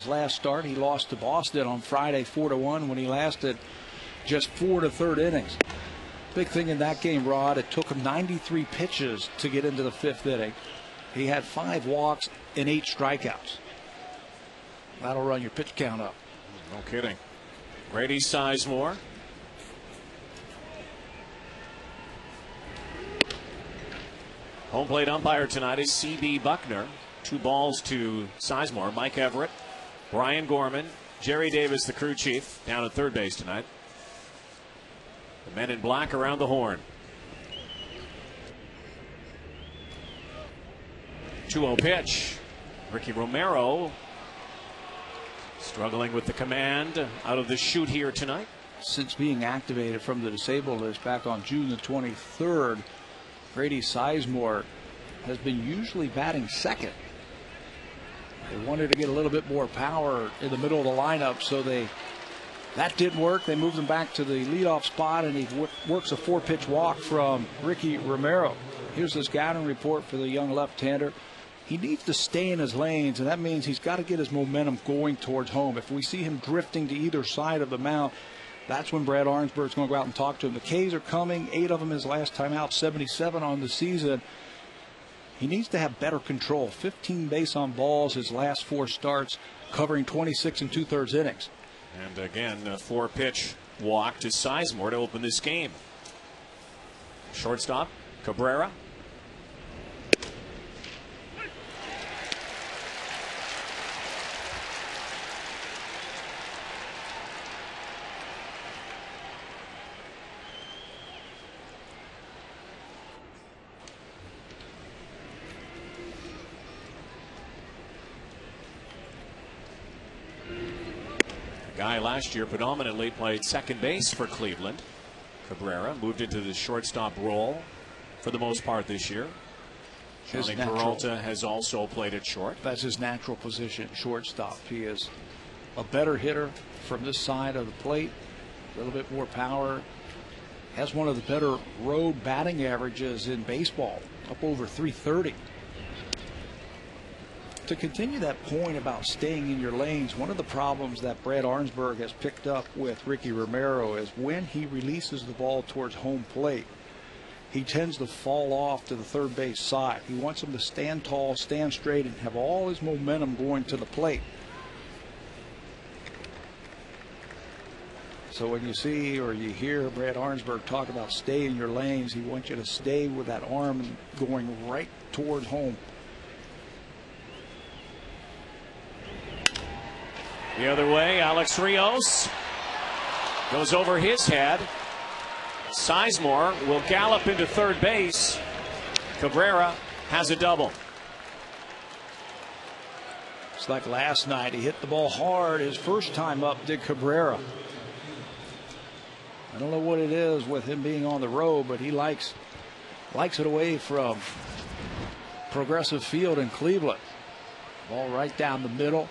last start. He lost to Boston on Friday 4-1 when he lasted just 4 1/3 innings. Big thing in that game, Rod, it took him 93 pitches to get into the 5th inning. He had 5 walks and 8 strikeouts. That'll run your pitch count up. No kidding. Grady Sizemore. Home plate umpire tonight is C.B. Buckner. 2 balls to Sizemore. Mike Everett, Brian Gorman, Jerry Davis, the crew chief, down at third base tonight. The men in black around the horn. 2-0 pitch. Ricky Romero struggling with the command out of the chute here tonight. Since being activated from the disabled list back on June the 23rd, Grady Sizemore has been usually batting second. They wanted to get a little bit more power in the middle of the lineup, so that didn't work. They moved him back to the leadoff spot, and he works a 4-pitch walk from Ricky Romero. Here's the scouting report for the young left-hander. He needs to stay in his lanes, and that means he's got to get his momentum going towards home. If we see him drifting to either side of the mound, that's when Brad Arnsberg's going to go out and talk to him. The K's are coming. 8 of them his last time out, 77 on the season. He needs to have better control. 15 base on balls his last 4 starts, covering 26 2/3 innings. And again, a 4-pitch walk to Sizemore to open this game. Shortstop, Cabrera. Guy last year predominantly played second base for Cleveland. Cabrera moved into the shortstop role for the most part this year. Johnny Peralta has also played at short. That's his natural position, shortstop. He is a better hitter from this side of the plate, a little bit more power. Has one of the better road batting averages in baseball, up over 330. To continue that point about staying in your lanes, one of the problems that Brad Arnsberg has picked up with Ricky Romero is when he releases the ball towards home plate, he tends to fall off to the third base side. He wants him to stand tall, stand straight, and have all his momentum going to the plate. So when you see or you hear Brad Arnsberg talk about stay in your lanes, he wants you to stay with that arm going right towards home. The other way, Alex Rios goes over his head. Sizemore will gallop into third base. Cabrera has a double. It's like last night. He hit the ball hard his first time up, did Cabrera. I don't know what it is with him being on the road, but he likes it away from Progressive Field in Cleveland. Ball right down the middle.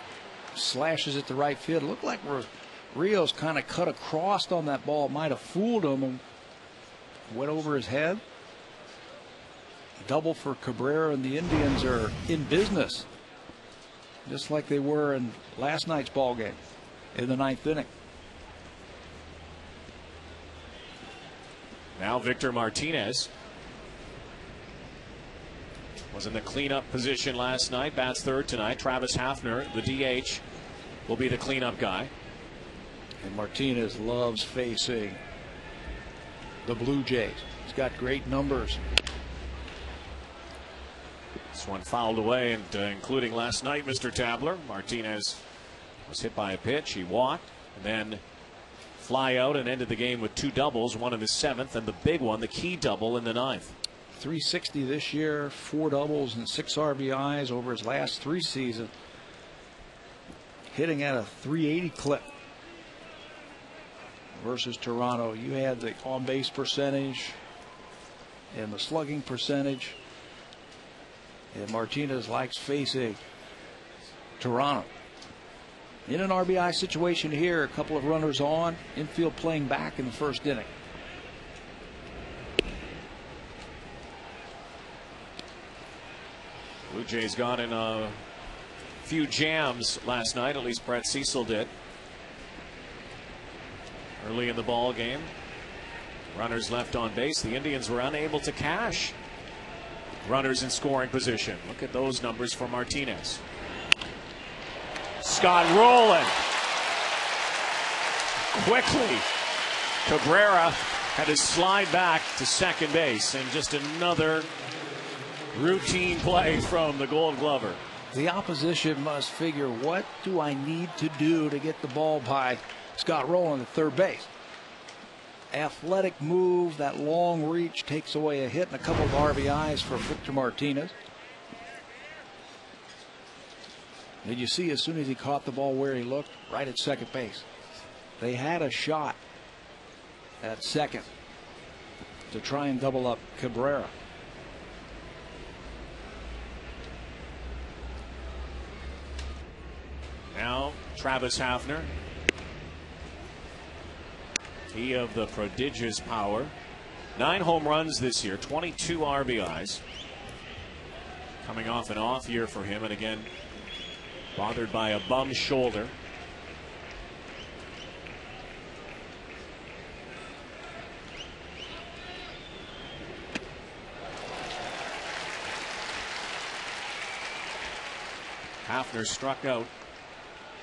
Slashes it to right field. It looked like Rios kind of cut across on that ball. Might have fooled him and went over his head. Double for Cabrera, and the Indians are in business, just like they were in last night's ball game in the 9th inning. Now Victor Martinez was in the cleanup position last night, bats third tonight. Travis Hafner, the DH, will be the cleanup guy. And Martinez loves facing the Blue Jays. He's got great numbers. This one fouled away, and including last night, Mr. Tabler. Martinez was hit by a pitch. He walked and then fly out and ended the game with 2 doubles, one in the 7th, and the big one, the key double in the 9th. 360 this year, 4 doubles and 6 RBIs over his last 3 seasons. Hitting at a 380 clip versus Toronto. You had the on-base percentage and the slugging percentage. And Martinez likes facing Toronto. In an RBI situation here, a couple of runners on, infield playing back in the first inning. Blue Jays got in a few jams last night, at least Brett Cecil did. Early in the ball game, runners left on base. The Indians were unable to cash runners in scoring position. Look at those numbers for Martinez. Scott rolling quickly. Cabrera had to slide back to second base, and just another routine play from the Gold Glover. The opposition must figure, what do I need to do to get the ball by Scott Rowland at third base? Athletic move, that long reach takes away a hit and a couple of RBIs for Victor Martinez. Did you see as soon as he caught the ball where he looked? Right at second base. They had a shot at second to try and double up Cabrera. Now Travis Hafner. He of the prodigious power. 9 home runs this year, 22 RBIs. Coming off an off year for him, and again bothered by a bum shoulder. Hafner struck out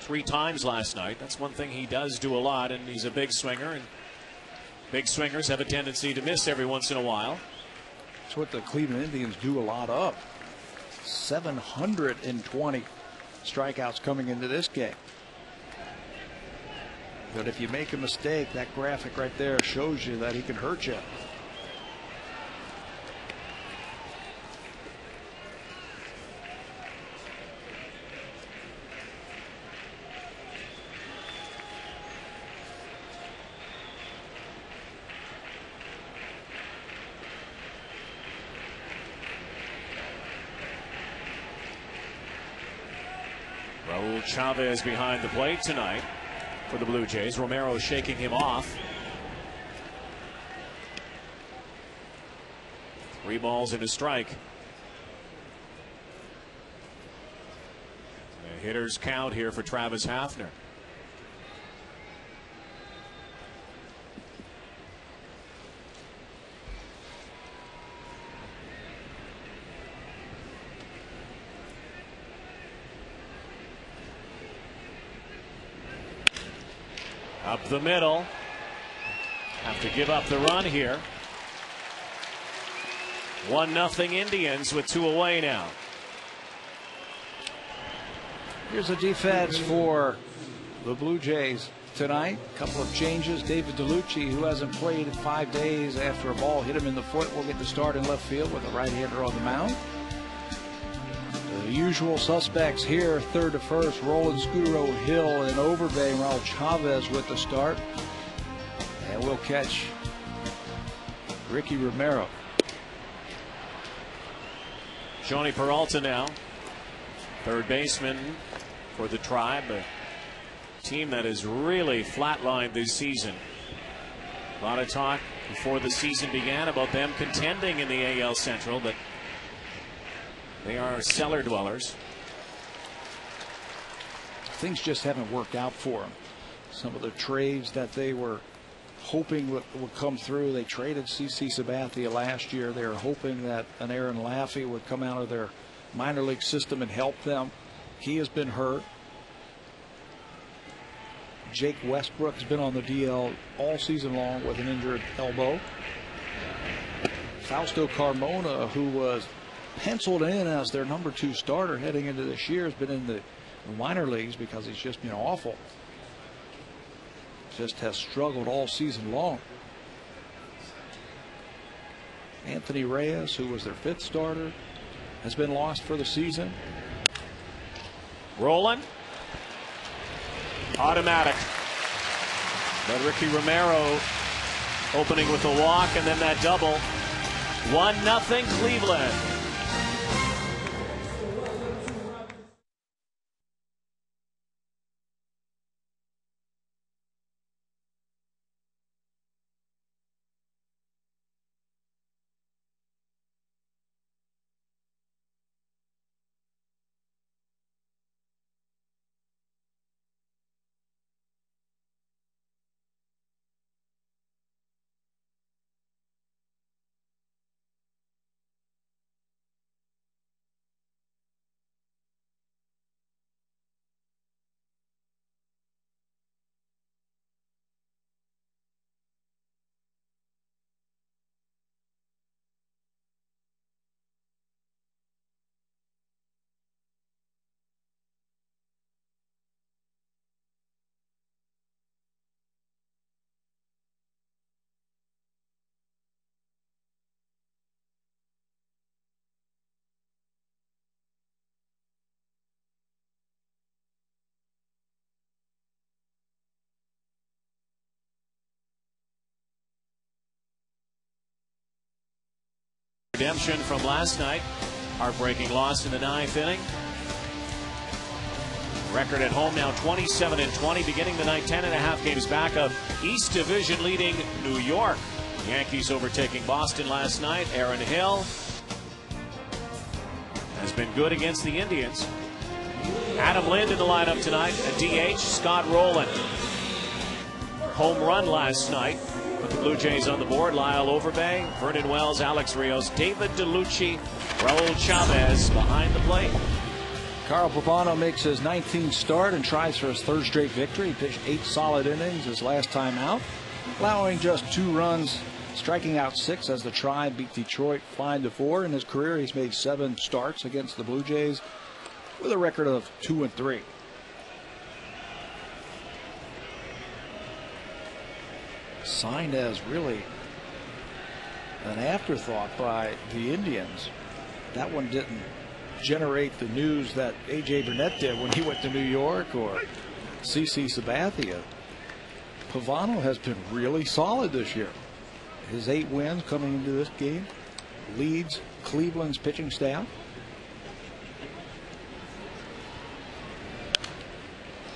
3 times last night. That's one thing he does do a lot, and he's a big swinger, and big swingers have a tendency to miss every once in a while. That's what the Cleveland Indians do a lot of. 720 strikeouts coming into this game. But if you make a mistake, that graphic right there shows you that he can hurt you. Chavez behind the plate tonight for the Blue Jays. Romero shaking him off. 3 balls and a strike. A hitter's count here for Travis Hafner. Up the middle. Have to give up the run here. 1-0 Indians with 2 away now. Here's a defense for the Blue Jays tonight. A couple of changes. David DeLucci, who hasn't played in 5 days after a ball hit him in the foot, will get the start in left field with a right-hander on the mound. The usual suspects here, third to first, Roland Scudero, Hill, and Overbay. Raul Chavez with the start. And we'll catch Ricky Romero. Joni Peralta now, third baseman for the Tribe, a team that has really flatlined this season. A lot of talk before the season began about them contending in the AL Central, but they are cellar dwellers. Things just haven't worked out for them. Some of the trades that they were hoping would come through. They traded CC Sabathia last year. They were hoping that an Aaron Laffey would come out of their minor league system and help them. He has been hurt. Jake Westbrook has been on the DL all season long with an injured elbow. Fausto Carmona, who was penciled in as their number 2 starter heading into this year, has been in the minor leagues because he's just been awful. Just has struggled all season long. Anthony Reyes, who was their 5th starter, has been lost for the season. Rolling. Automatic. But Ricky Romero opening with a walk and then that double. 1-0 Cleveland. Redemption from last night. Heartbreaking loss in the 9th inning. Record at home now 27-20. Beginning the night 10.5 games back of East Division leading New York. Yankees overtaking Boston last night. Aaron Hill has been good against the Indians. Adam Lind in the lineup tonight. A DH, Scott Rowland. Home run last night. Put the Blue Jays on the board. Lyle Overbay, Vernon Wells, Alex Rios, David DeLucci, Raul Chavez behind the plate. Carl Pavano makes his 19th start and tries for his 3rd straight victory. He pitched 8 solid innings his last time out, allowing just 2 runs, striking out 6 as the Tribe beat Detroit 5-4. In his career, he's made 7 starts against the Blue Jays with a record of 2-3. Signed as really an afterthought by the Indians. That one didn't generate the news that A.J. Burnett did when he went to New York or CC Sabathia. Pavano has been really solid this year. His 8 wins coming into this game leads Cleveland's pitching staff.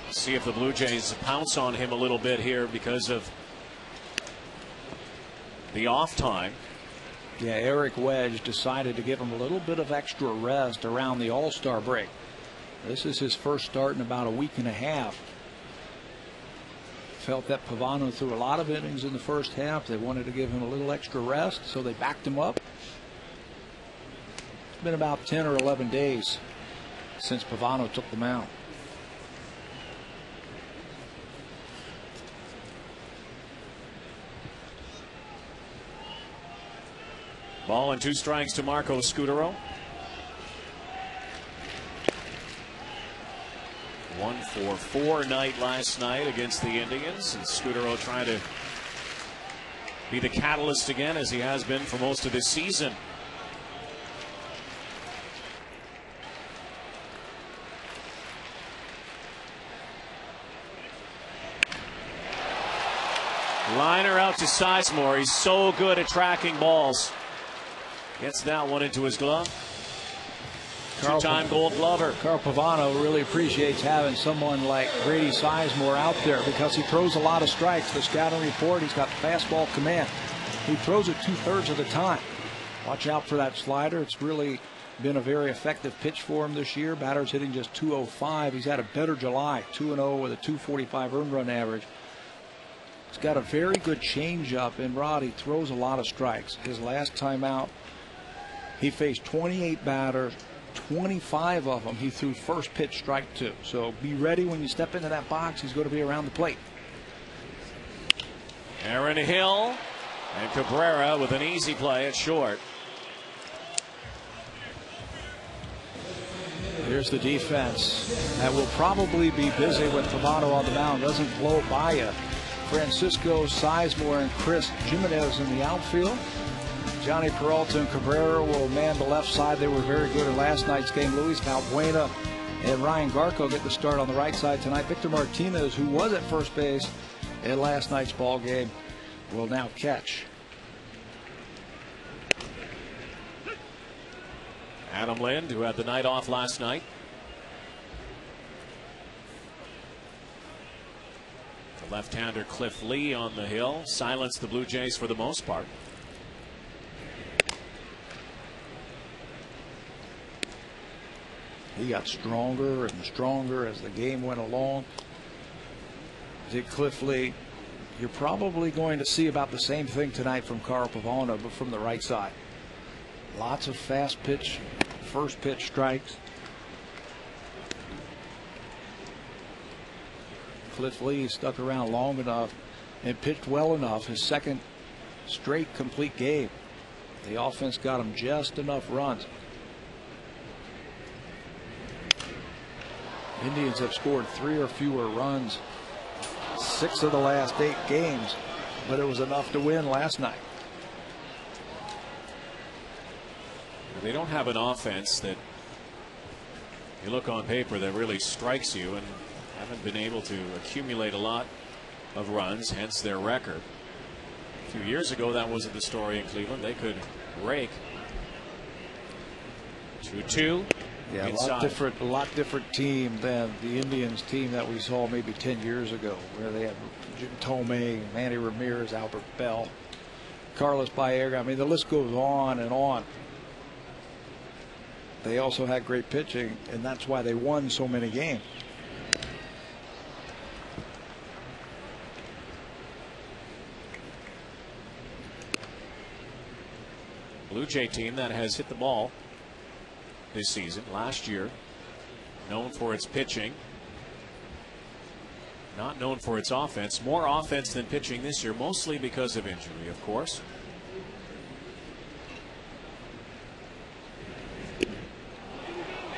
See if the Blue Jays pounce on him a little bit here because of the off time. Yeah, Eric Wedge decided to give him a little bit of extra rest around the All-Star break. This is his first start in about a week and a half. Felt that Pavano threw a lot of innings in the first half. They wanted to give him a little extra rest, so they backed him up. It's been about 10 or 11 days since Pavano took the mound. Ball and 2 strikes to Marco Scutaro. 1-for-4 night last night against the Indians, and Scutaro trying to be the catalyst again as he has been for most of this season. Liner out to Sizemore. He's so good at tracking balls. Gets that one into his glove. 2-time Gold Glover. Carl Pavano really appreciates having someone like Grady Sizemore out there because he throws a lot of strikes. The scouting report, he's got fastball command. He throws it 2/3 of the time. Watch out for that slider. It's really been a very effective pitch for him this year. Batter's hitting just .205. He's had a better July, 2-0 with a .245 earned run average. He's got a very good changeup, and Rod, he throws a lot of strikes. His last time out, he faced 28 batters, 25 of them he threw first pitch strike to. So be ready when you step into that box. He's going to be around the plate. Aaron Hill and Cabrera with an easy play at short. Here's the defense that will probably be busy with Pavano on the mound. Doesn't blow by you. Francisco, Sizemore, and Chris Jimenez in the outfield. Johnny Peralta and Cabrera will man the left side. They were very good in last night's game. Luis Valbuena and Ryan Garco get the start on the right side tonight. Victor Martinez, who was at first base in last night's ball game, will now catch. Adam Lind, who had the night off last night. The left-hander Cliff Lee on the hill silenced the Blue Jays for the most part. He got stronger and stronger as the game went along. Did Cliff Lee. You're probably going to see about the same thing tonight from Carl Pavano, but from the right side. Lots of fast pitch, first pitch strikes. Cliff Lee stuck around long enough and pitched well enough. His 2nd straight complete game. The offense got him just enough runs. Indians have scored 3 or fewer runs 6 of the last 8 games, but it was enough to win last night. They don't have an offense that you look on paper that really strikes you, and haven't been able to accumulate a lot of runs, hence their record. A few years ago, that wasn't the story in Cleveland. They could rake. 2-2. Yeah, inside. a lot different team than the Indians team that we saw maybe 10 years ago, where they had Jim Tomei, Manny Ramirez, Albert Bell, Carlos Baerga. I mean, the list goes on and on. They also had great pitching, and that's why they won so many games. Blue Jay team that has hit the ball this season. Last year, known for its pitching, not known for its offense. More offense than pitching this year, mostly because of injury, of course.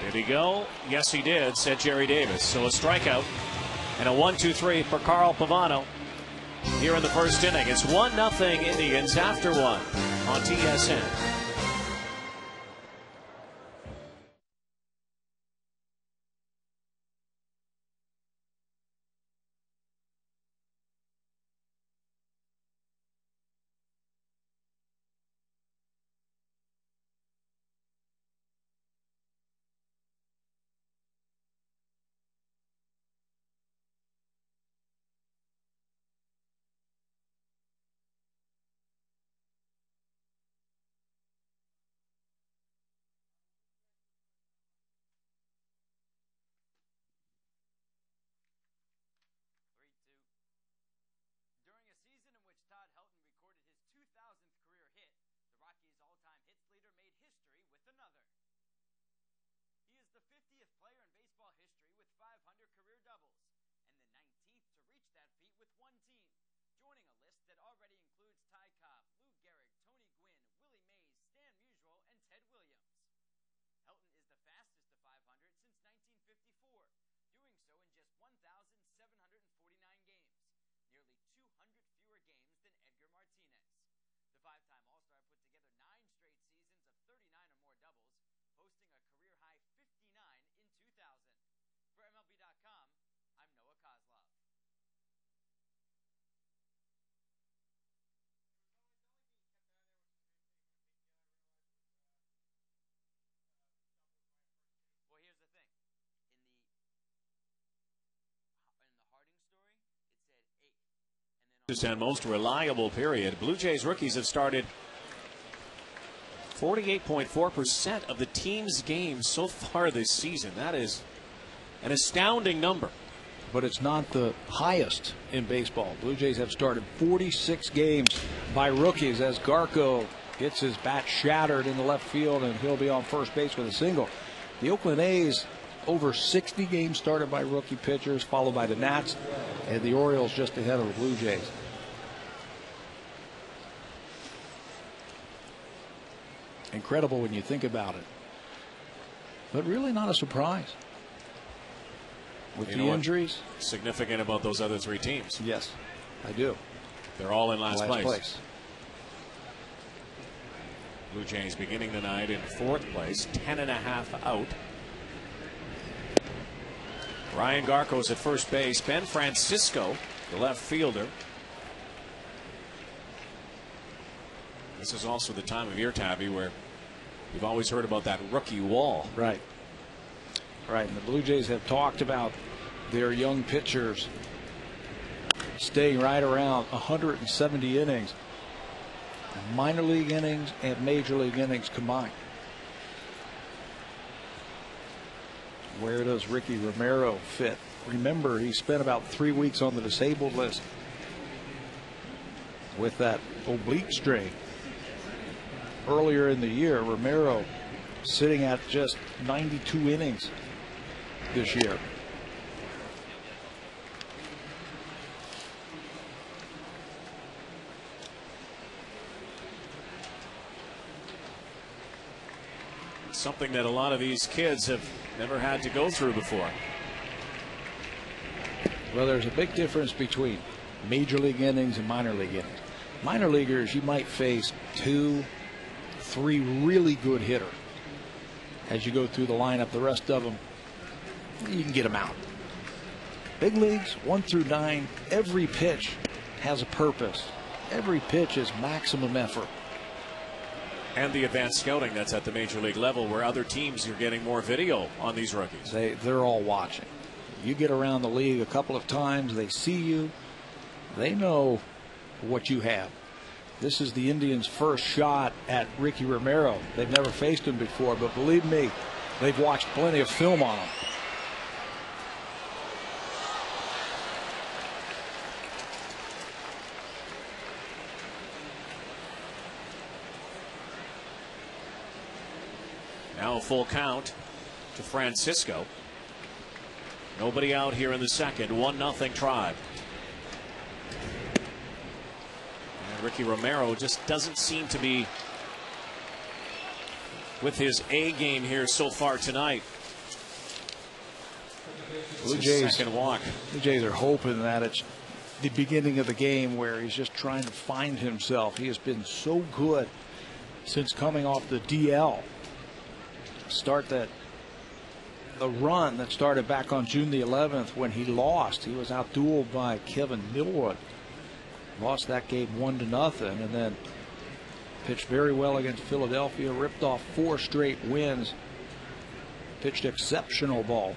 Did he go? Yes, he did, said Jerry Davis. So a strikeout and a 1-2-3 for Carl Pavano here in the first inning. It's 1-0 Indians after one on TSN. And most reliable period. Blue Jays rookies have started 48.4% of the team's games so far this season. That is an astounding number. But it's not the highest in baseball. Blue Jays have started 46 games by rookies as Garco gets his bat shattered in the left field, and he'll be on first base with a single. The Oakland A's, over 60 games started by rookie pitchers, followed by the Nats, and the Orioles just ahead of the Blue Jays. Incredible when you think about it, but really not a surprise with the injuries. What's significant about those other three teams? Yes, I do. They're all in last place. Blue Jays beginning the night in fourth place, 10.5 out. Ryan Garco's at first base. Ben Francisco, the left fielder. This is also the time of year, Tabby, where you've always heard about that rookie wall. Right. Right. And the Blue Jays have talked about their young pitchers staying right around 170 innings, minor league innings and major league innings combined. Where does Ricky Romero fit? Remember, he spent about 3 weeks on the disabled list with that oblique strain. Earlier in the year, Romero sitting at just 92 innings this year. Something that a lot of these kids have never had to go through before. Well, there's a big difference between major league innings and minor league innings. Minor leaguers, you might face 2, 3 really good hitters. As you go through the lineup, the rest of them, you can get them out. Big leagues, 1 through 9, every pitch has a purpose. Every pitch is maximum effort. And the advanced scouting that's at the major league level, where other teams are getting more video on these rookies. They're all watching. You get around the league a couple of times, they see you, they know what you have. This is the Indians' first shot at Ricky Romero. They've never faced him before, but believe me, they've watched plenty of film on him. Now a full count to Francisco. Nobody out here in the second. 1-0 Tribe. And Ricky Romero just doesn't seem to be with his A game here so far tonight. Blue Jays, second walk. Blue Jays are hoping that it's the beginning of the game where he's just trying to find himself. He has been so good since coming off the DL. Start the run that started back on June the 11th when he lost. He was outdueled by Kevin Millwood. Lost that game 1-0, and then pitched very well against Philadelphia. Ripped off 4 straight wins. Pitched exceptional ball.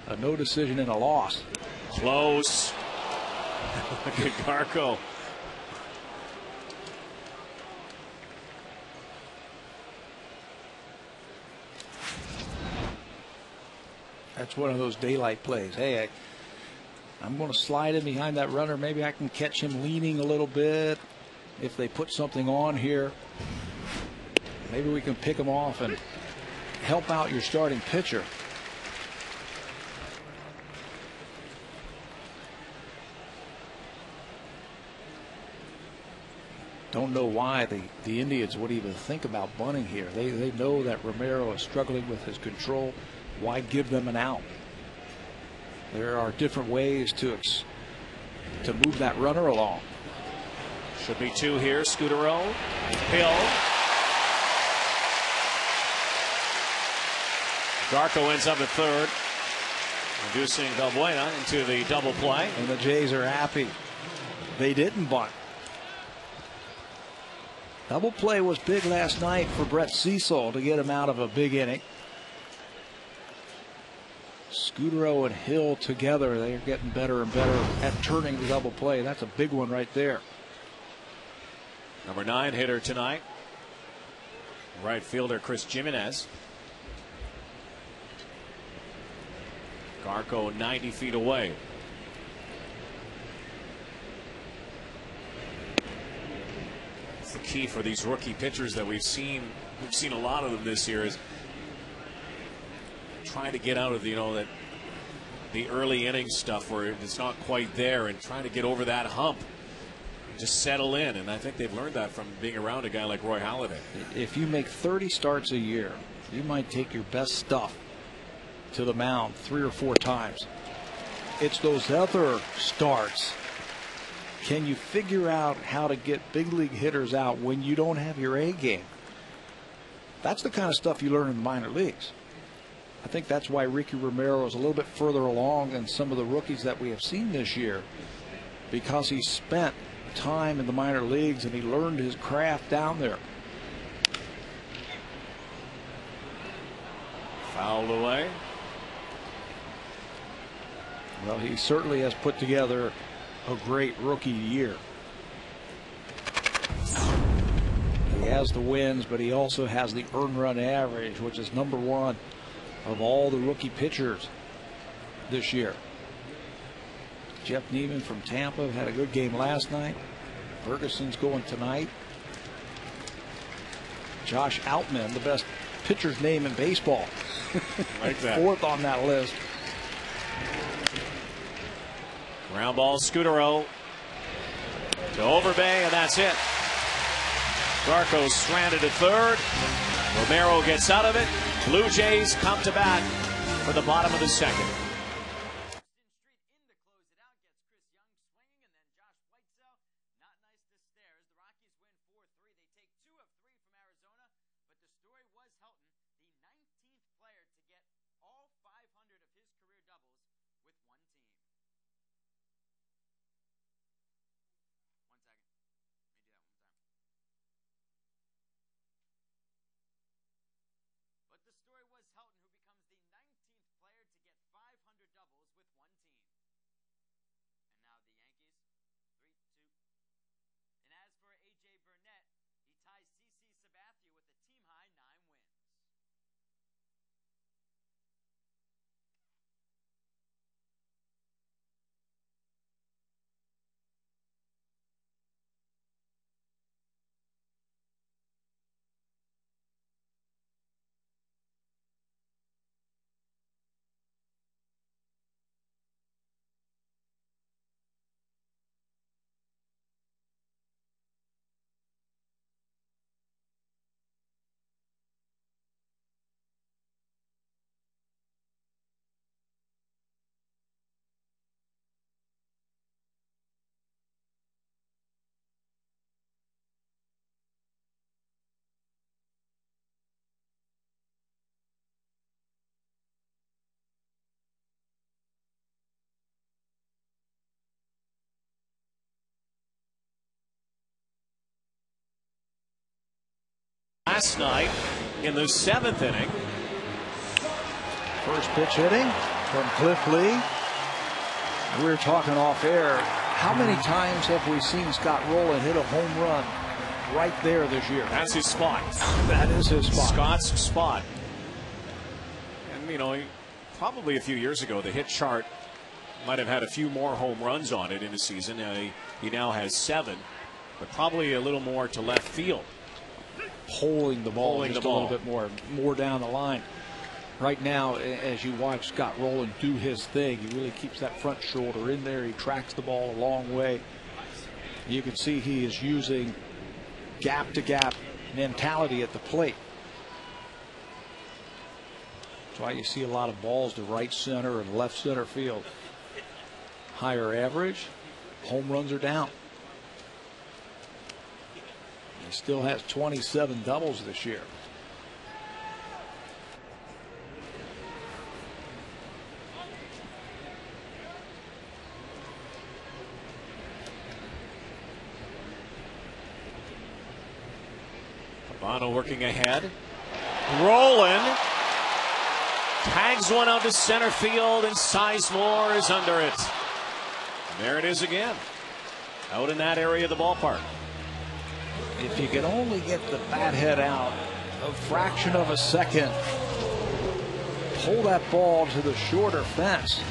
A no decision and a loss. Close. Look at Garco. That's one of those daylight plays. Hey, I'm going to slide in behind that runner. Maybe I can catch him leaning a little bit. If they put something on here, maybe we can pick him off and help out your starting pitcher. Don't know why the Indians would even think about bunting here. They know that Romero is struggling with his control. Why give them an out? There are different ways to move that runner along. Should be 2 here. Scudero, Hill. Garco ends up at third, reducing Valbuena into the double play. And the Jays are happy they didn't bunt. Double play was big last night for Brett Cecil to get him out of a big inning. Scudero and Hill together, they are getting better and better at turning the double play. That's a big one right there. Number 9 hitter tonight, right fielder Chris Jimenez. Garco 90 feet away. It's the key for these rookie pitchers that we've seen. We've seen a lot of them this year, is trying to get out of the early inning stuff where it's not quite there, and trying to get over that hump, just settle in. And I think they've learned that from being around a guy like Roy Halladay. If you make 30 starts a year, you might take your best stuff to the mound 3 or 4 times. It's those other starts. Can you figure out how to get big league hitters out when you don't have your A game? That's the kind of stuff you learn in the minor leagues. I think that's why Ricky Romero is a little bit further along than some of the rookies that we have seen this year, because he spent time in the minor leagues and he learned his craft down there. Fouled away. Well, he certainly has put together a great rookie year. He has the wins, but he also has the earned run average, which is number 1 of all the rookie pitchers this year. Jeff Neiman from Tampa had a good game last night. Ferguson's going tonight. Josh Outman, the best pitcher's name in baseball. Like that. 4th on that list. Ground ball, Scudero to Overbay, and that's it. Garco stranded at third. Romero gets out of it. Blue Jays come to bat for the bottom of the second. last night in the 7th inning. First pitch hitting from Cliff Lee. We were talking off air. How many times have we seen Scott Rowland hit a home run right there this year? That's his spot. That is his spot. Scott's spot. And, you know, probably a few years ago, the hit chart might have had a few more home runs on it in a season. He now has 7, but probably a little more to left field. Holding the ball just a little bit more down the line. Right now, as you watch Scott Rowland do his thing, he really keeps that front shoulder in there. He tracks the ball a long way. You can see he is using gap-to-gap mentality at the plate. That's why you see a lot of balls to right center and left center field. Higher average, home runs are down. He still has 27 doubles this year. Pavano working ahead. Rowland tags one out to center field, and Sizemore is under it. There it is again. Out in that area of the ballpark. If you can only get the bat head out a fraction of a second, pull that ball to the shorter fence,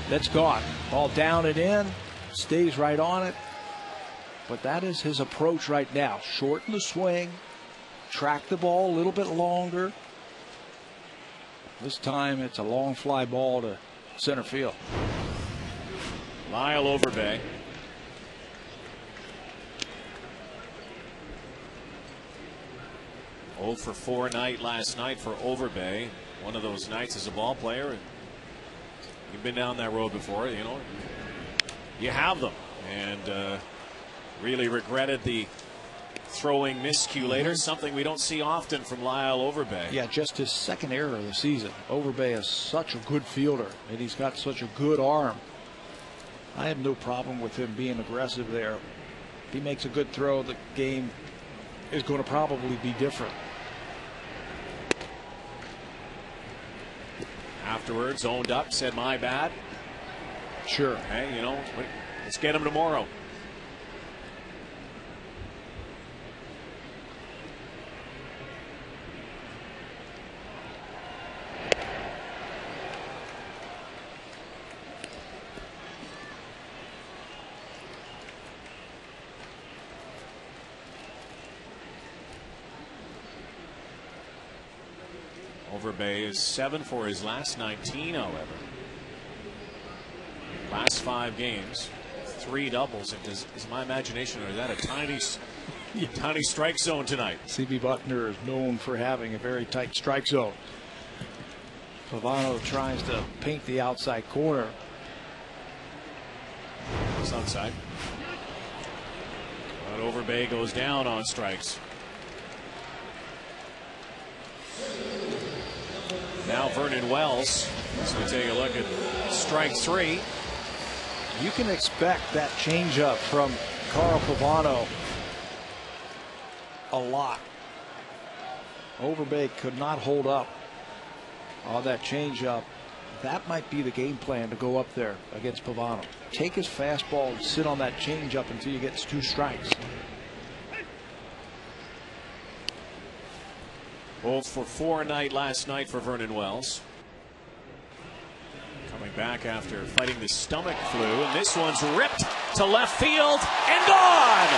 that's gone. Ball down and in, stays right on it. But that is his approach right now. Shorten the swing, track the ball a little bit longer. This time it's a long fly ball to center field. Lyle Overbay. Oh for 4 night last night for Overbay. One of those nights as a ball player. You've been down that road before, you know. You have them. And really regretted the throwing miscue later, something we don't see often from Lyle Overbay. Yeah, just his 2nd error of the season. Overbay is such a good fielder, and he's got such a good arm. I have no problem with him being aggressive there. If he makes a good throw, the game is going to probably be different. Afterwards, owned up, said, my bad. Sure. Hey, you know, let's get him tomorrow. Overbay is 7 for his last 19, however. Last 5 games, 3 doubles. And is my imagination, or is that a tiny strike zone tonight? CB Buckner is known for having a very tight strike zone. Pavano tries to paint the outside corner. It's outside. But Overbay goes down on strikes. Now Vernon Wells. So we take a look at strike 3. You can expect that changeup from Carl Pavano a lot. Overbay could not hold up on that changeup. That might be the game plan to go up there against Pavano. Take his fastball and sit on that changeup until you get 2 strikes. Both for 4 night last night for Vernon Wells. Coming back after fighting the stomach flu, and this one's ripped to left field and gone.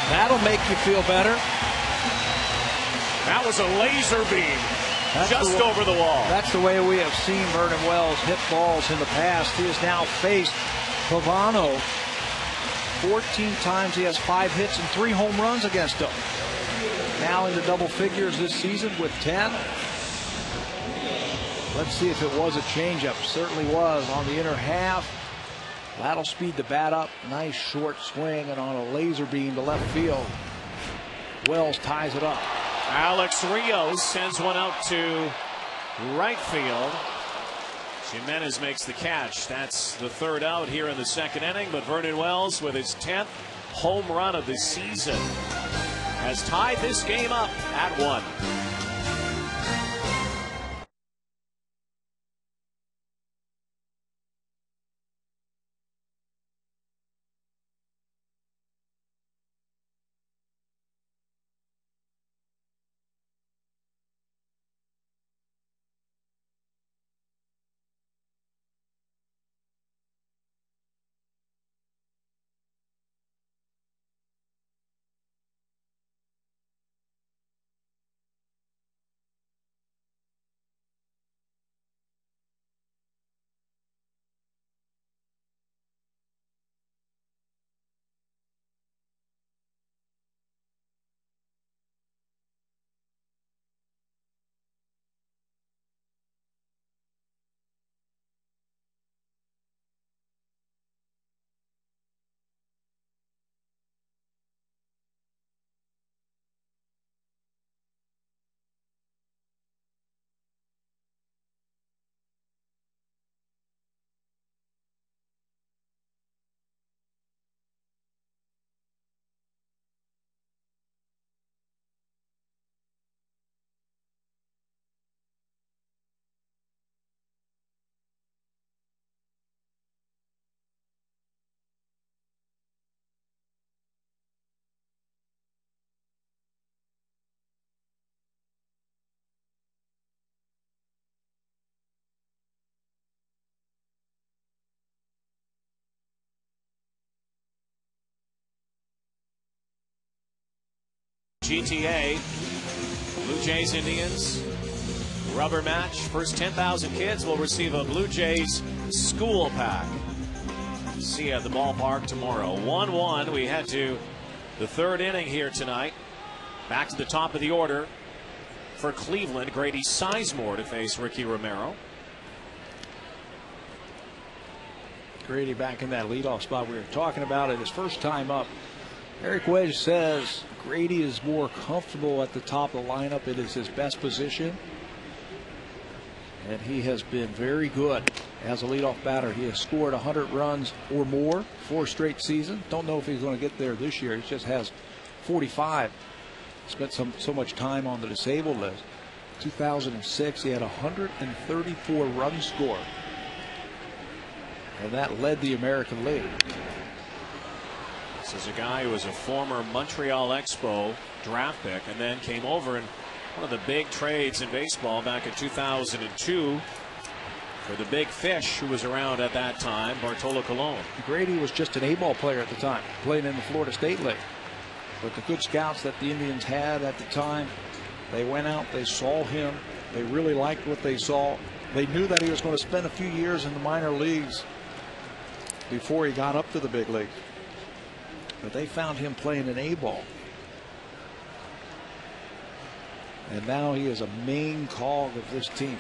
That'll make you feel better. That was a laser beam just over the wall. That's the way we have seen Vernon Wells hit balls in the past. He has now faced Pavano 14 times. He has 5 hits and 3 home runs against him. Now into double figures this season with 10. Let's see if it was a changeup. Certainly was on the inner half. That'll speed the bat up. Nice short swing, and on a laser beam to left field. Wells ties it up. Alex Rios sends one out to right field. Jimenez makes the catch. That's the 3rd out here in the 2nd inning, but Vernon Wells with his 10th home run of the season, has tied this game up at 1. GTA, Blue Jays Indians, rubber match. First 10,000 kids will receive a Blue Jays school pack. See you at the ballpark tomorrow. 1-1. We head to the third inning here tonight. Back to the top of the order for Cleveland. Grady Sizemore to face Ricky Romero. Grady back in that leadoff spot we were talking about it. His first time up. Eric Wedge says Grady is more comfortable at the top of the lineup. It is his best position. And he has been very good as a leadoff batter. He has scored 100 runs or more 4 straight seasons. Don't know if he's going to get there this year. He just has 45. Spent so much time on the disabled list. 2006, he had 134 runs scored. And that led the American League. This is a guy who was a former Montreal Expo draft pick and then came over in one of the big trades in baseball back in 2002 for the big fish who was around at that time, Bartolo Colon. Grady was just an A-ball player at the time, playing in the Florida State League. But the good scouts that the Indians had at the time, they went out, they saw him, they really liked what they saw. They knew that he was going to spend a few years in the minor leagues before he got up to the big league. But they found him playing an A-ball. And now he is a main cog of this team.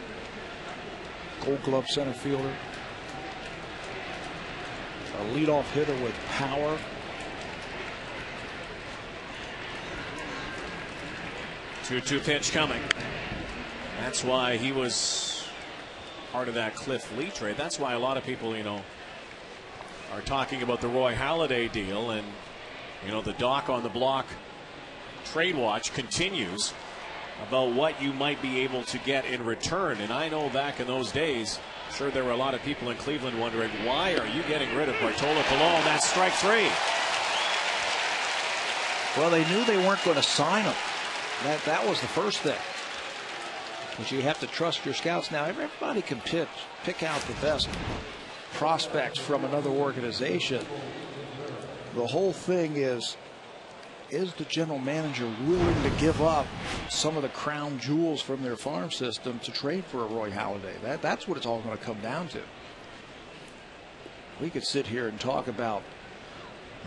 Gold Glove center fielder. A leadoff hitter with power. Two pitch coming. That's why he was part of that Cliff Lee trade. That's why a lot of people, are talking about the Roy Halladay deal, and the Doc on the Block trade watch continues about what you might be able to get in return. And I know back in those days, sure, there were a lot of people in Cleveland wondering, why are you getting rid of Bartolo Colon? That's strike 3. Well, they knew they weren't going to sign him. That was the first thing. But you have to trust your scouts. Now, everybody can pick out the best prospects from another organization. The whole thing is the general manager willing to give up some of the crown jewels from their farm system to trade for a Roy Halladay? That's what it's all going to come down to. We could sit here and talk about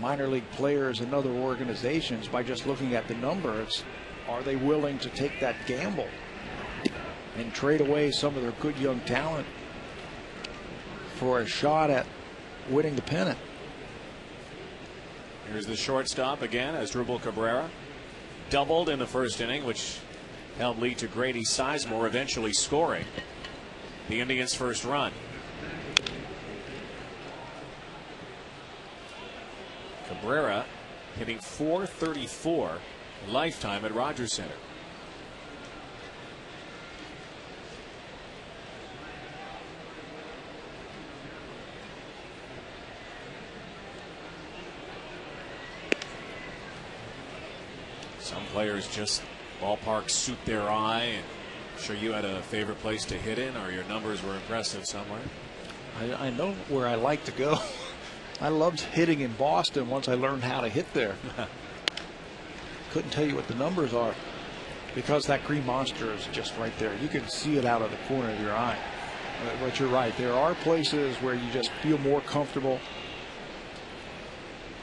minor league players and other organizations by just looking at the numbers. Are they willing to take that gamble and trade away some of their good young talent for a shot at winning the pennant? Here's the shortstop again, as Asdrubal Cabrera doubled in the first inning, which helped lead to Grady Sizemore eventually scoring the Indians' first run. Cabrera hitting .434 lifetime at Rogers Center. Some players just ballparks suit their eye. And I'm sure you had a favorite place to hit in, or your numbers were impressive somewhere. I know where I like to go. I loved hitting in Boston once I learned how to hit there. Couldn't tell you what the numbers are because that green monster is just right there. You can see it out of the corner of your eye. But you're right. There are places where you just feel more comfortable.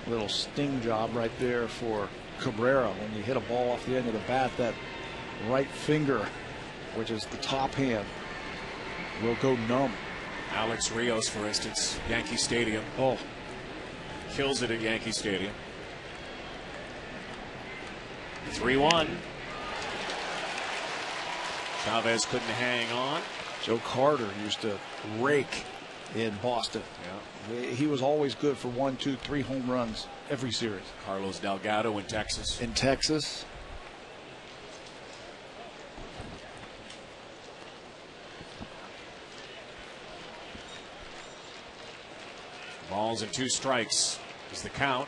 Little sting job right there for Cabrera. When you hit a ball off the end of the bat, that right finger, which is the top hand, will go numb. Alex Rios, for instance, Yankee Stadium. Oh, kills it at Yankee Stadium. 3-1. Chavez couldn't hang on. Joe Carter used to rake in Boston. Yeah. He was always good for 1, 2, 3 home runs every series. Carlos Delgado in Texas. In Texas. Balls and 2 strikes is the count.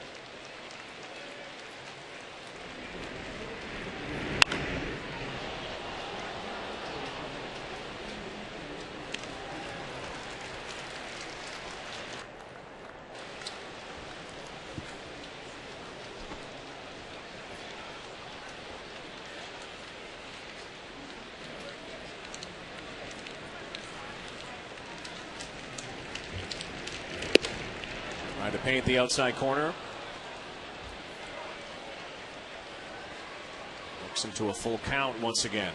Trying to paint the outside corner. Works him to a full count once again.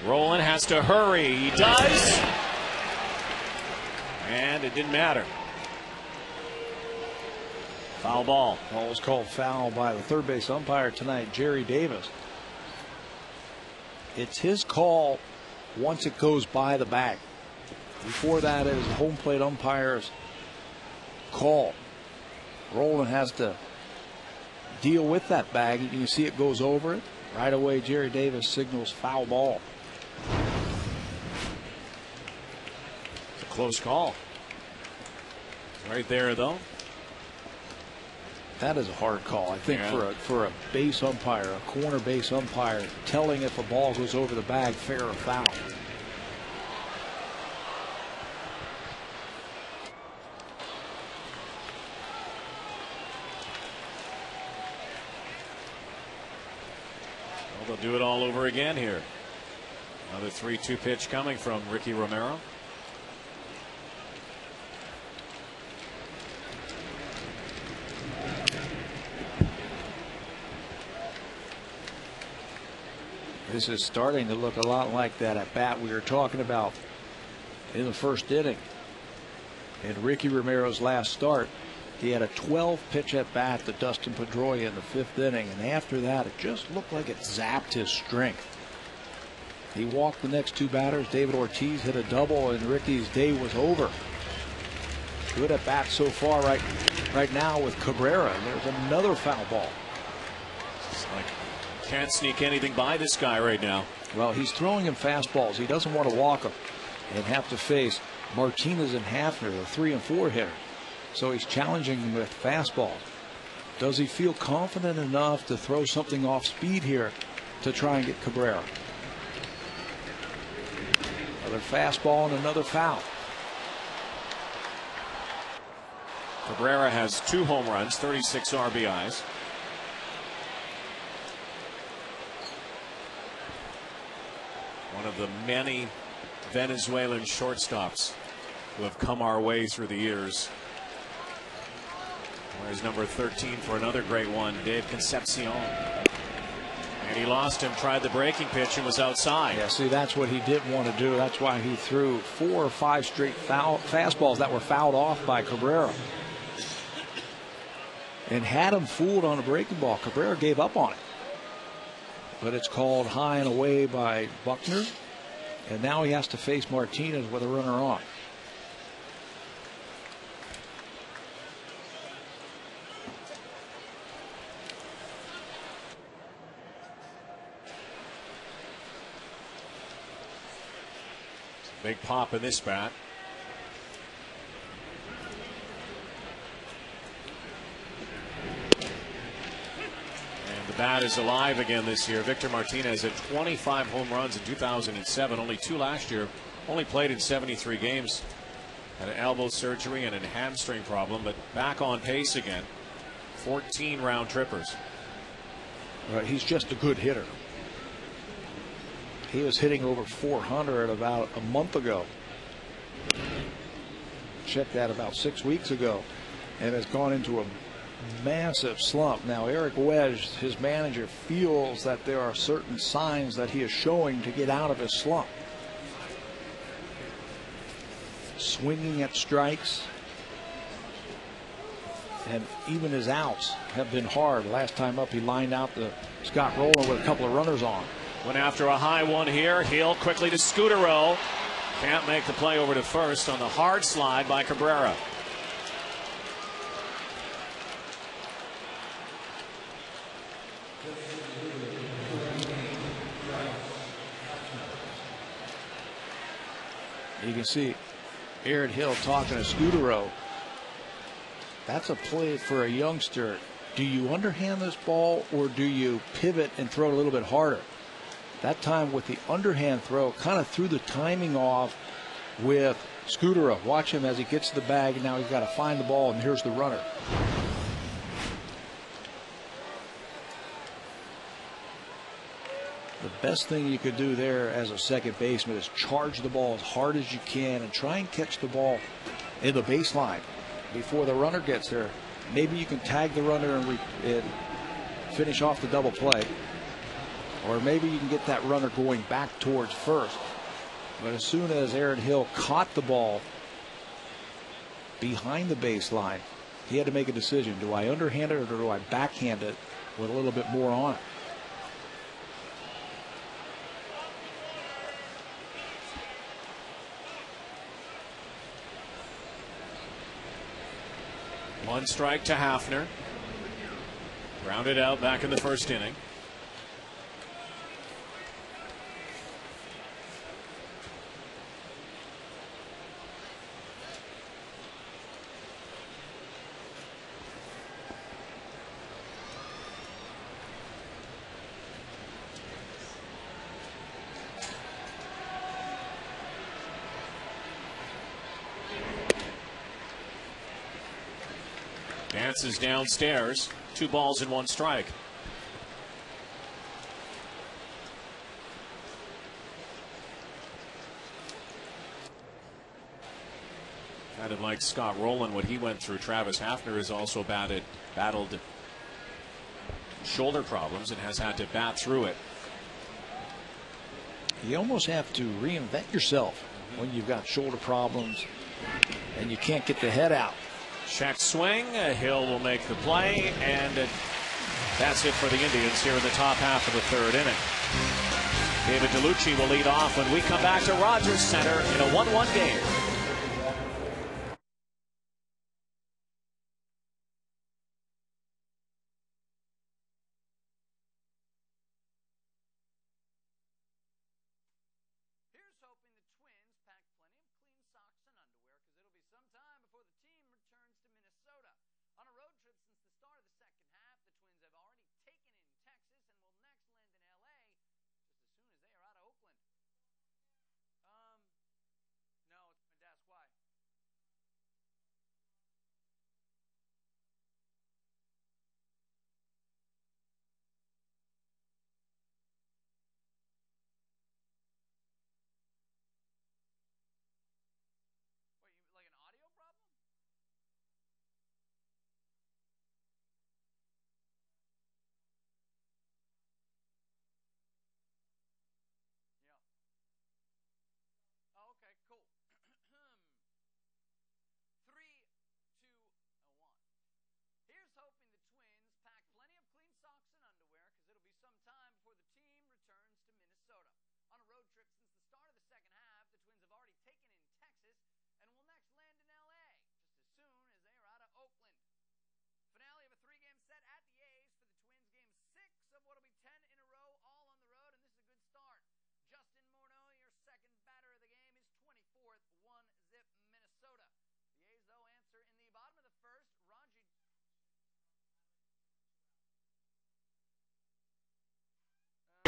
Roland has to hurry. He does. And it didn't matter. Foul ball. Ball was called foul by the third base umpire tonight, Jerry Davis. It's his call once it goes by the bag. Before that is the home plate umpire's call. Roland has to deal with that bag. You can see it goes over it. Right away, Jerry Davis signals foul ball. It's a close call. Right there, though. That is a hard call, I think, for a base umpire, a corner base umpire, telling if a ball goes over the bag, fair or foul. Well, they'll do it all over again here. Another 3-2 pitch coming from Ricky Romero. This is starting to look a lot like that at bat we were talking about in the first inning. In Ricky Romero's last start, he had a 12-pitch at bat to Dustin Pedroia in the 5th inning, and after that, it just looked like it zapped his strength. He walked the next 2 batters. David Ortiz hit a double, and Ricky's day was over. Good at bat so far right now with Cabrera. And there's another foul ball. It's like can't sneak anything by this guy right now. Well, he's throwing him fastballs. He doesn't want to walk them and have to face Martinez and Hafner, the 3 and 4 hitter. So he's challenging him with fastballs. Does he feel confident enough to throw something off speed here to try and get Cabrera? Another fastball and another foul. Cabrera has 2 home runs, 36 RBIs. One of the many Venezuelan shortstops who have come our way through the years. There's number 13 for another great one, Dave Concepcion. And he lost him, tried the breaking pitch, and was outside. Yeah, see, that's what he didn't want to do. That's why he threw 4 or 5 straight fastballs that were fouled off by Cabrera. And had him fooled on a breaking ball. Cabrera gave up on it. but it's called high and away by Buckner. And now he has to face Martinez with a runner on. Big pop in this bat. And the bat is alive again this year. Victor Martinez had 25 home runs in 2007, only 2 last year. Only played in 73 games. Had an elbow surgery and a hamstring problem, but back on pace again. 14 round trippers. Right, he's just a good hitter. He was hitting over 400 about a month ago. Checked that about 6 weeks ago, and has gone into a massive slump. Now Eric Wedge, his manager, feels that there are certain signs that he is showing to get out of his slump. Swinging at strikes, and even his outs have been hard. Last time up, he lined out the Scott Rowland with a couple of runners on. Went after a high one here. Hill quickly to Scutaro. Can't make the play over to first on the hard slide by Cabrera. You can see Aaron Hill talking to Scutaro. That's a play for a youngster. Do you underhand this ball, or do you pivot and throw it a little bit harder? That time with the underhand throw, kind of threw the timing off with Scutaro. Watch him as he gets to the bag, and now he's got to find the ball, and here's the runner. The best thing you could do there as a second baseman is charge the ball as hard as you can and try and catch the ball in the baseline before the runner gets there. Maybe you can tag the runner and finish off the double play. Or maybe you can get that runner going back towards first. But as soon as Aaron Hill caught the ball behind the baseline, he had to make a decision. Do I underhand it, or do I backhand it with a little bit more on it? One strike to Hafner. Grounded out back in the first inning. Dances downstairs. 2 balls and 1 strike. Kind of like Scott Rowland, what he went through. Travis Hafner has also battled shoulder problems and has had to bat through it. You almost have to reinvent yourself when you've got shoulder problems and you can't get the head out. Check swing. Hill will make the play, and that's it for the Indians here in the top half of the 3rd inning. David DeLucci will lead off when we come back to Rogers Center in a 1-1 game.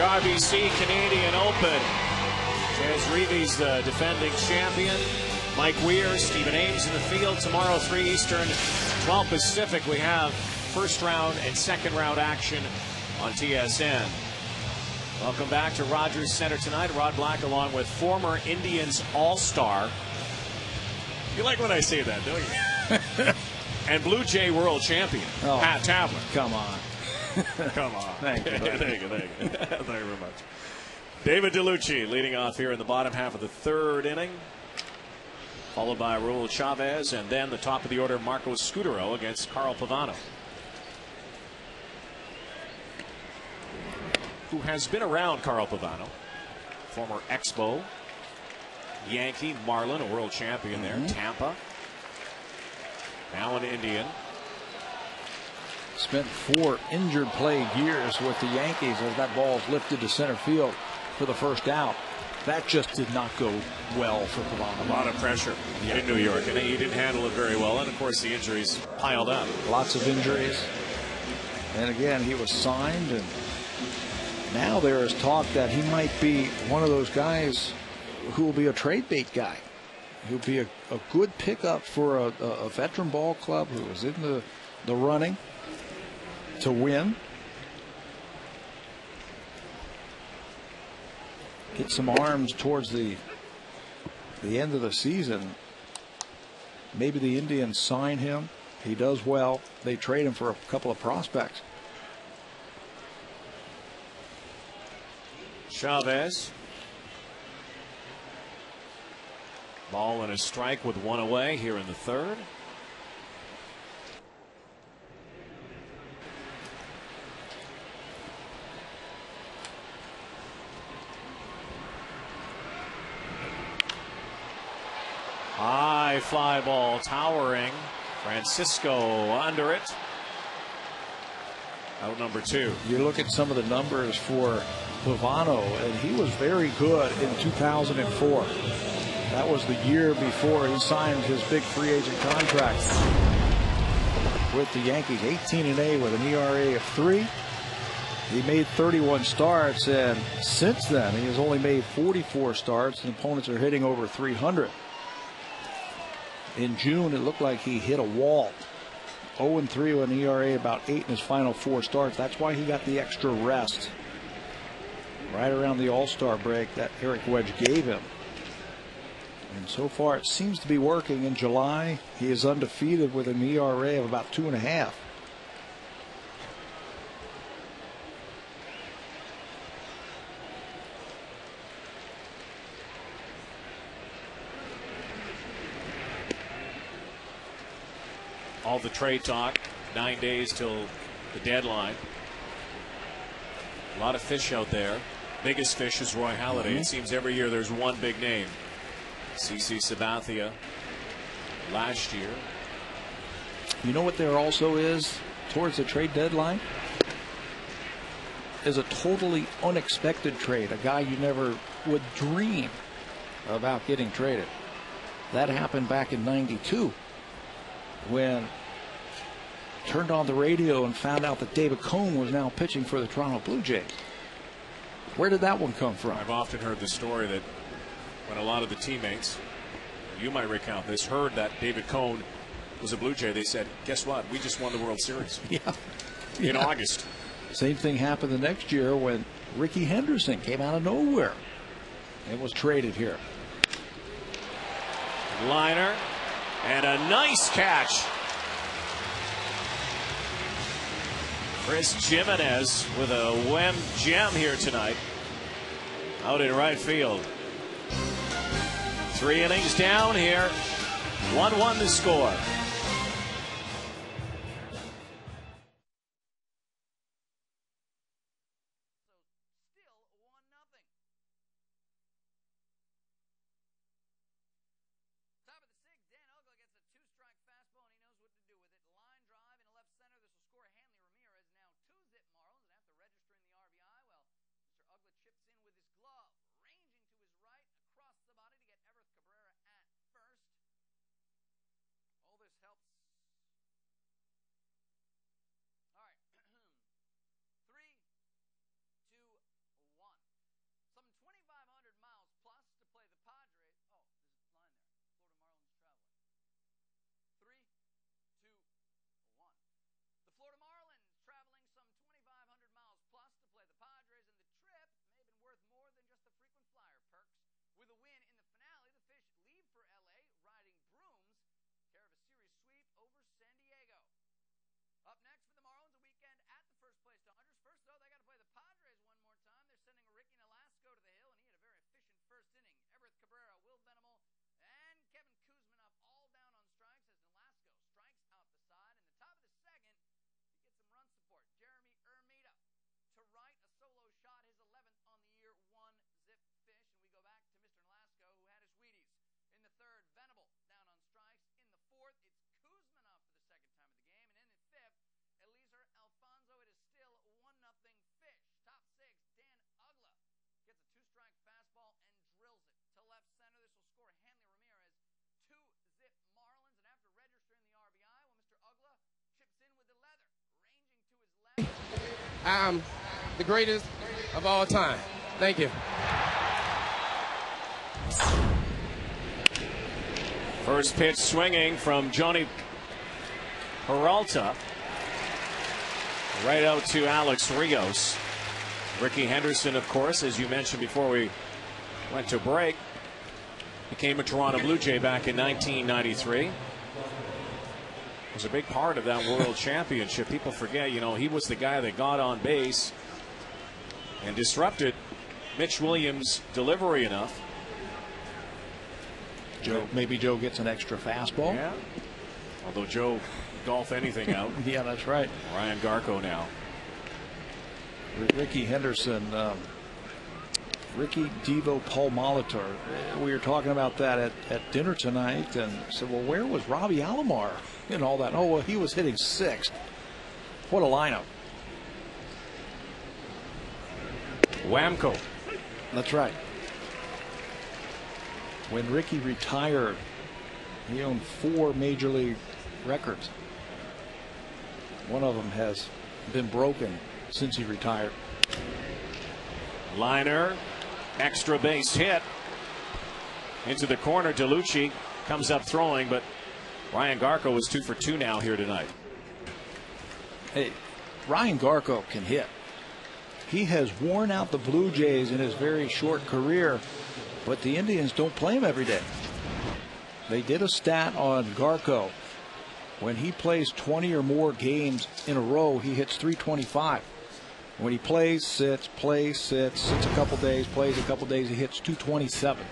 RBC Canadian Open. Chance Reeves, the defending champion. Mike Weir, Stephen Ames in the field. Tomorrow, 3 Eastern, 12 Pacific, we have first round and second round action on TSN. Welcome back to Rogers Center tonight. Rod Black along with former Indians All-Star. You like when I say that, don't you? And Blue Jay World Champion, Pat Tabler. Come on. Come on. Thank you. Thank you. Thank you very much. David DeLucci leading off here in the bottom half of the third inning. Followed by Raul Chavez, and then the top of the order, Marco Scutero against Carl Pavano, who has been around Carl Pavano, former Expo, Yankee, Marlin, a world champion there, Tampa, now an Indian. Spent 4 injured plague years with the Yankees as that ball is lifted to center field for the first out. That just did not go well for Pavano. A lot of pressure in New York, and he didn't handle it very well. And of course, the injuries piled up. Lots of injuries. And again, he was signed, and now there is talk that he might be one of those guys who will be a trade bait guy. He'll be a good pickup for a veteran ball club who is in the running to win. Get some arms towards the end of the season. Maybe the Indians sign him. He does well. They trade him for a couple of prospects. Chavez. Ball and a strike with 1 away here in the third. High fly ball towering. Francisco under it. Out number 2. You look at some of the numbers for Pavano, and he was very good in 2004. That was the year before he signed his big free agent contract with the Yankees. 18-8 with an ERA of 3. He made 31 starts, and since then he has only made 44 starts, and opponents are hitting over 300. In June, it looked like he hit a wall. 0-3 with an ERA, about 8 in his final 4 starts. That's why he got the extra rest right around the All-Star break that Eric Wedge gave him. And so far, it seems to be working. In July, he is undefeated with an ERA of about 2.5. All the trade talk, 9 days till the deadline. A lot of fish out there. Biggest fish is Roy Halladay. It seems every year there's one big name. CC Sabathia last year. You know what there also is towards the trade deadline? Is a totally unexpected trade. A guy you never would dream about getting traded. That happened back in '92. When turned on the radio and found out that David Cone was now pitching for the Toronto Blue Jays. Where did that one come from? I've often heard the story that when a lot of the teammates, you might recount this, heard that David Cone was a Blue Jay, they said, guess what? We just won the World Series. In August. Same thing happened the next year when Ricky Henderson came out of nowhere and was traded here. Liner. And a nice catch. Chris Jimenez with a WEM gem here tonight. Out in right field. 3 innings down here. 1-1 to score. All this I'm the greatest of all time. Thank you. First pitch swinging from Johnny Peralta. Right out to Alex Rios. Ricky Henderson, of course, as you mentioned before we went to break, became a Toronto Blue Jay back in 1993. Was a big part of that World Championship. People forget, you know, he was the guy that got on base and disrupted Mitch Williams' delivery enough. Maybe Joe gets an extra fastball. Yeah. Although Joe golf anything out. Yeah, that's right. Ryan Garco now. Ricky Henderson, Ricky Devo Paul Molitor. We were talking about that at dinner tonight and said, well, where was Robbie Alomar and all that? Oh, well, he was hitting sixth. What a lineup. Whamco. That's right. When Ricky retired, he owned 4 major league records. One of them has been broken since he retired. Liner, extra base hit into the corner. DeLucci comes up throwing, but Ryan Garco is 2 for 2 now here tonight. Hey, Ryan Garco can hit. He has worn out the Blue Jays in his very short career, but the Indians don't play him every day. They did a stat on Garco. When he plays 20 or more games in a row, he hits 325. When he plays, sits a couple days, plays a couple days, he hits 227.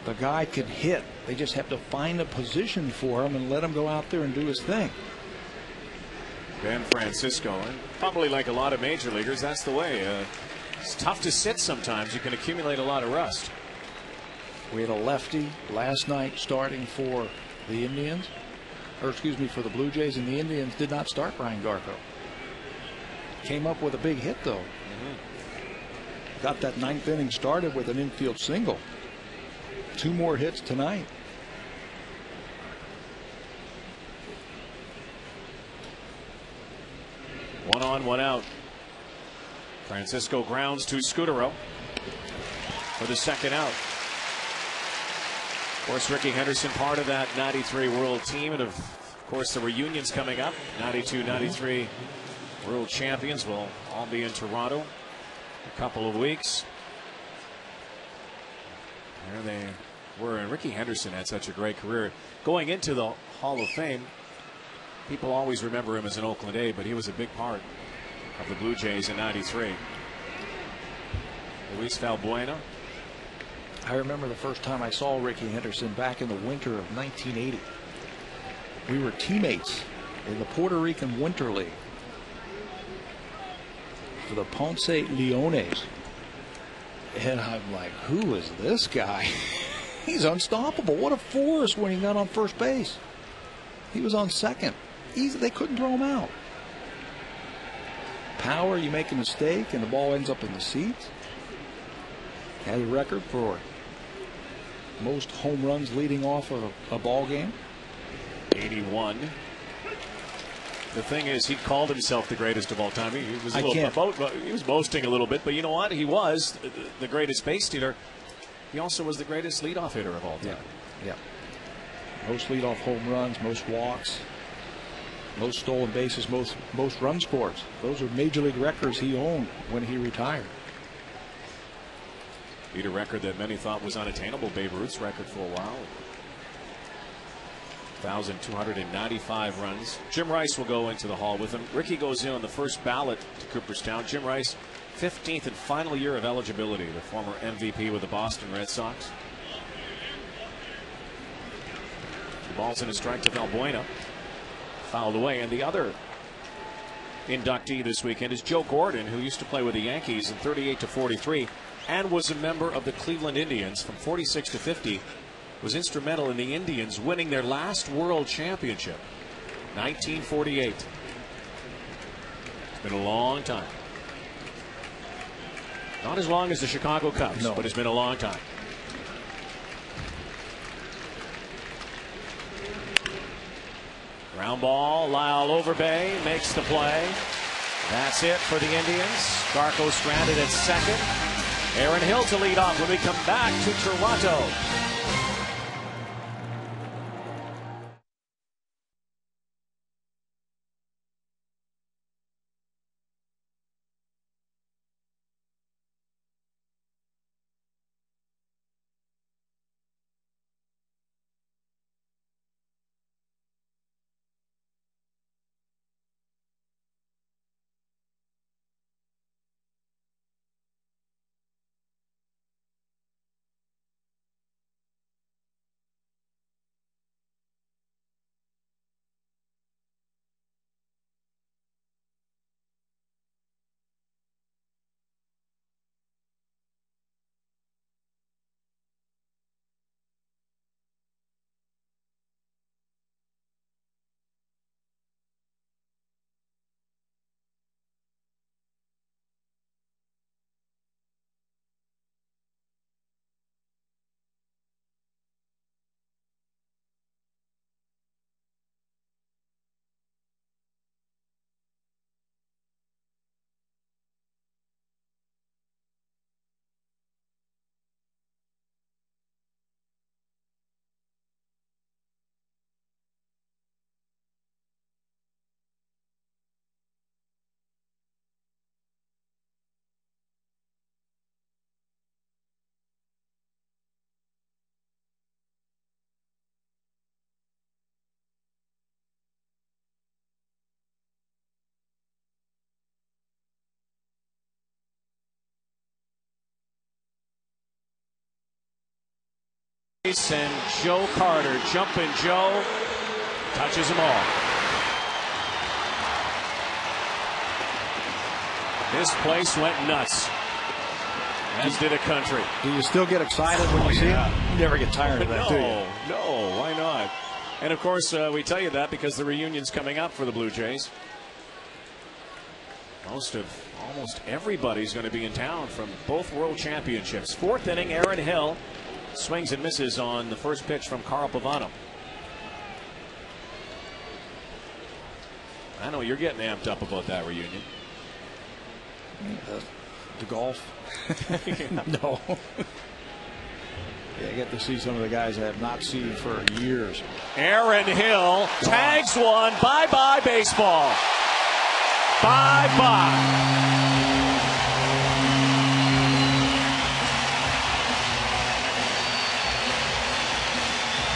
The guy can hit. They just have to find a position for him and let him go out there and do his thing. Ben Francisco, and probably like a lot of major leaguers, that's the way. It's tough to sit sometimes. You can accumulate a lot of rust. We had a lefty last night starting for the Indians, or excuse me, for the Blue Jays, and the Indians did not start Ryan Garco. Came up with a big hit, though. Got that 9th inning started with an infield single. 2 more hits tonight. One on, one out. Francisco grounds to Scudero for the second out. Of course, Ricky Henderson part of that 93 World team, and of course the reunions coming up. 92, 93 World champions will all be in Toronto in a couple of weeks. There they were, and Ricky Henderson had such a great career. Going into the Hall of Fame, people always remember him as an Oakland A, but he was a big part of the Blue Jays in 93. Luis Valbuena. I remember the first time I saw Ricky Henderson back in the winter of 1980. We were teammates in the Puerto Rican Winter League for the Ponce Leones. And I'm like, who is this guy? He's unstoppable. What a force when he got on first base. He was on second. They couldn't throw him out. Power, you make a mistake and the ball ends up in the seats. Has a record for most home runs leading off of a ball game. 81. The thing is, he called himself the greatest of all time. He was he was boasting a little bit, but you know what? He was the greatest base stealer. He also was the greatest leadoff hitter of all time. Yeah. Most leadoff home runs, most walks, most stolen bases, most run scores. Those are major league records he owned when he retired. Beat a record that many thought was unattainable, Babe Ruth's record for a while. 1,295 runs. Jim Rice will go into the Hall with him. Ricky goes in on the first ballot to Cooperstown. Jim Rice, 15th and final year of eligibility, the former MVP with the Boston Red Sox. The ball's in a strike to Valbuena. Fouled away. And the other inductee this weekend is Joe Gordon, who used to play with the Yankees in 38 to 43 and was a member of the Cleveland Indians from 46 to 50. Was instrumental in the Indians winning their last World Championship, 1948. It's been a long time. Not as long as the Chicago Cubs, but it's been a long time. Ground ball, Lyle Overbay makes the play. That's it for the Indians. Garco stranded at second. Aaron Hill to lead off when we come back to Toronto. And Joe Carter, jumping Joe, touches them all. This place went nuts, as did a country. Do you still get excited when you see it? You never get tired of that, do you? No, why not? And of course, we tell you that because the reunion's coming up for the Blue Jays. Almost everybody's going to be in town from both World Championships. Fourth inning, Aaron Hill swings and misses on the first pitch from Carl Pavano. I know you're getting amped up about that reunion. The golf? No. Yeah, I get to see some of the guys I have not seen for years. Aaron Hill tags one. Bye-bye baseball. Bye-bye.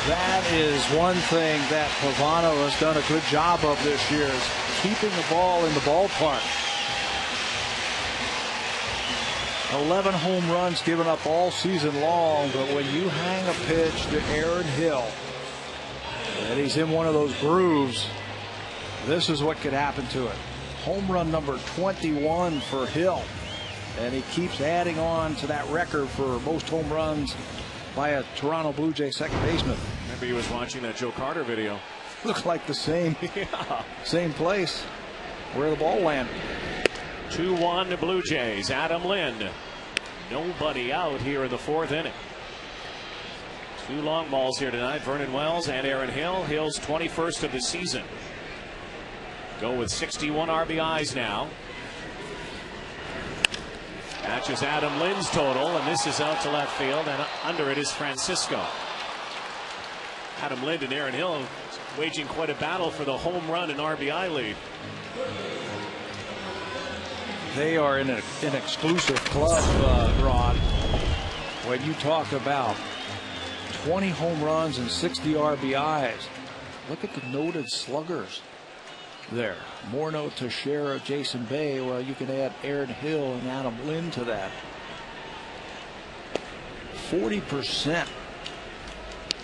That is one thing that Pavano has done a good job of this year, is keeping the ball in the ballpark. 11 home runs given up all season long, but when you hang a pitch to Aaron Hill and he's in one of those grooves, this is what could happen to it. Home run number 21 for Hill, and he keeps adding on to that record for most home runs by a Toronto Blue Jay second baseman. Remember, he was watching that Joe Carter video. Looks like the same place where the ball landed. 2-1 to Blue Jays. Adam Lind. Nobody out here in the fourth inning. Two long balls here tonight. Vernon Wells and Aaron Hill. Hill's 21st of the season. Go with 61 RBIs now. Matches Adam Lind's total, and this is out to left field, and under it is Francisco. Adam Lind and Aaron Hill waging quite a battle for the home run and RBI lead. They are in an exclusive club, Ron. When you talk about 20 home runs and 60 RBIs, look at the noted sluggers there. Morneau, Teixeira, Jason Bay. Well, you can add Aaron Hill and Adam Lind to that. 40%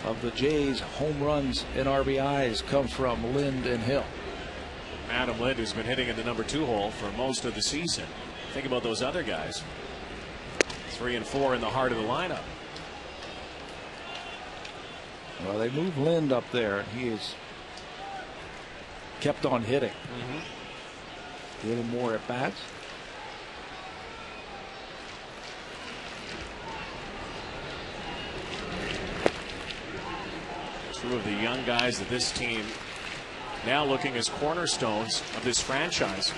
of the Jays' home runs and RBIs come from Lind and Hill. Adam Lind, who's been hitting in the number 2 hole for most of the season. Think about those other guys. 3 and 4 in the heart of the lineup. Well, they moved Lind up there, and he has kept on hitting. Getting more at bats. Two of the young guys that this team now looking as cornerstones of this franchise.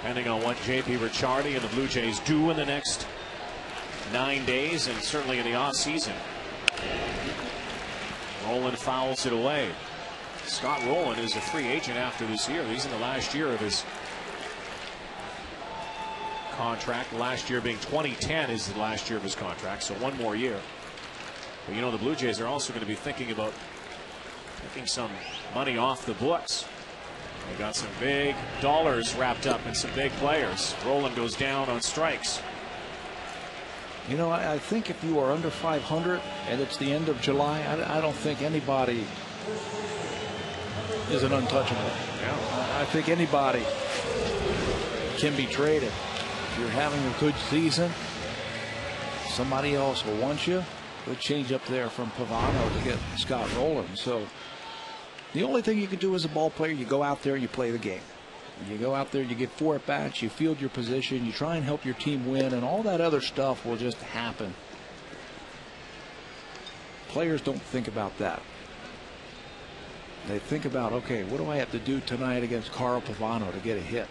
Depending on what J.P. Ricciardi and the Blue Jays do in the next 9 days, and certainly in the offseason. Rolen fouls it away. Scott Rolen is a free agent after this year. He's in the last year of his contract. Last year being 2010 is the last year of his contract, so one more year. But you know, the Blue Jays are also going to be thinking about taking some money off the books. They got some big dollars wrapped up in some big players. Rolen goes down on strikes. You know, I think if you are under 500 and it's the end of July, I don't think anybody is an untouchable. Yeah. I think anybody can be traded. If you're having a good season, somebody else will want you. Good change up there from Pavano to get Scott Rolen. So the only thing you can do as a ball player, you go out there and you play the game. You go out there, you get 4 at-bats, you field your position, you try and help your team win, and all that other stuff will just happen. Players don't think about that. They think about, okay, what do I have to do tonight against Carl Pavano to get a hit?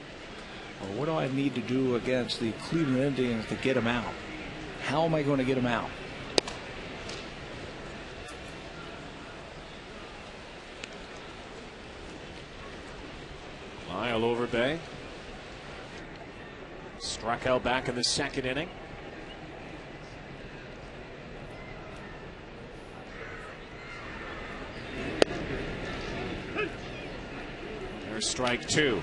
Or what do I need to do against the Cleveland Indians to get him out? How am I going to get him out? Lyle Overbay struck out back in the second inning. There's strike 2.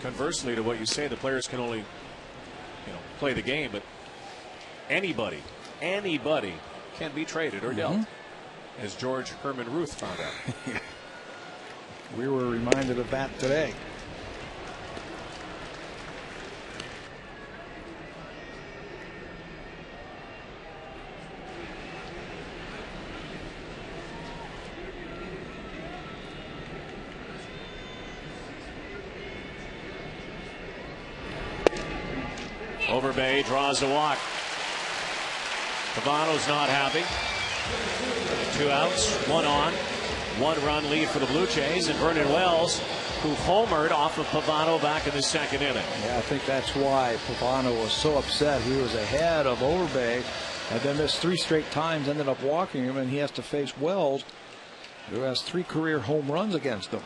Conversely to what you say, the players can only, play the game, but anybody can be traded or dealt, as George Herman Ruth found out. We were reminded of that today. Overbay draws a walk. Pavano's not happy. 2 outs, 1 on. 1-run lead for the Blue Jays, and Vernon Wells, who homered off of Pavano back in the second inning. Yeah, I think that's why Pavano was so upset. He was ahead of Overbay and then missed 3 straight times, ended up walking him, and he has to face Wells, who has 3 career home runs against him.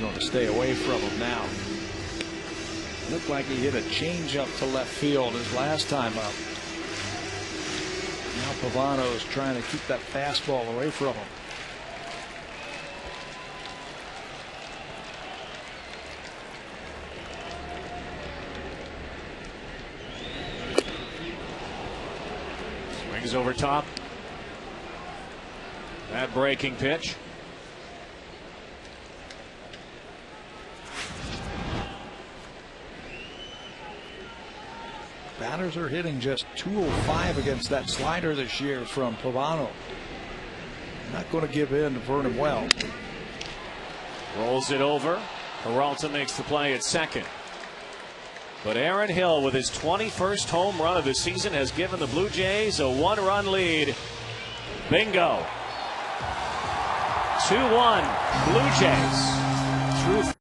Going to stay away from him now. Looked like he hit a changeup to left field his last time up. Now Pavano is trying to keep that fastball away from him. Swings over top. That breaking pitch. Batters are hitting just .205 against that slider this year from Pavano. Not going to give in to Vernon Wells. Rolls it over. Peralta makes the play at second. But Aaron Hill, with his 21st home run of the season, has given the Blue Jays a 1-run lead. Bingo. 2-1 Blue Jays. Through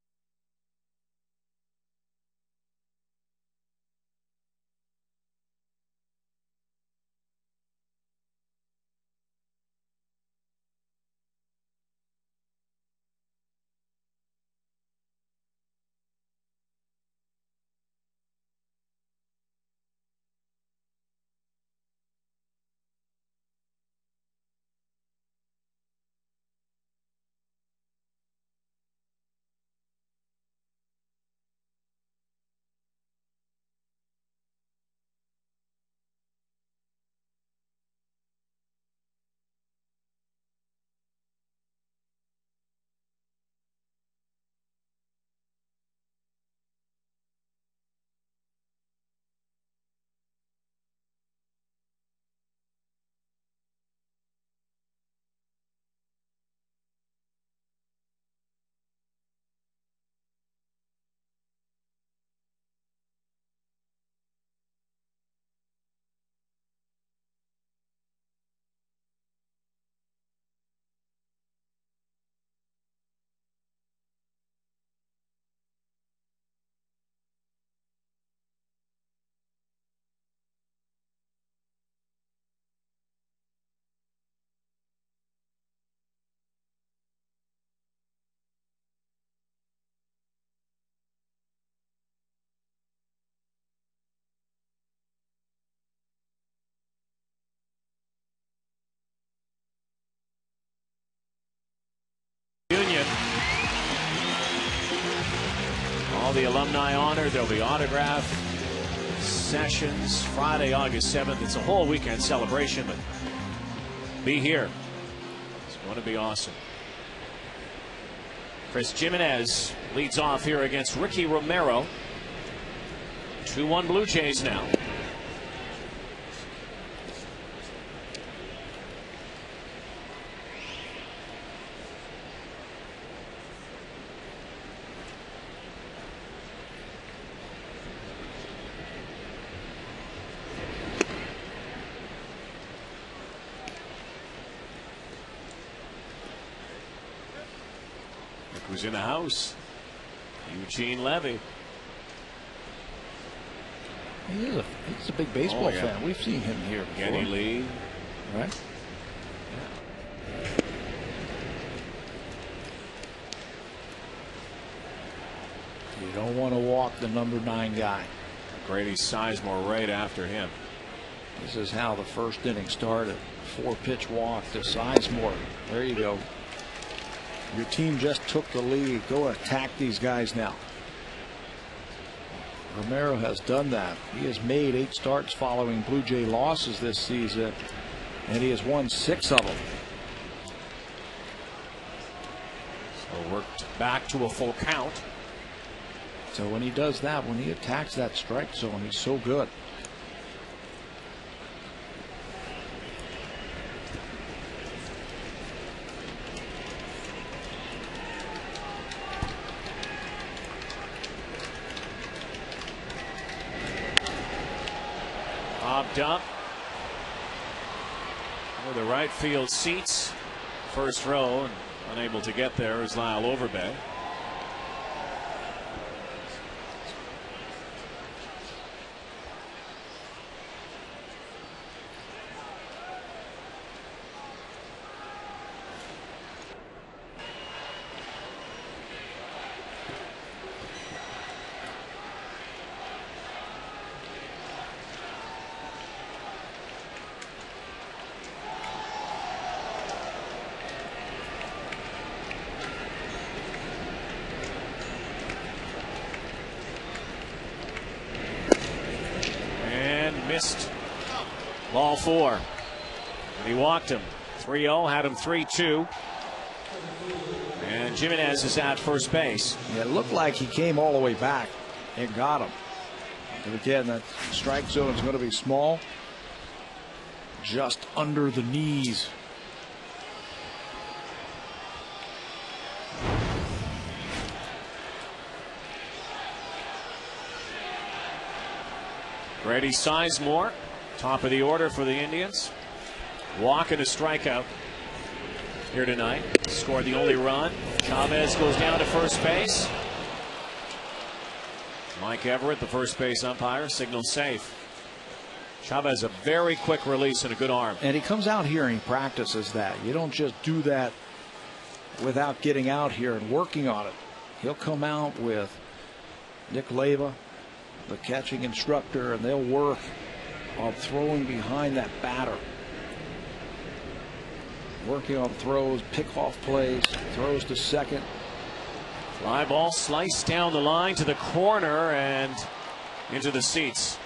in. All the alumni honored. There'll be autograph sessions Friday, August 7th. It's a whole weekend celebration, but be here. It's going to be awesome. Chris Jimenez leads off here against Ricky Romero. 2-1 Blue Jays now. Who's in the house? Eugene Levy. He's a big baseball fan. We've seen him here before. Geddy Lee. Right? You don't want to walk the number 9 guy. Grady Sizemore right after him. This is how the first inning started. 4-pitch walk to Sizemore. There you go. Your team just took the lead. Go attack these guys now. Romero has done that. He has made 8 starts following Blue Jay losses this season, and he has won 6 of them. So worked back to a full count. So when he does that, when he attacks that strike zone, he's so good. Up for the right field seats, first row, and unable to get there is Lyle Overbay. Missed ball 4, and he walked him. 3-0, had him 3-2, and Jimenez is at first base. Yeah, it looked like he came all the way back and got him. And again, that strike zone is going to be small, just under the knees. Grady Sizemore, top of the order for the Indians. Walk and a strikeout here tonight. Scored the only run. Chavez goes down to first base. Mike Everett, the first base umpire, signals safe. Chavez, a very quick release and a good arm. And he comes out here and he practices that. You don't just do that without getting out here and working on it. He'll come out with Nick Leyva, the catching instructor, and they'll work on throwing behind that batter. Working on throws, pick-off plays, throws to second. Fly ball sliced down the line to the corner and into the seats.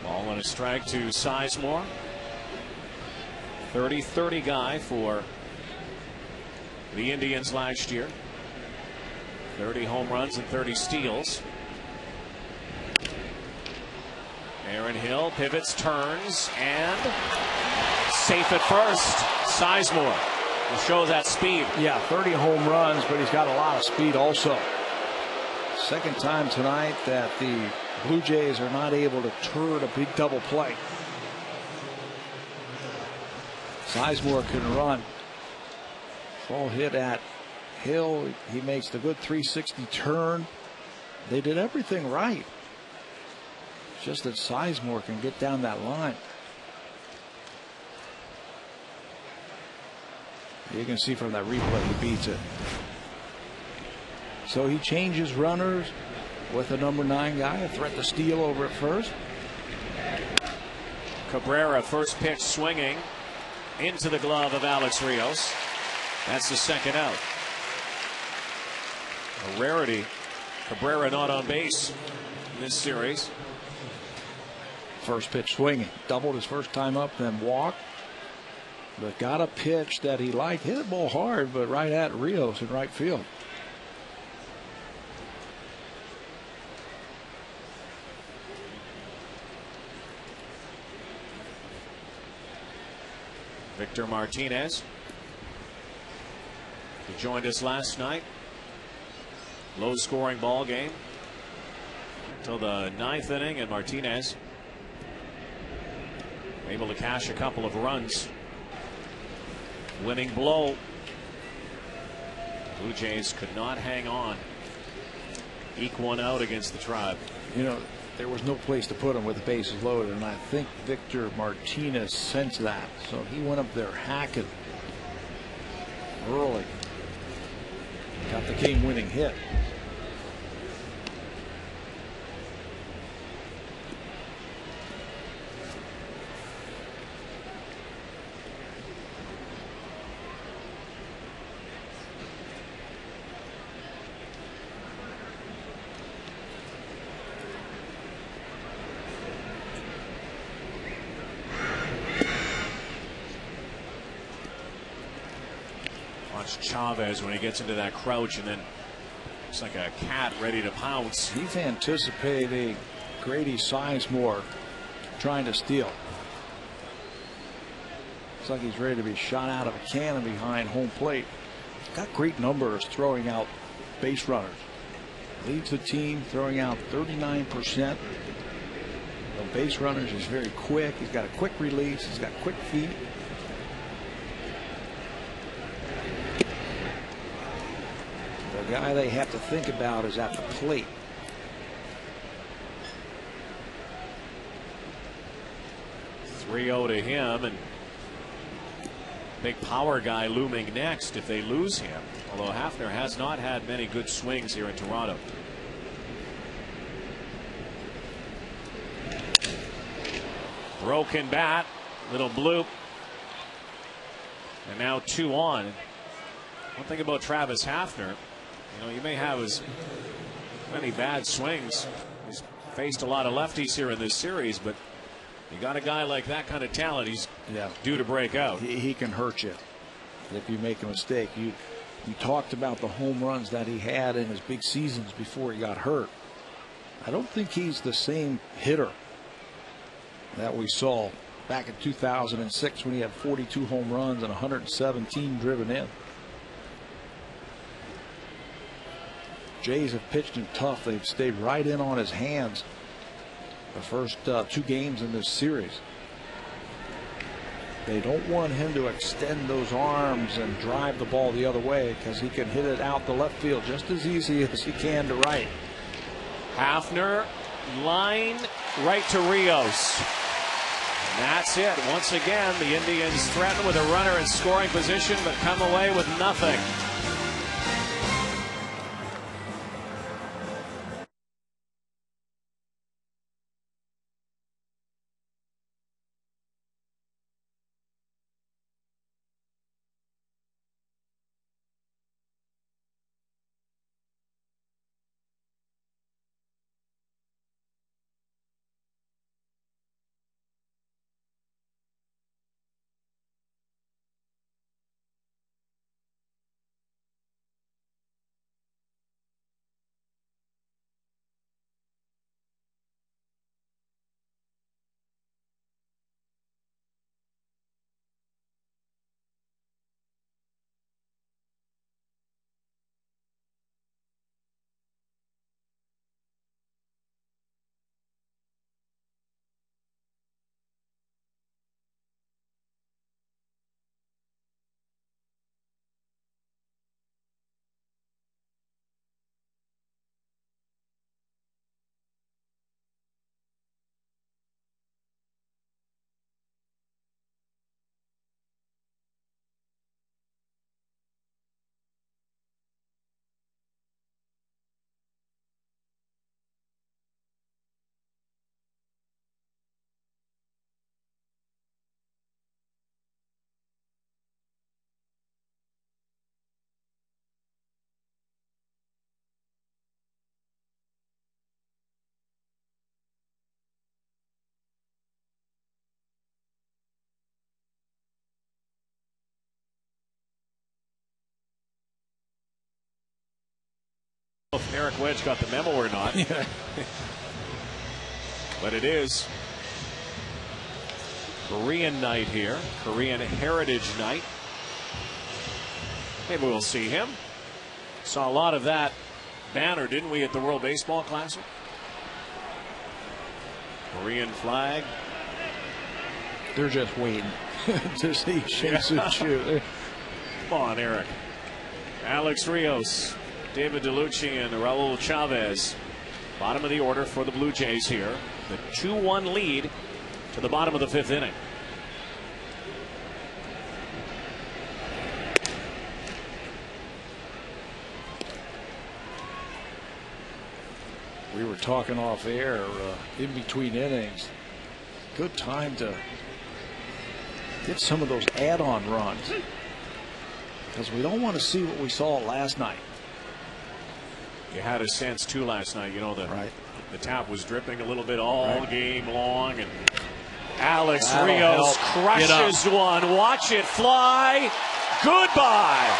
Ball and a strike to Sizemore. 30-30 guy for the Indians last year. 30 home runs and 30 steals. Aaron Hill pivots, turns, and safe at first. Sizemore will show that speed. Yeah, 30 home runs, but he's got a lot of speed also. Second time tonight that the Blue Jays are not able to turn a big double play. Sizemore can run. Ball hit at Hill. He makes the good 360 turn. They did everything right. just that Sizemore can get down that line. You can see from that replay he beats it. So he changes runners with the number 9 guy, a threat to steal over at first. Cabrera, first pitch swinging into the glove of Alex Rios. That's the second out. A rarity. Cabrera not on base in this series. First pitch swinging, doubled his first time up, then walked. But got a pitch that he liked. Hit the ball hard, but right at Rios in right field. Victor Martinez. He joined us last night. Low scoring ball game until the 9th inning, and Martinez able to cash a couple of runs. Winning blow. Blue Jays could not hang on. Eke one out against the Tribe. You know, there was no place to put him with the bases loaded, and I think Victor Martinez sensed that. So he went up there hacking early. Got the game-winning hit. Chavez when he gets into that crouch, and then it's like a cat ready to pounce. He's anticipating Grady Sizemore trying to steal. It's like he's ready to be shot out of a cannon behind home plate. Got great numbers throwing out base runners. Leads the team throwing out 39%. The base runners is very quick. He's got a quick release. He's got quick feet. The guy they have to think about is at the plate. .30 to him, and big power guy looming next if they lose him. Although Hafner has not had many good swings here in Toronto. Broken bat, little bloop, and now 2 on. One thing about Travis Hafner, you know, you may have as many bad swings. He's faced a lot of lefties here in this series, but you got a guy like that kind of talent, he's due to break out. He can hurt you if you make a mistake. You talked about the home runs that he had in his big seasons before he got hurt. I don't think he's the same hitter that we saw back in 2006 when he had 42 home runs and 117 driven in. Jays have pitched him tough. They've stayed right in on his hands the first 2 games in this series. They don't want him to extend those arms and drive the ball the other way, because he can hit it out the left field just as easy as he can to right. Hafner, line right to Rios. And that's it. Once again, the Indians threaten with a runner in scoring position, but come away with nothing. If Eric Wedge got the memo or not. Yeah. But it is Korean night here, Korean Heritage Night. Maybe we'll see him. Saw a lot of that banner, didn't we, at the World Baseball Classic? Korean flag. They're just waiting to see Shin-Soo Choo. Come on, Eric. Alex Rios, David DeLucci, and Raul Chavez. Bottom of the order for the Blue Jays here. The 2-1 lead to the bottom of the 5th inning. We were talking off air in between innings. Good time to get some of those add-on runs, because we don't want to see what we saw last night. You had a sense too last night, you know, the tap was dripping a little bit all game long, and Alex Rios crushes one. Watch it fly. Goodbye.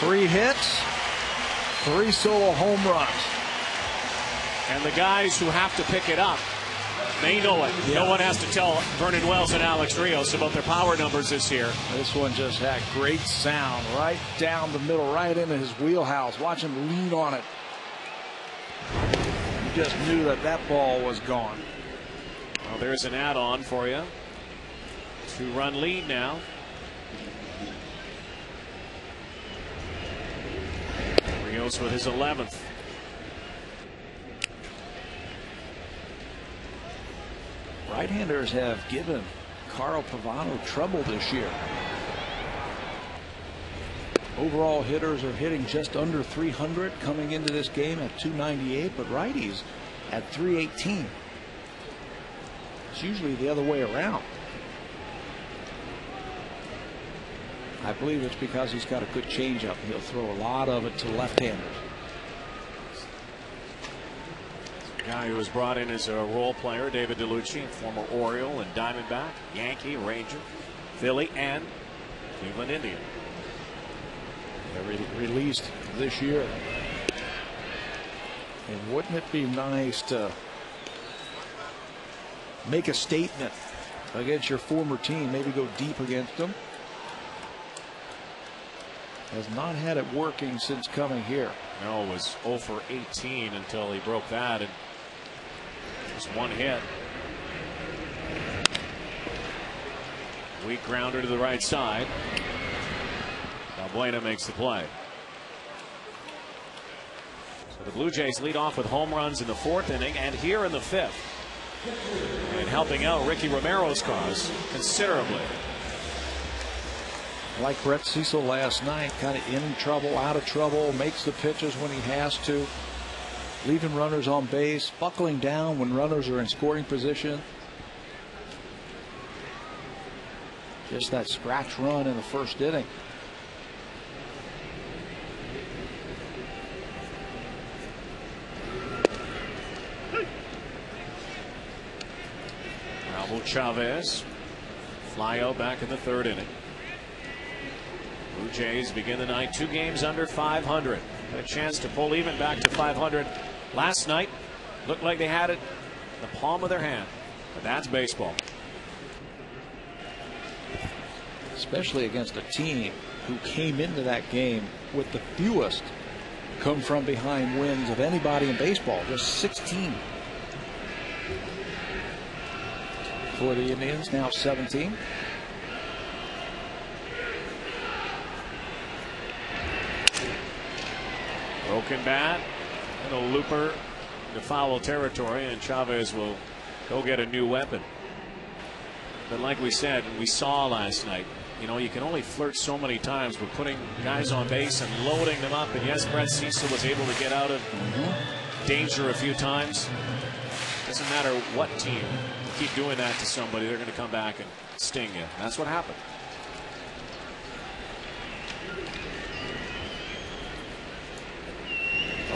Three hits, 3 solo home runs. And the guys who have to pick it up, they know it. Yeah. No one has to tell Vernon Wells and Alex Rios about their power numbers this year. This one just had great sound right down the middle, right into his wheelhouse. Watch him lean on it. You just knew that that ball was gone. Well, there's an add-on for you. 2-run lead now. Rios with his 11th. Right-handers have given Carl Pavano trouble this year. Overall hitters are hitting just under 300 coming into this game at 298, but righties at 318. It's usually the other way around. I believe it's because he's got a good changeup. He'll throw a lot of it to left-handers. Guy who was brought in as a role player, David DeLucci, former Oriole and Diamondback, Yankee, Ranger, Philly, and Cleveland Indian. They're released this year. And wouldn't it be nice to make a statement against your former team, maybe go deep against them? Has not had it working since coming here. No, it was 0 for 18 until he broke that, and just one hit. Weak grounder to the right side. Valbuena makes the play. So the Blue Jays lead off with home runs in the 4th inning and here in the 5th. And helping out Ricky Romero's cause considerably. Like Brett Cecil last night, kind of in trouble, out of trouble, makes the pitches when he has to, leaving runners on base, buckling down when runners are in scoring position. Just that scratch run in the 1st inning. Raul Chavez, fly out back in the 3rd inning. Blue Jays begin the night 2 games under 500. Had a chance to pull even back to 500 last night. Looked like they had it in the palm of their hand. But that's baseball. Especially against a team who came into that game with the fewest come from behind wins of anybody in baseball. Just 16 for the Indians, now 17. Broken bat and a looper to foul territory, and Chavez will go get a new weapon. But like we said, we saw last night, you know, you can only flirt so many times with putting guys on base and loading them up. And yes, Brett Cecil was able to get out of danger a few times. Doesn't matter what team, you keep doing that to somebody, they're going to come back and sting you. That's what happened.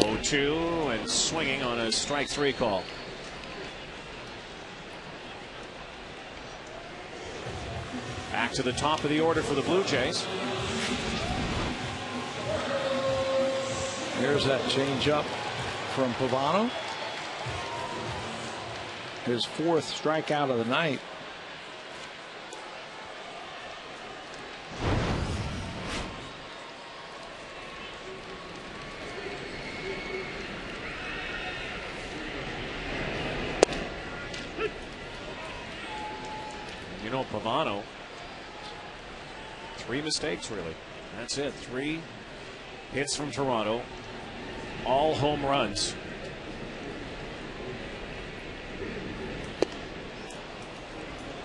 Oh, 2 and swinging on a strike 3 call. Back to the top of the order for the Blue Jays. There's that changeup from Pavano. His 4th strikeout of the night. You know, Pavano, 3 mistakes really. That's it. 3 hits from Toronto, all home runs.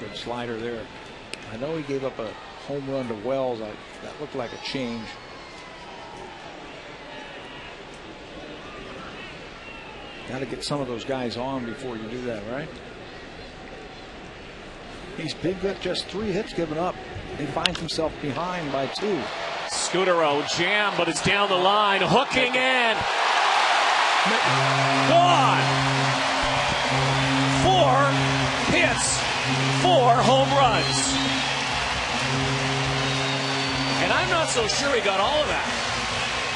Good slider there. I know he gave up a home run to Wells. That looked like a change. Got to get some of those guys on before you do that, right? He's been good, just 3 hits given up. He finds himself behind by 2. Scudero jam, but it's down the line, hooking in. Gone. 4 hits, 4 home runs. And I'm not so sure he got all of that.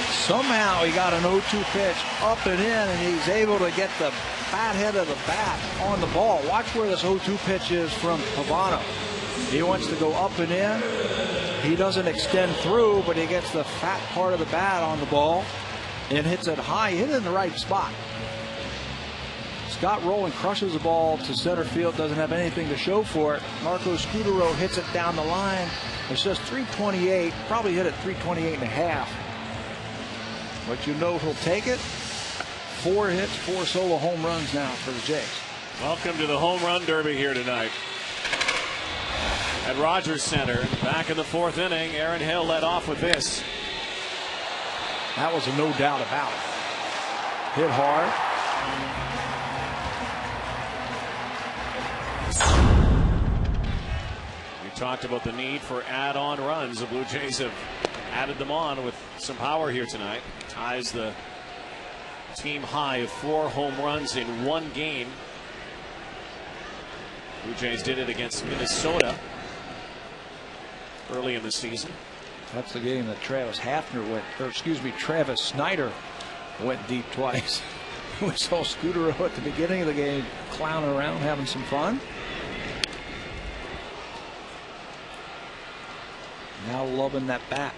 Somehow he got an 0-2 pitch up and in, and he's able to get the fat head of the bat on the ball. Watch where this 0-2 pitch is from Pavano. He wants to go up and in. He doesn't extend through, but he gets the fat part of the bat on the ball and hits it high. Hit it in the right spot. Scott Rowland crushes the ball to center field, doesn't have anything to show for it. Marco Scudero hits it down the line. It's just 328, probably hit it 328 and a half. But you know he'll take it. 4 hits, 4 solo home runs now for the Jays. Welcome to the home run derby here tonight at Rogers Center. Back in the 4th inning, Aaron Hill led off with this. That was a no doubt about it. Hit hard. We talked about the need for add-on runs. The Blue Jays have added them on with some power here tonight. Ties the team high of 4 home runs in 1 game. Blue Jays did it against Minnesota early in the season. That's the game that Travis Snyder went deep twice. We saw Scudero at the beginning of the game clowning around, having some fun. Now loving that bat.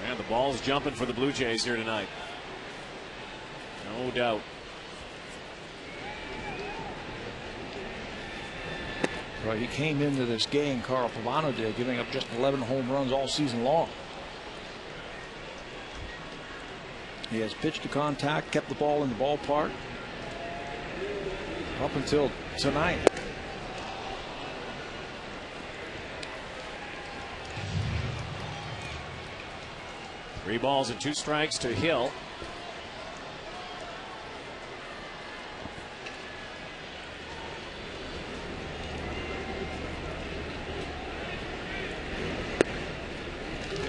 And the ball's jumping for the Blue Jays here tonight. No doubt. Right, he came into this game, Carl Pavano did, giving up just 11 home runs all season long. He has pitched to contact, kept the ball in the ballpark up until tonight. Three balls and 2 strikes to Hill.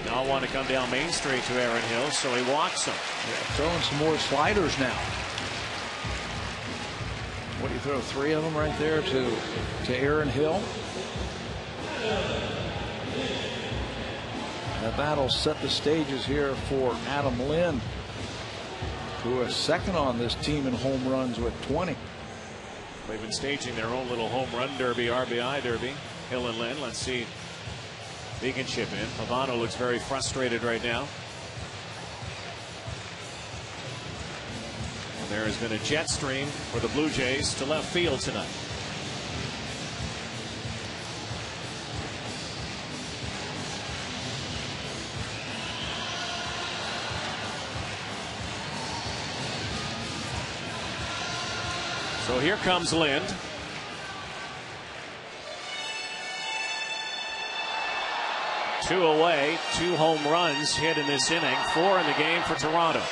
Now want to come down Main Street to Aaron Hill, so he walks him. Yeah, throwing some more sliders now. What do you throw? 3 of them right there to Aaron Hill. That'll set the stages here for Adam Lind, who is second on this team in home runs with 20. They've been staging their own little home run derby, RBI derby, Hill and Lind. Let's see if he can chip in. Pavano looks very frustrated right now. And there has been a jet stream for the Blue Jays to left field tonight. So here comes Lind. Two away, 2 home runs hit in this inning, 4 in the game for Toronto.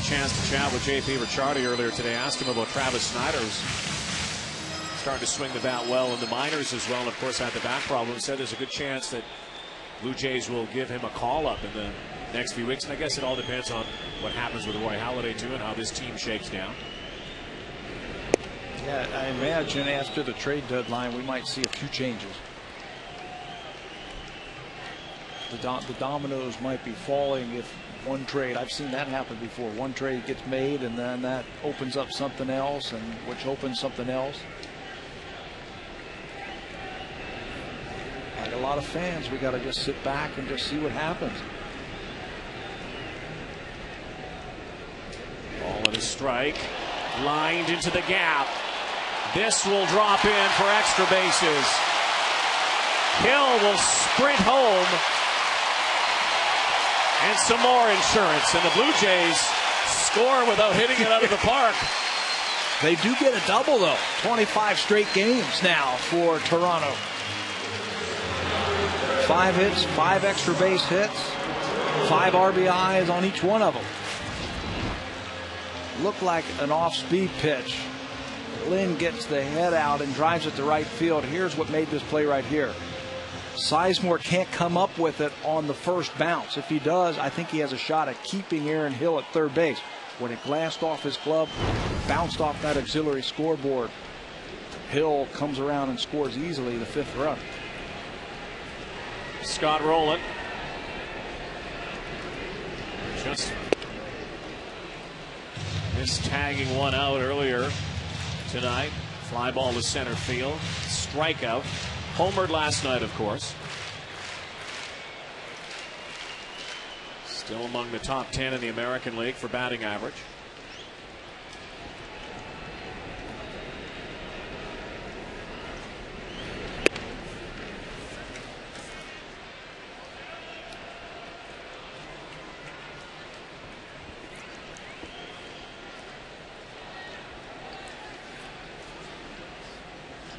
chance to chat with J.P. Ricciardi earlier today. Asked him about Travis Snyder, who's starting to swing the bat well in the minors as well. And of course, had the back problem. Said there's a good chance that Blue Jays will give him a call-up in the next few weeks. And I guess it all depends on what happens with Roy Halladay, too, and how this team shakes down. Yeah, I imagine after the trade deadline, we might see a few changes. The dominoes might be falling if one trade, I've seen that happen before. One trade gets made and then that opens up something else, and which opens something else. Like a lot of fans, we got to just sit back and just see what happens. Ball and a strike, lined into the gap. This will drop in for extra bases. Hill will sprint home. And some more insurance. And the Blue Jays score without hitting it out of the park. They do get a double, though. 25 straight games now for Toronto. 5 hits, 5 extra base hits, 5 RBIs on each one of them. Looked like an off-speed pitch. Lynn gets the head out and drives it to right field. Here's what made this play right here. Sizemore can't come up with it on the first bounce. If he does, I think he has a shot at keeping Aaron Hill at third base. When it glanced off his glove, bounced off that auxiliary scoreboard, Hill comes around and scores easily the 5th run. Scott Rowland just missed tagging one out earlier tonight. Fly ball to center field. Strikeout. Homered last night, of course. Still among the top 10 in the American League for batting average.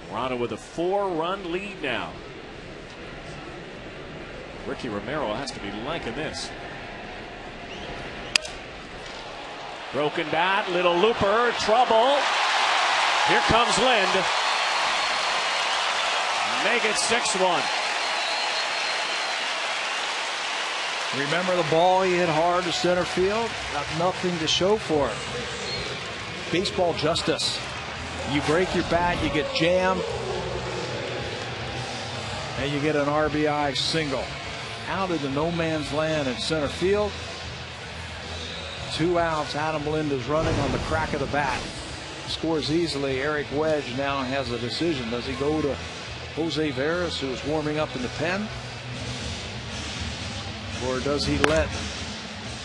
Toronto with a 4-run lead now. Ricky Romero has to be liking this. Broken bat, little looper, trouble. Here comes Lind. Make it 6-1. Remember the ball he hit hard to center field? Got nothing to show for it. Baseball justice. You break your bat, you get jammed, and you get an RBI single. Out of the no man's land in center field. 2 outs. Adam Lind is running on the crack of the bat. Scores easily. Eric Wedge now has a decision. Does he go to Jose Veras, who is warming up in the pen? Or does he let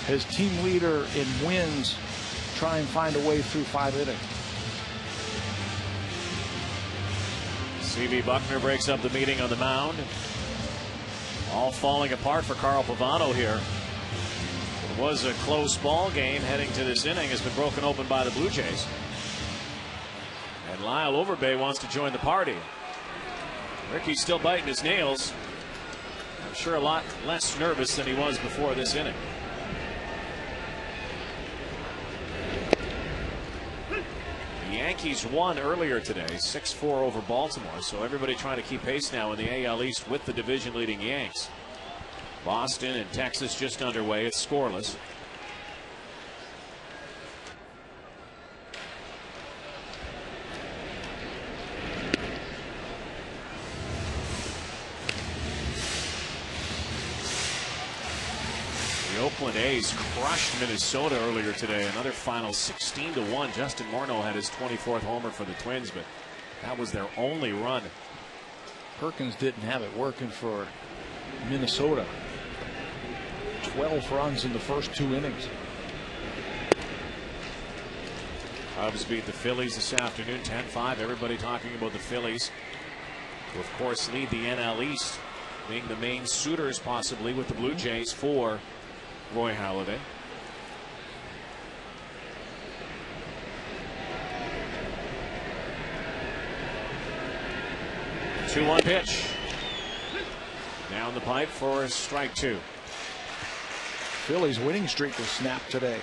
his team leader in wins try and find a way through 5 innings? C.B. Buckner breaks up the meeting on the mound. All falling apart for Carl Pavano here. It was a close ball game heading to this inning. Has been broken open by the Blue Jays. And Lyle Overbay wants to join the party. Ricky's still biting his nails. I'm sure a lot less nervous than he was before this inning. The Yankees won earlier today, 6-4 over Baltimore, so everybody trying to keep pace now in the AL East with the division leading Yanks. Boston and Texas just underway. It's scoreless. The Oakland A's crushed Minnesota earlier today. Another final 16-1. Justin Morneau had his 24th homer for the Twins, but that was their only run. Perkins didn't have it working for Minnesota. 12 runs in the first 2 innings. Cubs beat the Phillies this afternoon, 10-5. Everybody talking about the Phillies, who of course lead the NL East, being the main suitors possibly with the Blue Jays for Roy Halladay. The 2-1 pitch. Down the pipe for strike 2. Phillies winning streak was snapped today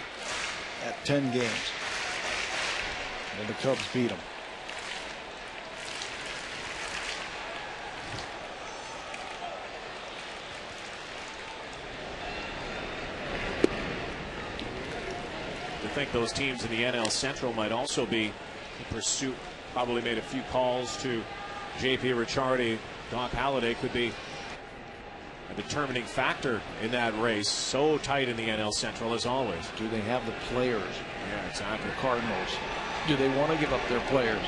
at 10 games. And the Cubs beat them. I think those teams in the NL Central might also be in pursuit. Probably made a few calls to J.P. Ricciardi. Doc Halladay could be a determining factor in that race. So tight in the NL Central as always. Do they have the players? Yeah, exactly. The Cardinals. Do they want to give up their players?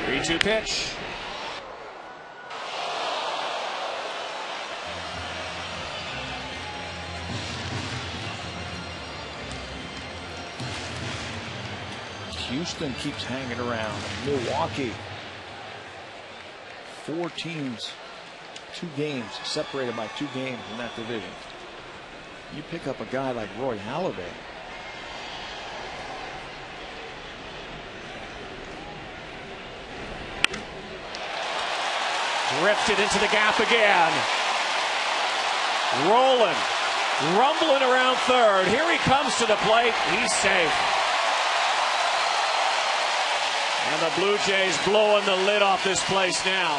3-2 pitch. Houston keeps hanging around. Milwaukee, 4 teams, 2 games, separated by 2 games in that division. You pick up a guy like Roy Halladay. Drifted into the gap again. Rolling, rumbling around third. Here he comes to the plate. He's safe. And the Blue Jays blowing the lid off this place now.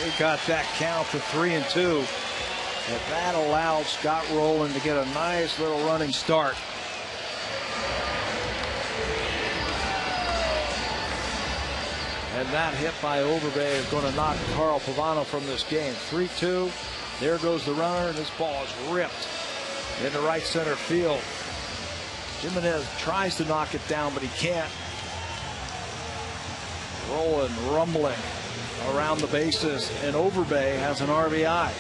They got that count to 3-2. And that allowed Scott Rowland to get a nice little running start. And that hit by Overbay is going to knock Carl Pavano from this game. 3-2. There goes the runner, and this ball is ripped into right center field. Jimenez tries to knock it down, but he can't. Rolling, rumbling around the bases, and Overbay has an RBI.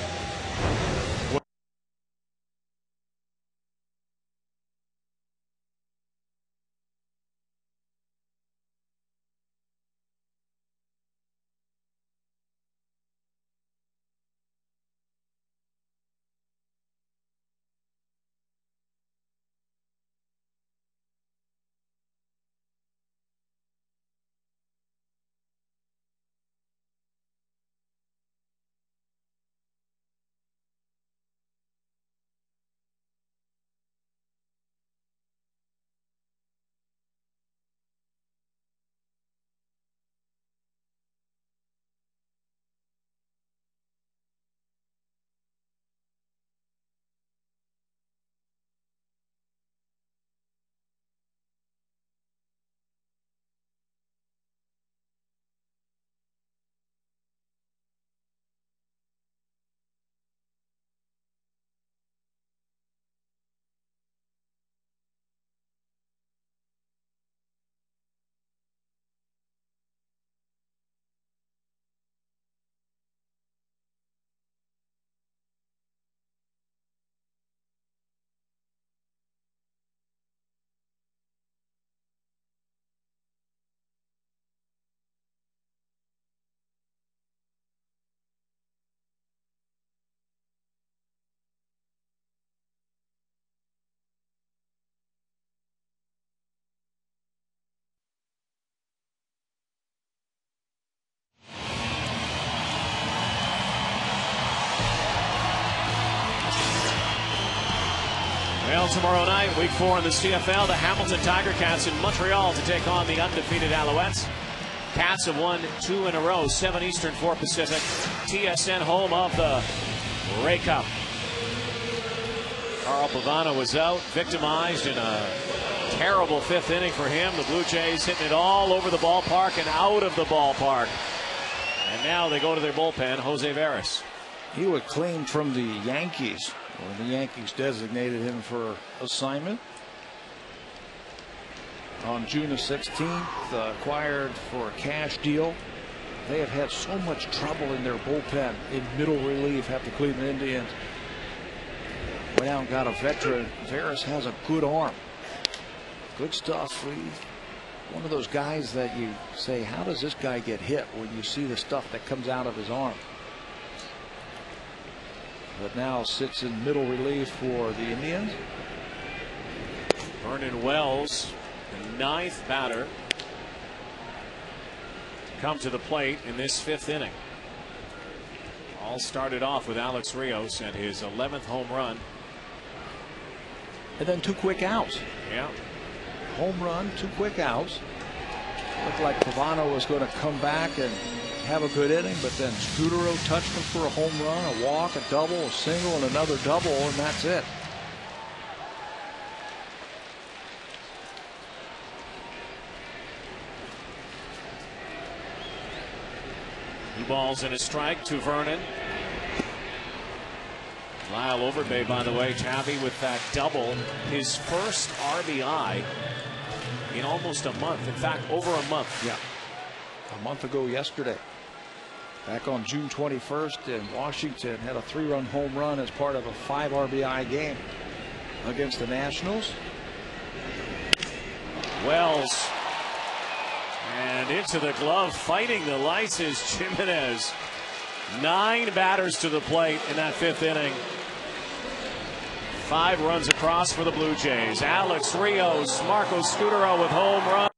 Well, tomorrow night, week 4 in the CFL, the Hamilton Tiger Cats in Montreal to take on the undefeated Alouettes. Cats have won 2 in a row, 7 Eastern, 4 Pacific. TSN home of the Ray Cup. Carl Pavano was out, victimized in a terrible 5th inning for him. The Blue Jays hitting it all over the ballpark and out of the ballpark. And now they go to their bullpen, Jose Veras. He was claimed from the Yankees, when the Yankees designated him for assignment. On June the 16th, acquired for a cash deal. They have had so much trouble in their bullpen in middle relief at the Cleveland Indians. Went out and got a veteran. Veras has a good arm. Good stuff. One of those guys that you say, how does this guy get hit, when you see the stuff that comes out of his arm. But now sits in middle relief for the Indians. Vernon Wells, the 9th batter, to come to the plate in this 5th inning. All started off with Alex Rios and his 11th home run and then 2 quick outs. Yeah. Home run, 2 quick outs. Looked like Pavano was going to come back and have a good inning, but then Scudero touched him for a home run, a walk, a double, a single, and another double, and that's it. Two balls and a strike to Vernon. Lyle Overbay, by the way, Tavi with that double, his first RBI in almost a month. In fact, over a month. Yeah. A month ago yesterday. Back on June 21st in Washington, had a 3-run home run as part of a 5 RBI game against the Nationals. Wells. And into the glove, fighting the lights is Jimenez. 9 batters to the plate in that 5th inning. 5 runs across for the Blue Jays. Alex Rios, Marco Scudero with home run.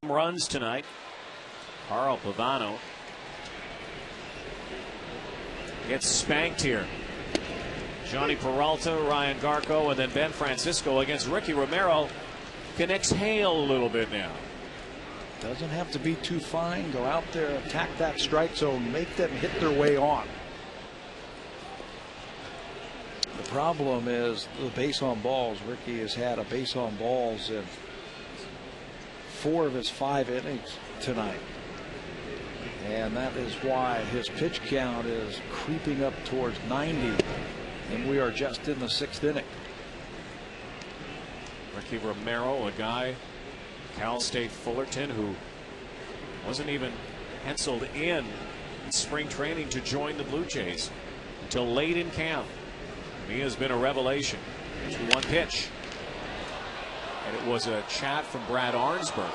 Runs tonight. Carl Pavano gets spanked here. Johnny Peralta, Ryan Garco, and then Ben Francisco against Ricky Romero can exhale a little bit now. Doesn't have to be too fine. Go out there, attack that strike zone, make them hit their way on. The problem is the base on balls. Ricky has had a base on balls in 4 of his 5 innings tonight, and that is why his pitch count is creeping up towards 90, and we are just in the 6th inning. Ricky Romero, a guy, Cal State Fullerton, who wasn't even penciled in spring training to join the Blue Jays until late in camp. He has been a revelation. 2-1 pitch. And it was a chat from Brad Arnsberg,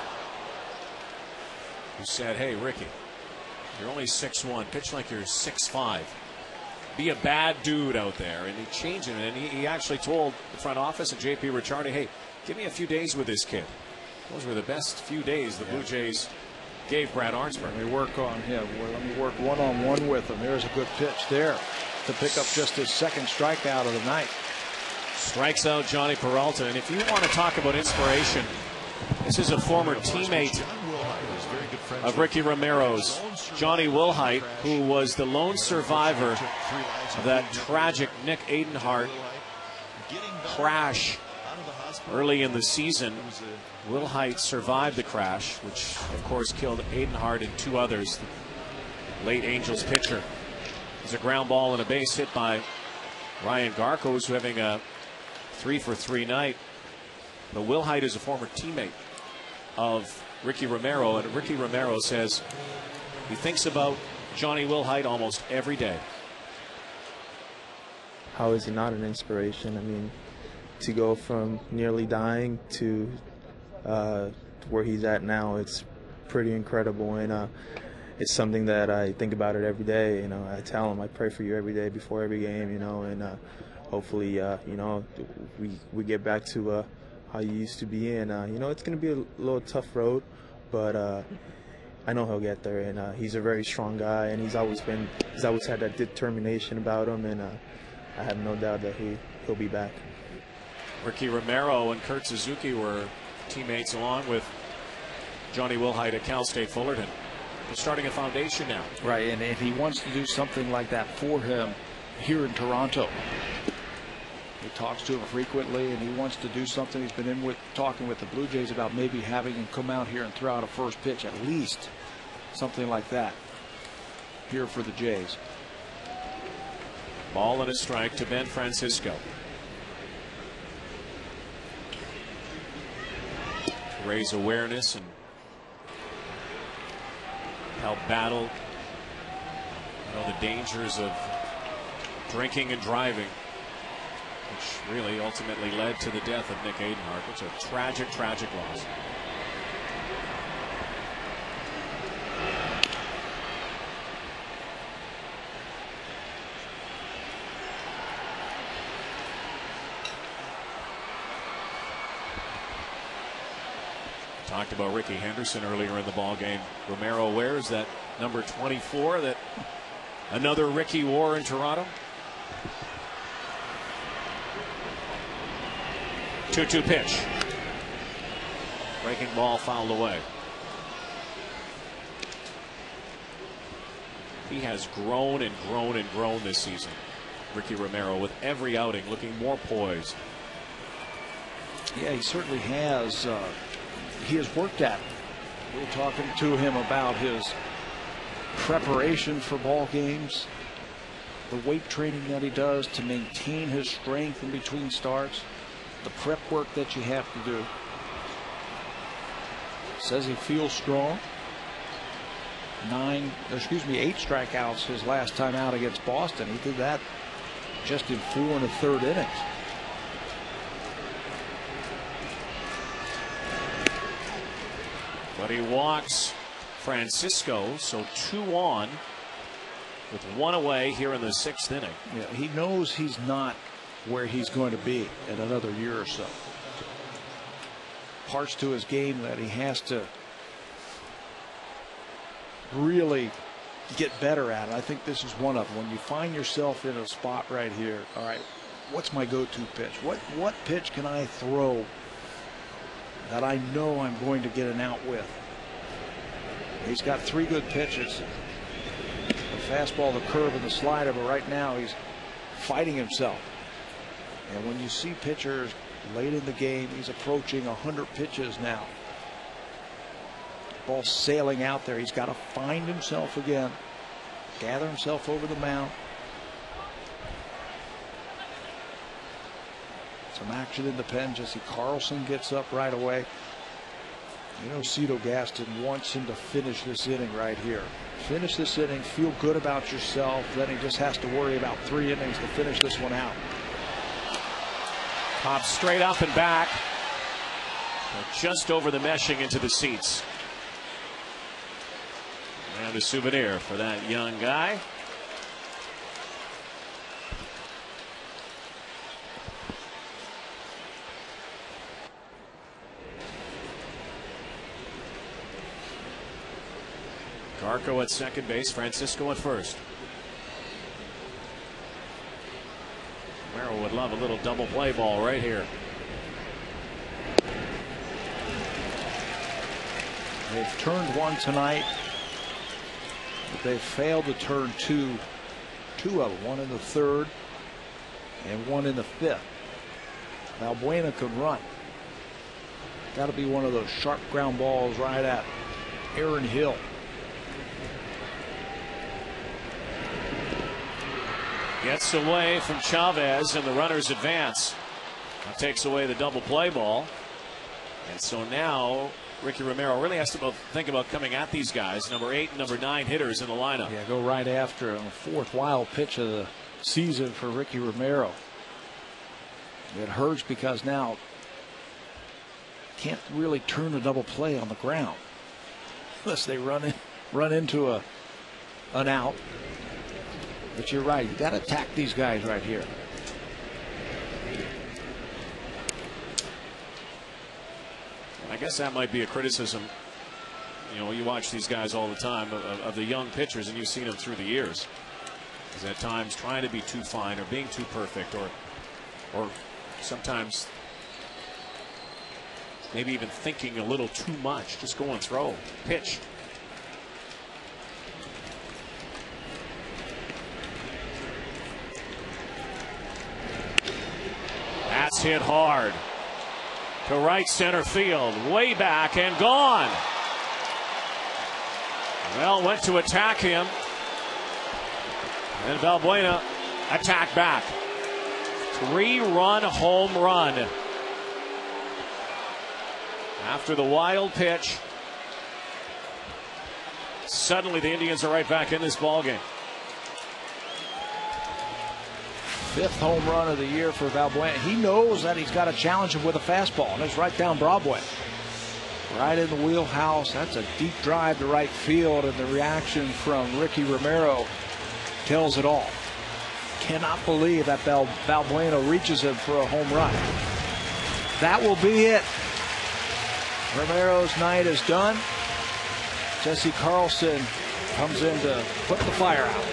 who said, hey, Ricky, you're only 6'1", pitch like you're 6'5". Be a bad dude out there. And he changed it. And he actually told the front office and J.P. Ricciardi, hey, give me a few days with this kid. Those were the best few days the Blue Jays gave Brad Arnsberg. Let me work on him. Let me work one-on-one with him. There's a good pitch there to pick up just his 2nd strikeout of the night. Strikes out Johnny Peralta. And if you want to talk about inspiration, this is a former teammate of Ricky Romero's, Johnny Wilhite, who was the lone survivor of that tragic Nick Adenhart crash early in the season. Wilhite survived the crash, which of course killed Adenhart and 2 others. The late Angels pitcher. There's a ground ball and a base hit by Ryan Garco, who's having a 3-for-3 night. But Wilhite is a former teammate of Ricky Romero, and Ricky Romero says he thinks about Johnny Wilhite almost every day. how is he not an inspiration? I mean, to go from nearly dying to where he's at now, it's pretty incredible, and it's something that I think about it every day. You know, I tell him I pray for you every day before every game. You know, and hopefully, you know, we get back to how you used to be. And you know, it's going to be a little tough road, but I know he'll get there. And he's a very strong guy, and he's always had that determination about him. And I have no doubt that he'll be back. Ricky Romero and Kurt Suzuki were teammates along with Johnny Wilhite at Cal State Fullerton. They're starting a foundation now. Right, and he wants to do something like that for him here in Toronto. He talks to him frequently, and he wants to do something. He's been talking with the Blue Jays about maybe having him come out here and throw out a first pitch, at least something like that here for the Jays. Ball and a strike to Ben Francisco. Raise awareness and help battle the dangers of drinking and driving, which really ultimately led to the death of Nick Adenhart. It's a tragic, tragic loss. Talked about Ricky Henderson earlier in the ball game. Romero wears that number 24 that another Ricky wore in Toronto. 2-2 pitch. Breaking ball fouled away. He has grown and grown and grown this season. Ricky Romero, with every outing, looking more poised. Yeah, he certainly has. He has worked at it. We were talking to him about his preparation for ball games, the weight training that he does to maintain his strength in between starts, the prep work that you have to do. Says he feels strong. 8 strikeouts his last time out against Boston. He did that just in 4 1/3 innings. But he walks Francisco, so 2 on with 1 away here in the 6th inning. Yeah, he knows he's not where he's going to be in another year or so. Parts to his game that he has to really get better at. I think this is one of them. When you find yourself in a spot right here, all right, what's my go-to pitch? What pitch can I throw that I know I'm going to get an out with? He's got 3 good pitches. The fastball, the curve, and the slider, but right now he's fighting himself. And when you see pitchers late in the game, he's approaching 100 pitches now. Ball sailing out there. He's got to find himself again, gather himself over the mound. Some action in the pen. Jesse Carlson gets up right away. You know, Cito Gaston wants him to finish this inning right here. Finish this inning, feel good about yourself. Then he just has to worry about 3 innings to finish this one out. Pops straight up and back. Just over the meshing into the seats. And a souvenir for that young guy. Garco at second base, Francisco at first. Romero would love a little double play ball right here. They've turned 1 tonight, but they've failed to turn 2 of them. 1 in the 3rd and 1 in the 5th. Valbuena can run. Got to be one of those sharp ground balls right at Aaron Hill. Gets away from Chavez, and the runners advance. That takes away the double play ball. And so now Ricky Romero really has to think about coming at these guys, number 8 and number 9 hitters in the lineup. Yeah, go right after him. 4th wild pitch of season for Ricky Romero. It hurts because now can't really turn a double play on the ground unless they run into an out. But you're right, you got to attack these guys right here. I guess that might be a criticism. You know, you watch these guys all the time of the young pitchers, and you've seen them through the years. Is at times trying to be too fine or being too perfect, or sometimes maybe even thinking a little too much. Just go and throw, pitch. That's hit hard to right center field, way back and gone. Well, went to attack him, and Valbuena attacked back. 3-run home run after the wild pitch. Suddenly the Indians are right back in this ballgame. 5th home run of the year for Valbuena. He knows that he's got to challenge him with a fastball, and it's right down Broadway. Right in the wheelhouse. That's a deep drive to right field, and the reaction from Ricky Romero tells it all. Cannot believe that Valbuena reaches him for a home run. That will be it. Romero's night is done. Jesse Carlson comes in to put the fire out.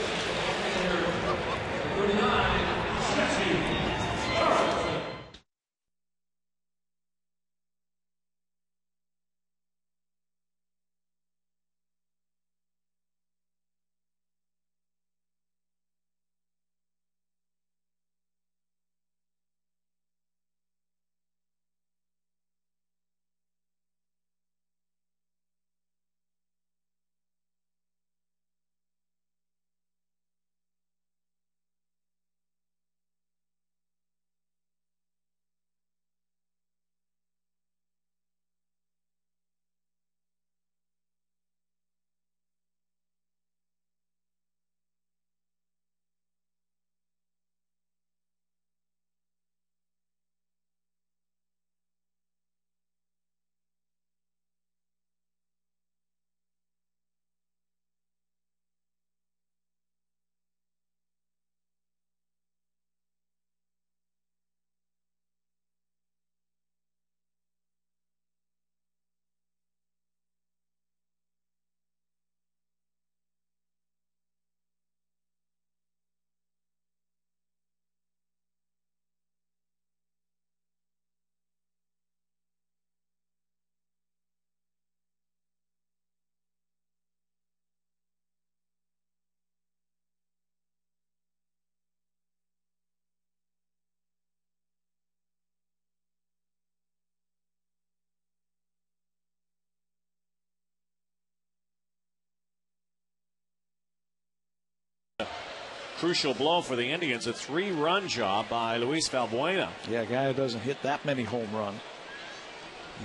Crucial blow for the Indians, a 3-run job by Luis Valbuena. Yeah, a guy who doesn't hit that many home runs.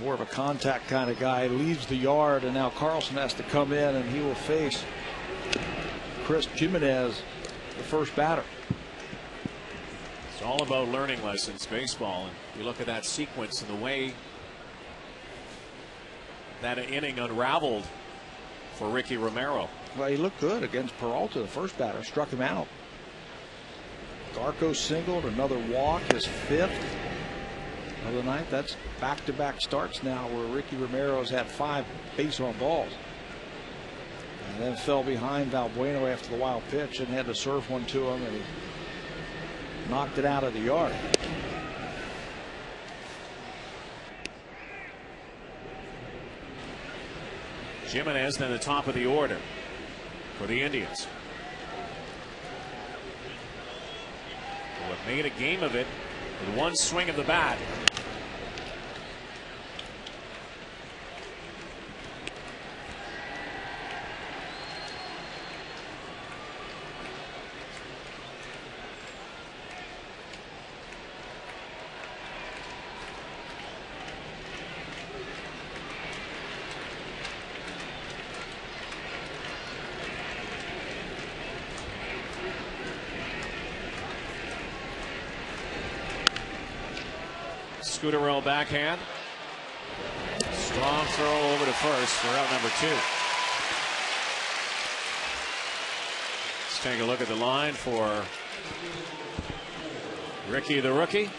More of a contact kind of guy. Leaves the yard, and now Carlson has to come in, and he will face Chris Jimenez, the first batter. It's all about learning lessons, baseball. And you look at that sequence and the way that inning unraveled for Ricky Romero. Well, he looked good against Peralta, the first batter, struck him out. Garco singled, another walk, his 5th of the night. That's back-to-back starts now where Ricky Romero's had 5 base on balls. And then fell behind Valbuena after the wild pitch and had to serve one to him, and he knocked it out of the yard. Jimenez then the top of the order for the Indians. Well, it made a game of it with one swing of the bat. Scudero backhand. Strong throw over to first for out number 2. Let's take a look at the line for Ricky the rookie.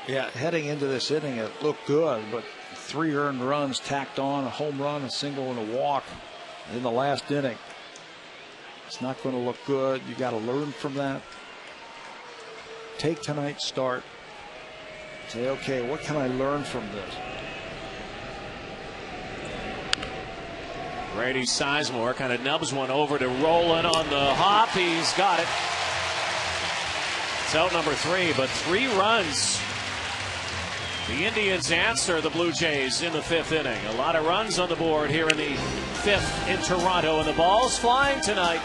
Yeah, heading into this inning, it looked good, but 3 earned runs tacked on, a home run, a single, and a walk in the last inning. It's not going to look good. You got to learn from that. Take tonight's start. Say, okay, what can I learn from this? Grady Sizemore kind of nubs one over to Roland on the hop. He's got it. It's out number 3, but 3 runs. The Indians answer the Blue Jays in the 5th inning. A lot of runs on the board here in the 5th in Toronto, and the ball's flying tonight.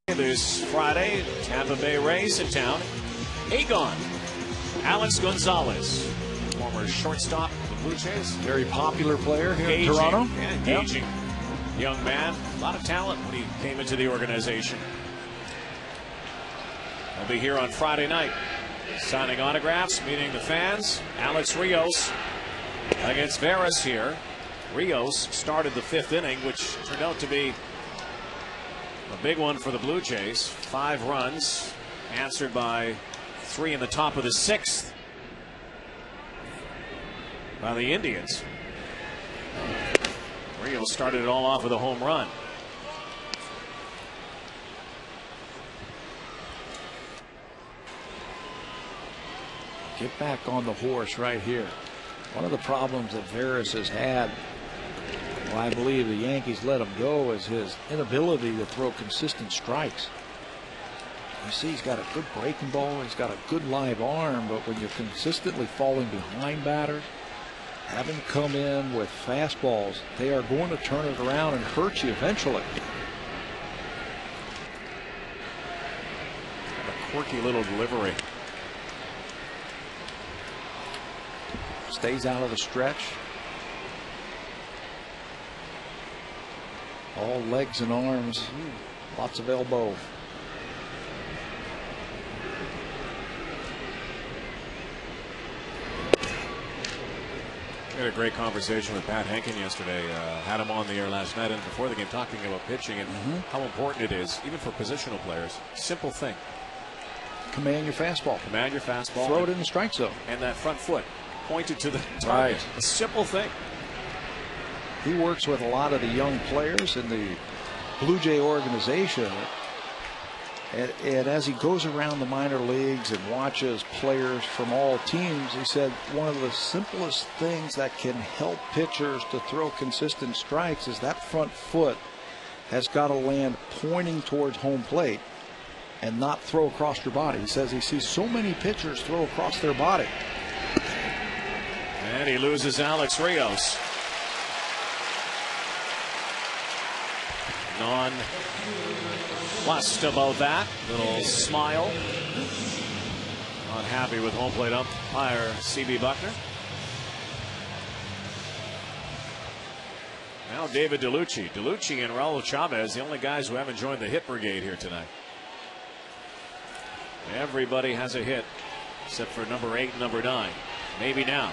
This Friday, Tampa Bay Rays in town. Agon, Alex Gonzalez, former shortstop of the Blue Jays. Very popular player here in Engaging, Toronto. yeah, engaging young man. A lot of talent when he came into the organization. He'll be here on Friday night, signing autographs, meeting the fans. Alex Rios against Veras here. Rios started the 5th inning, which turned out to be a big one for the Blue Jays. 5 runs answered by 3 in the top of the 6th by the Indians. Rio started it all off with a home run. Get back on the horse right here. One of the problems that Veras has had, well, I believe the Yankees let him go, is his inability to throw consistent strikes. You see, he's got a good breaking ball, he's got a good live arm, but when you're consistently falling behind batters, having to come in with fastballs, they are going to turn it around and hurt you eventually. A quirky little delivery. Stays out of the stretch. All legs and arms. Lots of elbow. We had a great conversation with Pat Henkin yesterday. Had him on the air last night and before the game talking about pitching and how important it is, even for positional players. Simple thing. Command your fastball. Command your fastball. Throw it in the strike zone. And that front foot pointed to the target. Right. A simple thing. He works with a lot of the young players in the Blue Jay organization. And as he goes around the minor leagues and watches players from all teams, he said one of the simplest things that can help pitchers to throw consistent strikes is that front foot has got to land pointing towards home plate and not throw across your body. He says he sees so many pitchers throw across their body. And he loses Alex Rios. nonplussed about that. Little smile. Not happy with home plate umpire C.B. Buckner. Now David DeLucci. DeLucci and Raul Chavez, the only guys who haven't joined the hit brigade here tonight. Everybody has a hit except for number 8 and number 9. Maybe now.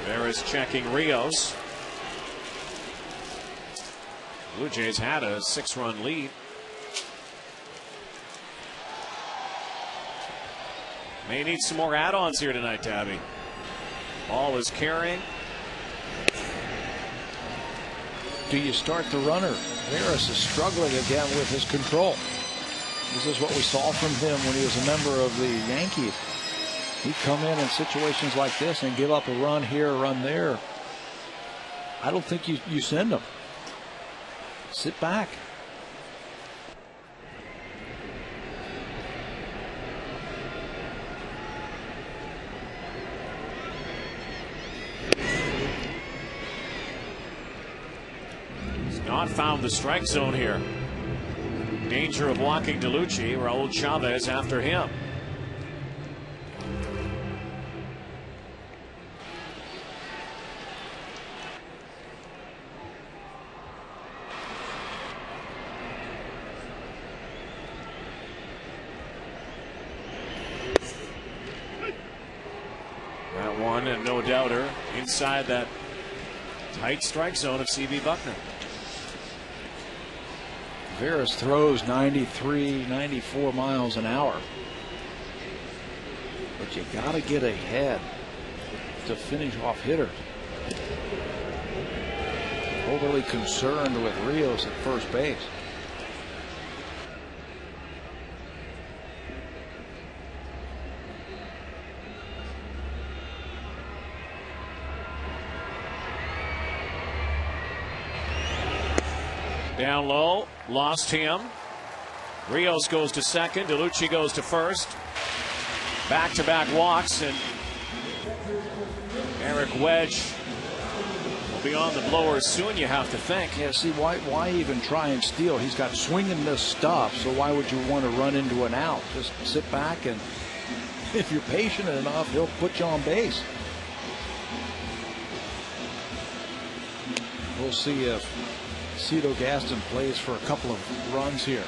Veras checking Rios. Blue Jays had a 6-run lead. May need some more add-ons here tonight, Tabby. Ball is carrying. Do you start the runner? Veras is struggling again with his control. This is what we saw from him when he was a member of the Yankees. He'd come in situations like this and give up a run here, a run there. I don't think you send him. Sit back. He's not found the strike zone here. Danger of walking DeLucci. Raul Chavez after him. That one, and no doubter, inside that tight strike zone of C.B. Buckner. Veras throws 93, 94 miles an hour. But you got to get ahead to finish off hitters. Overly concerned with Rios at first base. Down low, lost him. Rios goes to second. DeLucci goes to first. Back-to-back walks, and Eric Wedge will be on the blower soon, you have to think. Yeah, see, why even try and steal? He's got swing and miss stuff, so why would you want to run into an out? Just sit back, and if you're patient enough, he'll put you on base. We'll see if Cito Gaston plays for a couple of runs here.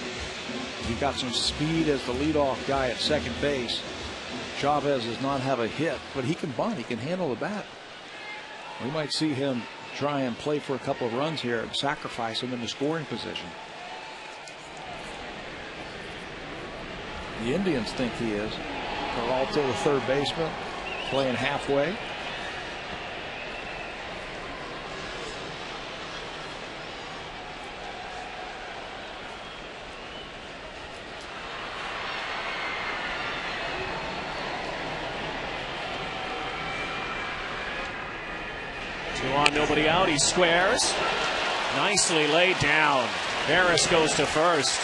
He got some speed as the leadoff guy at second base. Chavez does not have a hit, but he can bunt. He can handle the bat. We might see him try and play for a couple of runs here and sacrifice him in the scoring position. The Indians think he is. Peralta, the third baseman, playing halfway. On, nobody out. He squares. Nicely laid down. Veras goes to first.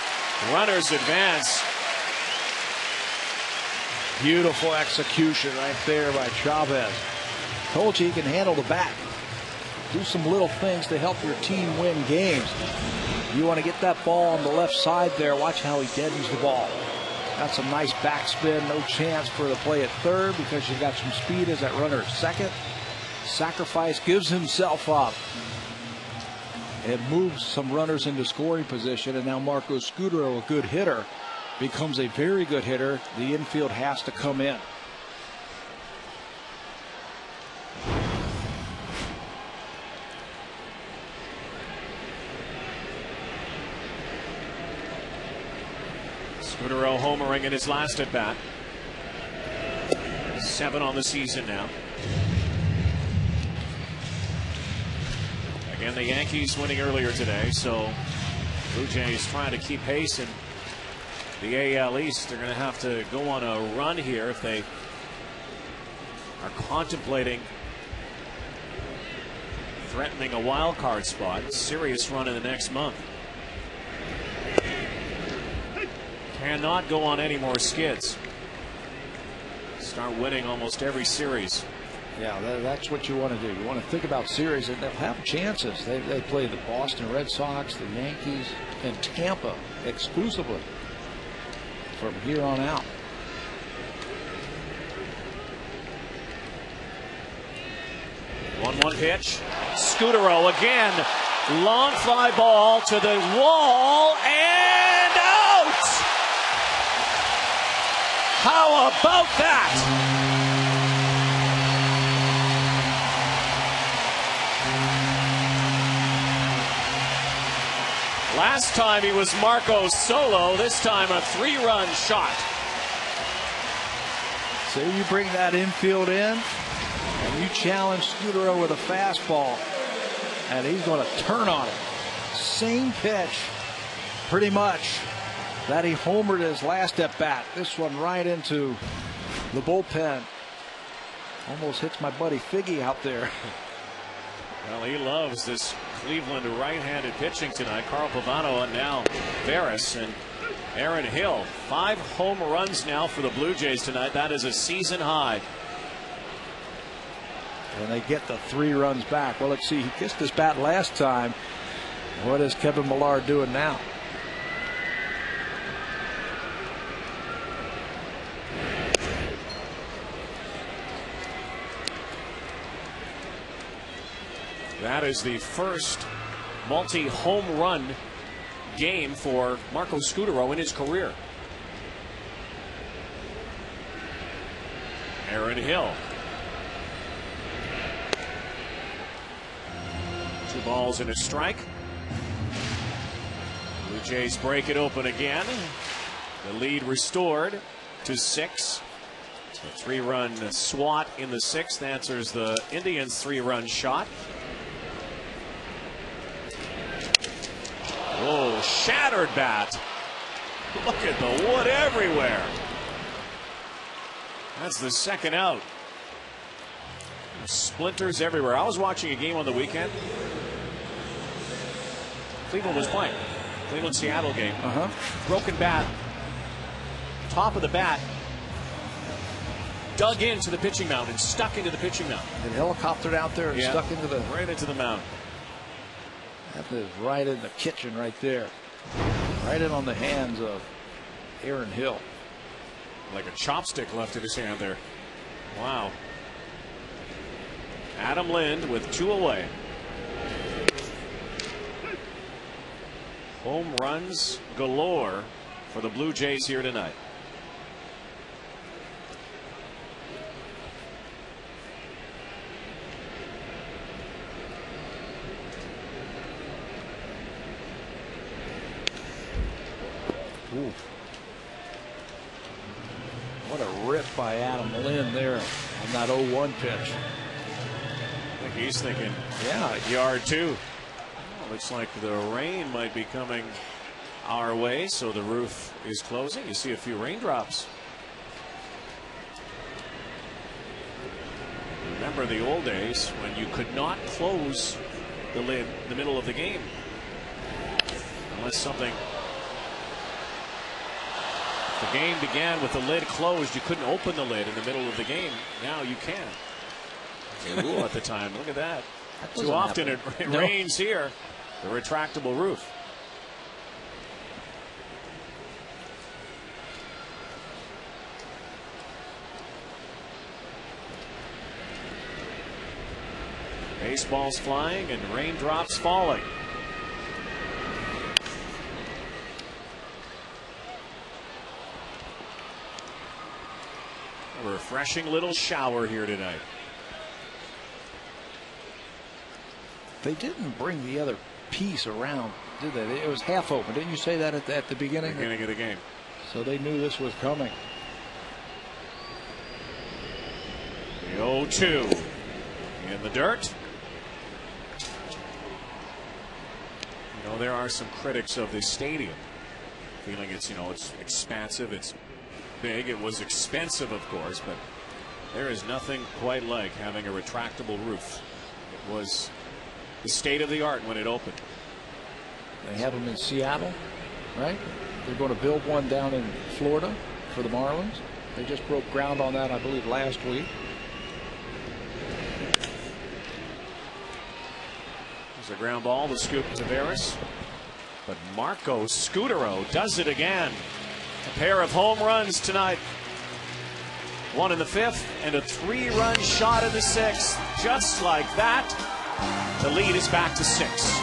Runners advance. Beautiful execution right there by Chavez. Told you he can handle the bat. Do some little things to help your team win games. You want to get that ball on the left side there. Watch how he deadens the ball. That's a nice backspin. No chance for the play at third because you've got some speed as that runner at second. Sacrifice, gives himself up and moves some runners into scoring position, and now Marco Scudero, a good hitter, becomes a very good hitter. The infield has to come in. Scudero homering in his last at bat. 7 on the season now. Again, the Yankees winning earlier today, so Blue Jays trying to keep pace in the AL East. They're going to have to go on a run here if they are contemplating threatening a wild card spot. Serious run in the next month. Cannot go on any more skids. Start winning almost every series. Yeah, that's what you want to do. You want to think about series, and they'll have chances. They play the Boston Red Sox, the Yankees, and Tampa exclusively from here on out. One pitch. Scudero again. Long fly ball to the wall and out. How about that? Last time he was Marco Solo. This time a 3-run shot. So you bring that infield in, and you challenge Scudero with a fastball, and he's going to turn on it. Same pitch, pretty much, that he homered his last at bat. This one right into the bullpen. Almost hits my buddy Figgy out there. Well, he loves this Cleveland right-handed pitching tonight. Carl Pavano and now Barris and Aaron Hill. 5 home runs now for the Blue Jays tonight. That is a season high. And they get the 3 runs back. Well, let's see. He kissed his bat last time. What is Kevin Millar doing now? That is the first multi-home run game for Marco Scudero in his career. Aaron Hill. 2 balls and a strike. Blue Jays break it open again. The lead restored to 6. A 3-run swat in the 6th answers the Indians' 3-run shot. Oh, shattered bat. Look at the wood everywhere. That's the second out. Splinters everywhere. I was watching a game on the weekend. Cleveland was playing. Cleveland-Seattle game. Broken bat. Top of the bat. Dug into the pitching mound and stuck into the pitching mound. And helicoptered out there and stuck into the... Right into the mound. That is right in the kitchen right there. Right in on the hands of Aaron Hill. Like a chopstick left in his hand there. Wow. Adam Lind with 2 away. Home runs galore for the Blue Jays here tonight. Ooh. What a rip by Adam Lind there on that 0-1 pitch. I think he's thinking, yeah, yard 2. Well, looks like the rain might be coming our way, so the roof is closing. You see a few raindrops. Remember the old days when you could not close the lid in the middle of the game unless something. The game began with the lid closed. You couldn't open the lid in the middle of the game. Now you can. A rule at the time. Look at that. Too often it rains here. The retractable roof. Baseballs flying and raindrops falling. A refreshing little shower here tonight. They didn't bring the other piece around, did they? It was half open. Didn't you say that at the beginning? Beginning of the game. So they knew this was coming. The 0-2 in the dirt. You know, there are some critics of this stadium feeling it's, it's expansive, it's big, it was expensive, of course, but there is nothing quite like having a retractable roof. It was the state of the art when it opened. They have them in Seattle, right? They're going to build one down in Florida for the Marlins. They just broke ground on that, I believe, last week. There's a ground ball, the scoop to Tavares. But Marco Scutaro does it again. A pair of home runs tonight. One in the 5th and a 3-run shot in the 6th. Just like that, the lead is back to 6.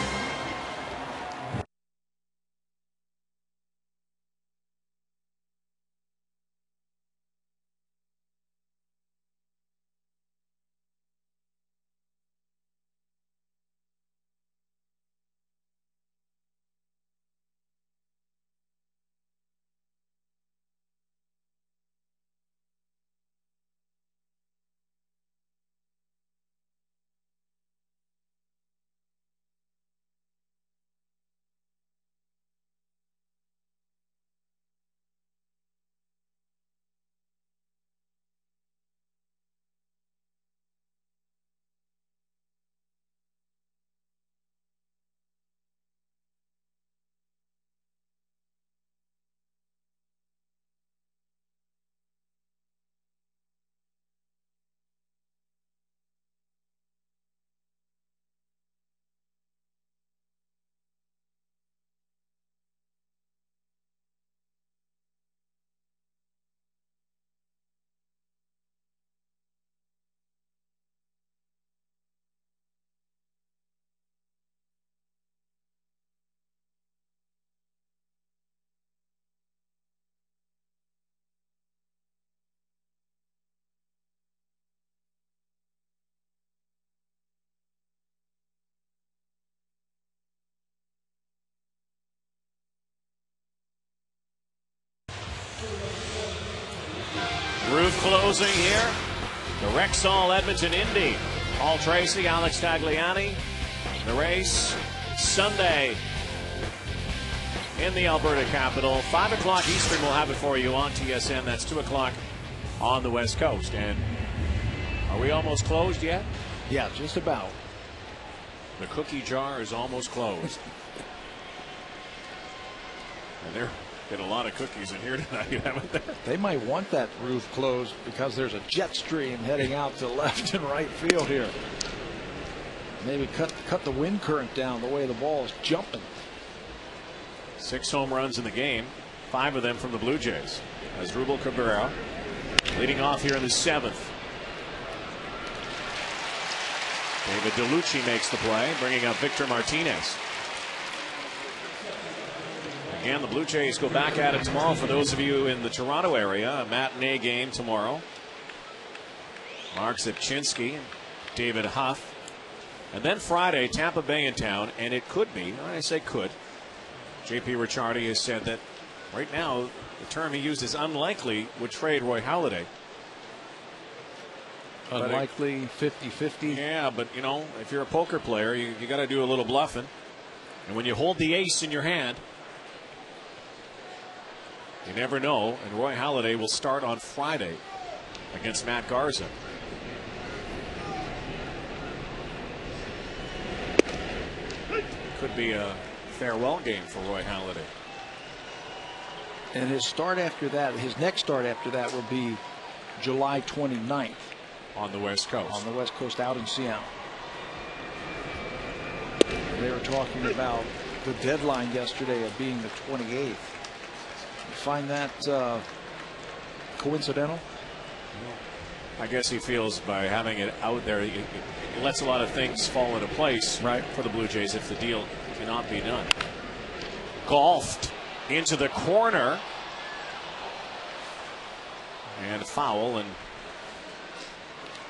Roof closing here. The Rexall Edmonton Indy. Paul Tracy, Alex Tagliani. The race Sunday in the Alberta capital. 5 o'clock Eastern, we'll have it for you on TSN. That's 2 o'clock on the West Coast. And are we almost closed yet? Yeah, just about. The cookie jar is almost closed. And there been a lot of cookies in here tonight, haven't there? They might want that roof closed because there's a jet stream heading out to left and right field here. Maybe cut the wind current down the way the ball is jumping. 6 home runs in the game, 5 of them from the Blue Jays. As Rubel Cabrera leading off here in the 7th. David DeLucci makes the play, bringing up Victor Martinez. Again, the Blue Jays go back at it tomorrow. For those of you in the Toronto area, a matinee game tomorrow. Mark Zipchinski and David Huff. And then Friday, Tampa Bay in town, and it could be, when I say could, J.P. Ricciardi has said that right now the term he used is unlikely would trade Roy Halladay. Unlikely, 50-50. Yeah, but you know, if you're a poker player, you got to do a little bluffing. And when you hold the ace in your hand, you never know. And Roy Halladay will start on Friday against Matt Garza. Could be a farewell game for Roy Halladay. And his start after that, his next start after that will be July 29th. On the West Coast. On the West Coast, out in Seattle. They were talking about the deadline yesterday of being the 28th. You find that coincidental? I guess he feels by having it out there, it lets a lot of things fall into place, right, for the Blue Jays if the deal cannot be done. Golfed into the corner. And foul, and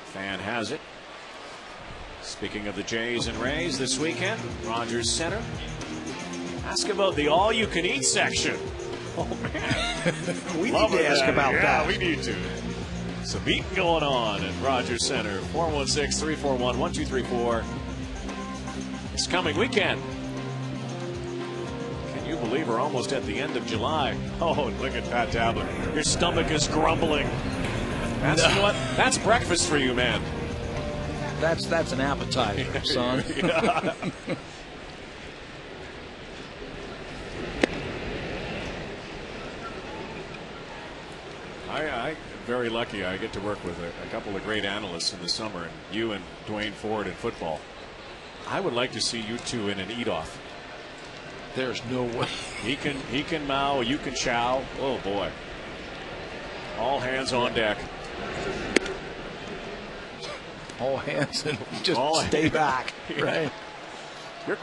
fan has it. Speaking of the Jays and Rays this weekend, Rogers Center. Ask about the all-you-can-eat section Oh, man. We need to ask about that. We need to. Some meeting going on at Rogers Center. 416-341-1234. This coming weekend. Can you believe we're almost at the end of July? Oh, look at Pat Tablet. Your stomach is grumbling. That's, you know what? That's breakfast for you, man. That's an appetizer, son. Yeah. I'm very lucky. I get to work with a couple of great analysts in the summer, and you and Dwayne Ford in football. I would like to see you two in an eat-off. There's no way. He can mow, you can chow. Oh boy! All hands on deck. All hands and just stay back, right? You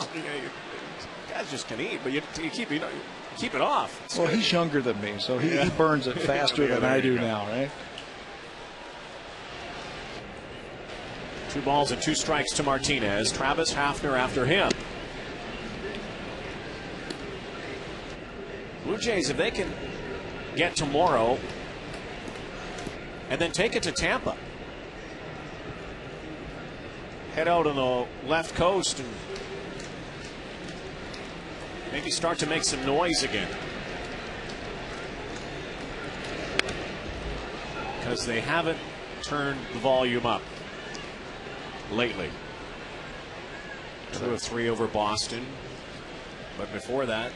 guys just can eat, but you keep it off. Well, he's younger than me, so he burns it faster than I do now, right? 2 balls and 2 strikes to Martinez. Travis Hafner after him. Blue Jays, if they can get tomorrow and then take it to Tampa, head out on the left coast and maybe start to make some noise again, because they haven't turned the volume up lately. 2 of 3 over Boston, but before that,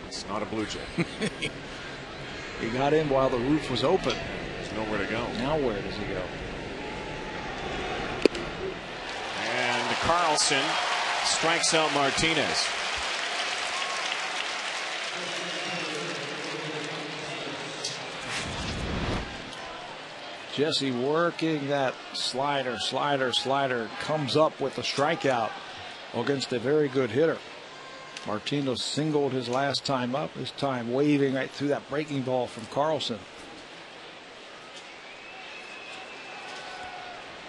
it's not a Blue Jay. He got in while the roof was open. There's nowhere to go. Now where does he go? And Carlson strikes out Martinez. Jesse working that slider, comes up with a strikeout against a very good hitter. Martinez singled his last time up, this time waving right through that breaking ball from Carlson.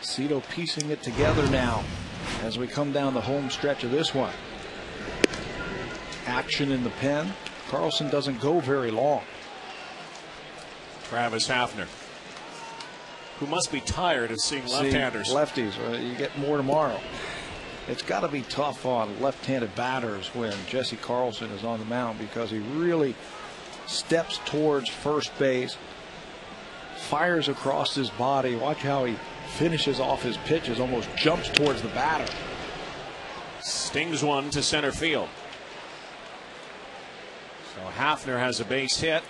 Cito piecing it together now as we come down the home stretch of this one. Action in the pen. Carlson doesn't go very long. Travis Hafner, who must be tired of seeing left-handers. Lefties, you get more tomorrow. It's got to be tough on left-handed batters when Jesse Carlson is on the mound, because he really steps towards first base, fires across his body. Watch how he finishes off his pitches, almost jumps towards the batter. Stings one to center field. So Hafner has a base hit.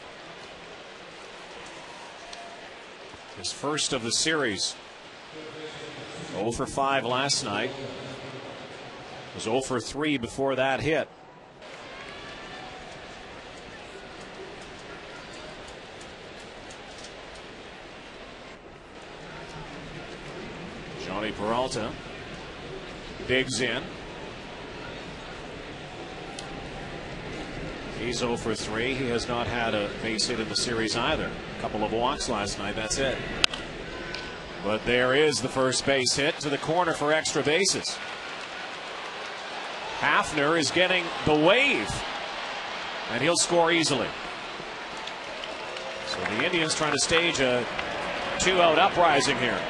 His first of the series. 0 for 5 last night. Was 0 for 3 before that hit. Johnny Peralta digs in. He's 0 for 3. He has not had a base hit in the series either. A couple of walks last night, that's it. But there is the first base hit to the corner for extra bases. Hafner is getting the wave, and he'll score easily. So the Indians trying to stage a 2-out uprising here.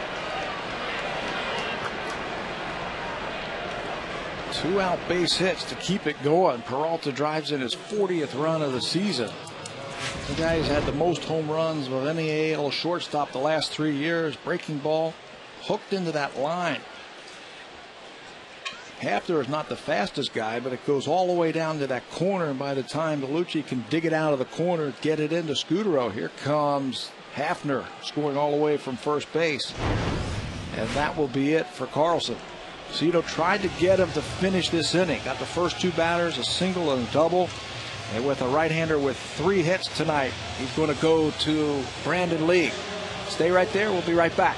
2-out base hits to keep it going. Peralta drives in his 40th run of the season. The guy's had the most home runs of any AL shortstop the last 3 years. Breaking ball hooked into that line. Hafner is not the fastest guy, but it goes all the way down to that corner, and by the time Bellucci can dig it out of the corner, get it into Scudero, here comes Hafner scoring all the way from first base. And that will be it for Carlson. Cito tried to get him to finish this inning. Got the first 2 batters, a single and a double. And with a right-hander with 3 hits tonight, he's going to go to Brandon Lee. Stay right there. We'll be right back.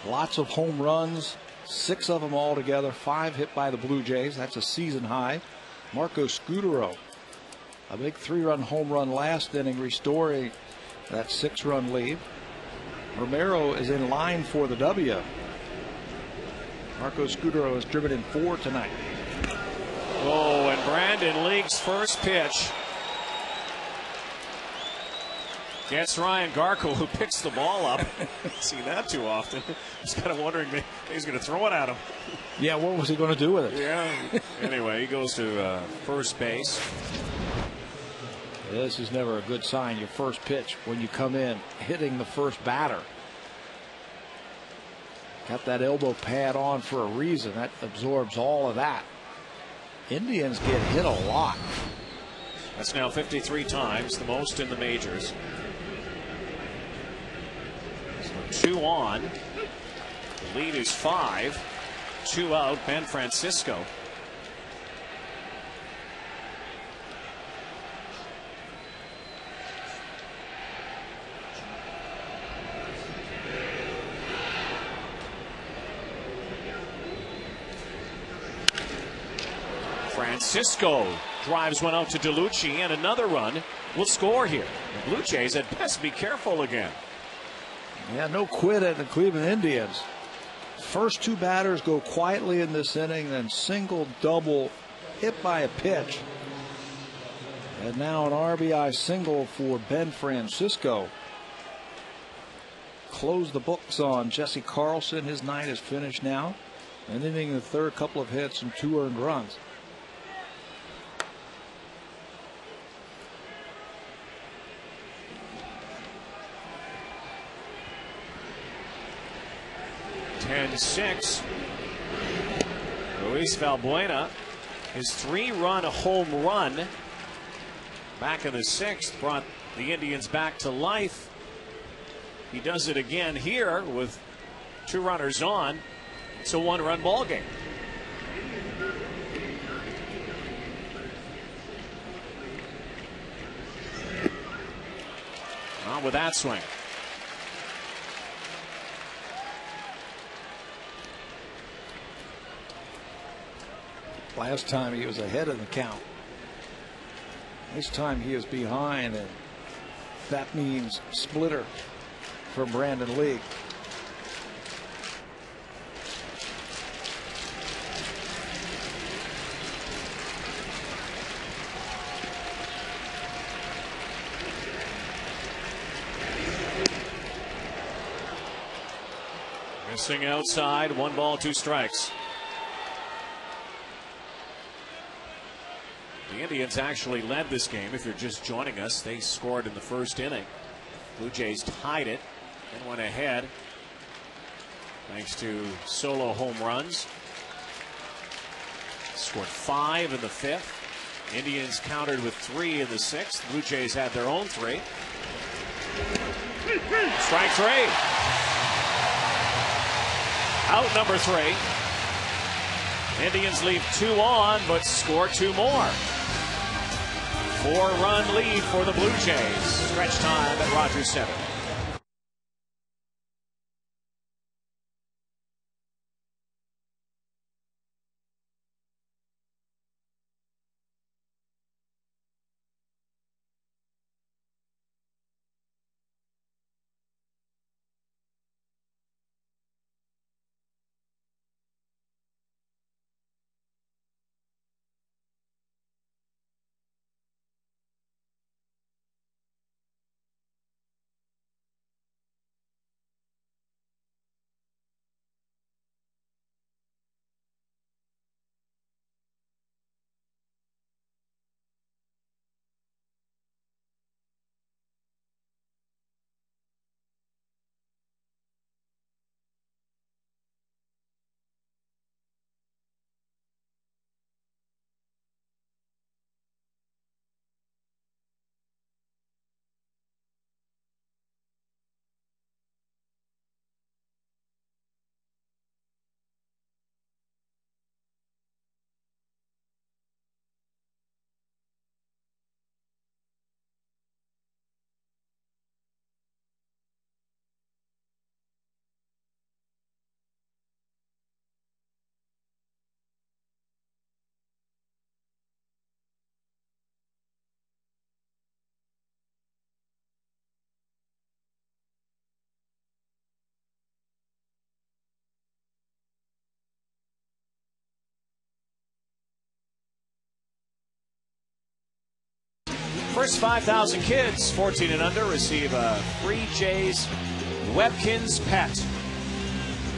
Lots of home runs, 6 of them altogether, 5 hit by the Blue Jays. That's a season high. Marco Scutaro, a big 3-run home run last inning, restoring that 6-run lead. Romero is in line for the W. Marco Scutaro has driven in 4 tonight. Oh, and Brandon League's first pitch gets Ryan Garkle, who picks the ball up. Seen that too often. Just kind of wondering maybe he's going to throw it at him. Yeah, what was he going to do with it? Yeah. Anyway, he goes to first base. This is never a good sign, your first pitch, when you come in hitting the first batter. Got that elbow pad on for a reason. That absorbs all of that. Indians get hit a lot. That's now 53 times, the most in the majors. So 2 on. The lead is 5. 2 out, Ben Francisco. Francisco drives one out to DeLucci, and another run will score here. The Blue Jays had best be careful again. Yeah, no quit at the Cleveland Indians. First 2 batters go quietly in this inning, then single, double, hit by a pitch. And now an RBI single for Ben Francisco. Close the books on Jesse Carlson. His night is finished now. An inning in the third, couple of hits and 2 earned runs. Six. Luis Valbuena, his 3-run home run back in the 6th brought the Indians back to life. He does it again here with 2 runners on. It's a 1-run ball game. Not with that swing. Last time he was ahead of the count. This time he is behind, and that means splitter for Brandon League. Missing outside, 1 ball, 2 strikes. The Indians actually led this game. If you're just joining us, they scored in the first inning. Blue Jays tied it and went ahead thanks to solo home runs. Scored 5 in the 5th. Indians countered with 3 in the 6th. Blue Jays had their own 3. Strike 3. Out number 3. Indians leave 2 on, but score 2 more. 4-run lead for the Blue Jays. Stretch time at Rogers Center. First 5,000 kids 14 and under receive a free Jays Webkins pet.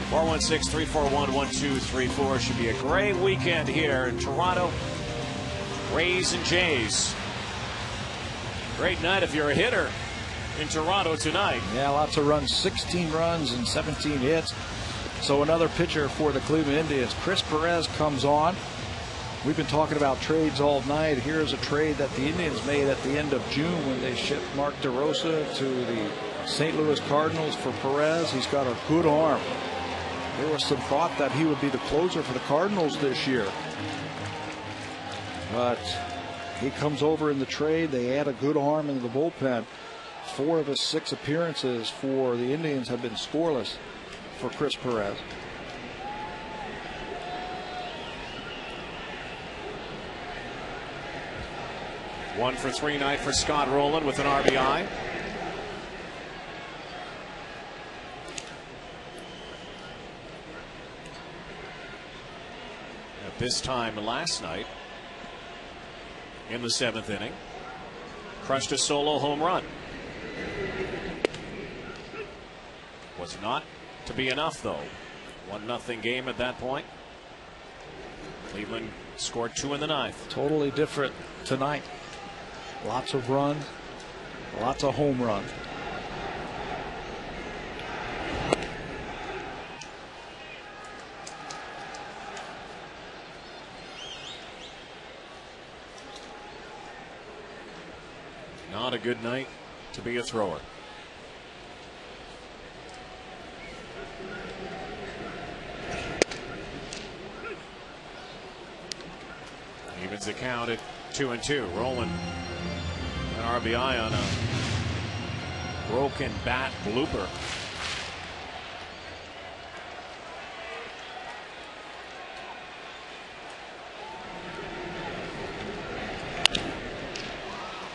416-341-1234. Should be a great weekend here in Toronto. Rays and Jays. Great night if you're a hitter in Toronto tonight. Yeah, lots of runs, 16 runs and 17 hits. So another pitcher for the Cleveland Indians. Chris Perez comes on. We've been talking about trades all night. Here's a trade that the Indians made at the end of June when they shipped Mark DeRosa to the St. Louis Cardinals for Perez. He's got a good arm. There was some thought that he would be the closer for the Cardinals this year. But he comes over in the trade. They add a good arm into the bullpen. 4 of his 6 appearances for the Indians have been scoreless for Chris Perez. One for 3 night for Scott Rowland with an RBI. At this time last night, in the 7th inning, crushed a solo home run. Was not to be enough, though. 1-0 game at that point. Cleveland scored 2 in the 9th. Totally different tonight. Lots of runs, lots of home runs. Not a good night to be a thrower. Evens the count at 2-2. Rowland an RBI on a broken bat blooper.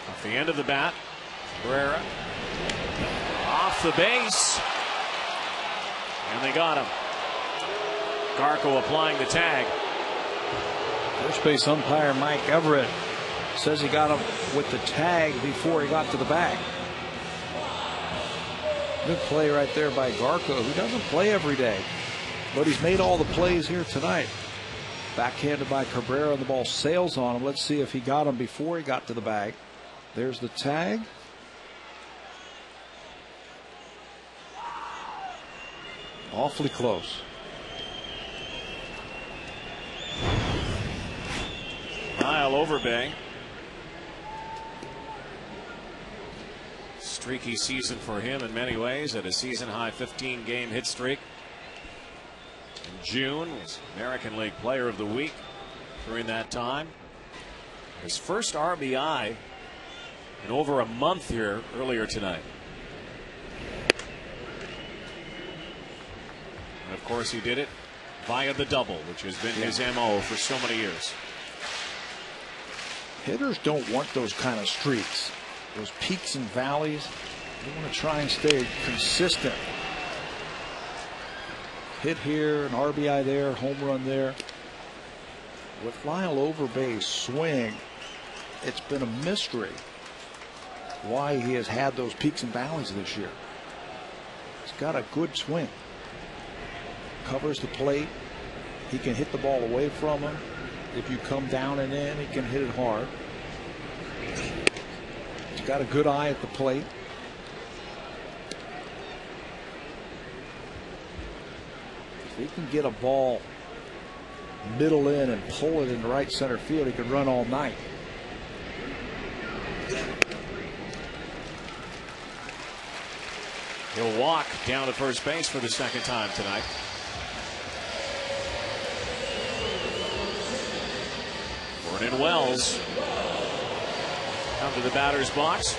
Off the end of the bat, Herrera off the base, and they got him. Garco applying the tag. First base umpire Mike Everett says he got him with the tag before he got to the bag. Good play right there by Garco, who doesn't play every day, but he's made all the plays here tonight. Backhanded by Cabrera, and the ball sails on him. Let's see if he got him before he got to the bag. There's the tag. Awfully close. Kyle Overbay. Streaky season for him in many ways, at a season high 15-game hit streak. In June, was American League Player of the Week during that time. His first RBI in over a month here earlier tonight. And of course, he did it via the double, which has been his MO for so many years. Hitters don't want those kind of streaks, those peaks and valleys. They want to try and stay consistent. Hit here, an RBI there, home run there. With Lyle Overbay's swing, it's been a mystery why he has had those peaks and valleys this year. He's got a good swing. Covers the plate. He can hit the ball away from him. If you come down and in, he can hit it hard. He's got a good eye at the plate. If he can get a ball middle in and pull it into right center field, he can run all night. He'll walk down to first base for the second time tonight. Vernon Wells come to the batter's box.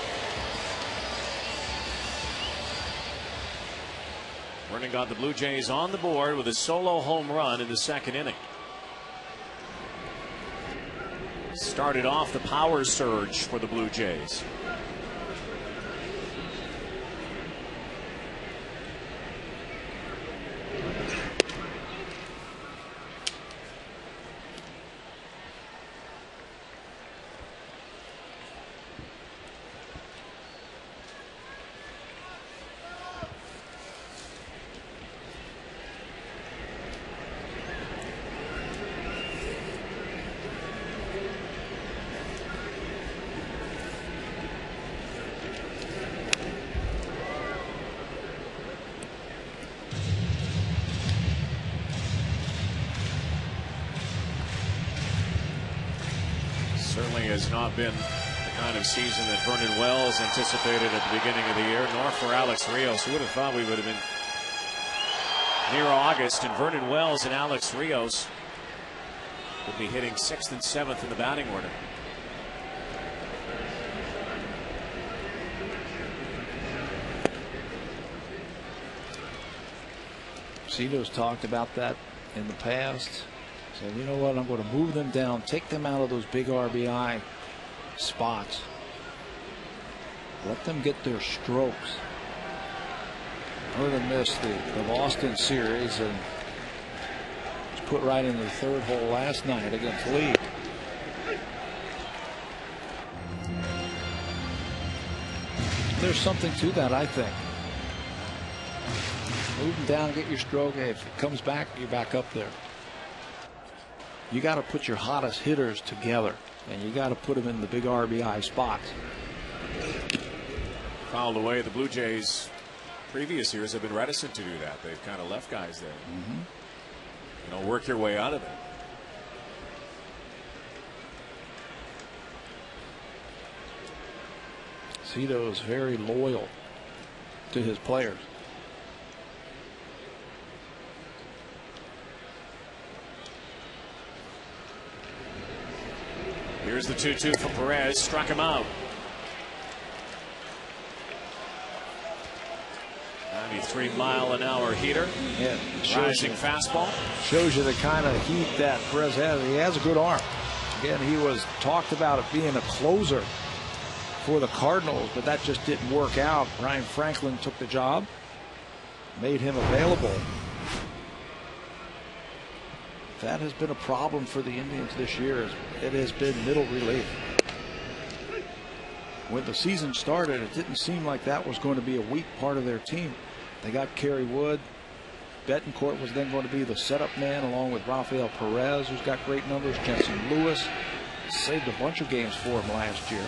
Vernon got the Blue Jays on the board with a solo home run in the 2nd inning. Started off the power surge for the Blue Jays. Certainly has not been the kind of season that Vernon Wells anticipated at the beginning of the year, nor for Alex Rios. Who would have thought we would have been near August, and Vernon Wells and Alex Rios would be hitting 6th and 7th in the batting order. Cito's talked about that in the past. Said, you know what, I'm going to move them down, take them out of those big RBI spots. Let them get their strokes. Vernon missed the Boston series and was put right into the 3rd hole last night against Lee. There's something to that, I think. Move them down, get your stroke. Hey, if it comes back, you're back up there. You got to put your hottest hitters together, and you got to put them in the big RBI spots. Fouled away. The Blue Jays previous years have been reticent to do that. They've kind of left guys there. You know, work your way out of it. Cito is very loyal to his players. Here's the 2-2 for Perez. Struck him out. 93-mile-an-hour heater. Yeah, rising fastball. Shows you the kind of heat that Perez has. He has a good arm. Again, he was talked about it being a closer for the Cardinals, but that just didn't work out. Ryan Franklin took the job, made him available. That has been a problem for the Indians this year. It has been middle relief. When the season started, it didn't seem like that was going to be a weak part of their team. They got Kerry Wood. Betancourt was then going to be the setup man along with Rafael Perez, who's got great numbers. Jensen Lewis saved a bunch of games for him last year.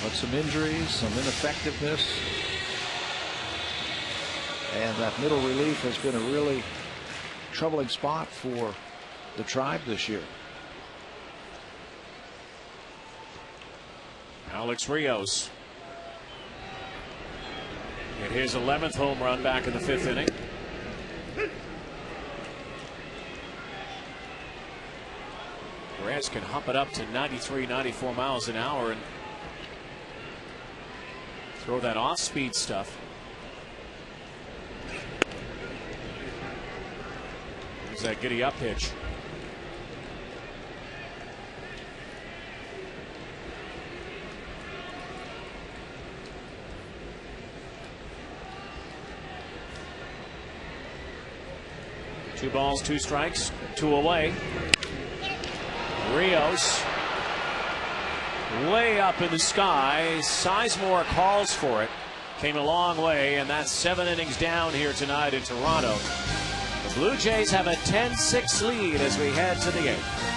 But some injuries, some ineffectiveness. And that middle relief has been a really troubling spot for the Tribe this year. Alex Rios hit his 11th home run back in the 5th inning. Perez can hump it up to 93, 94 miles an hour and throw that off-speed stuff. There's that giddy up pitch. Two balls, 2 strikes, 2 away. Rios way up in the sky. Sizemore calls for it. Came a long way, and that's 7 innings down here tonight in Toronto. The Blue Jays have a 10-6 lead as we head to the 8th.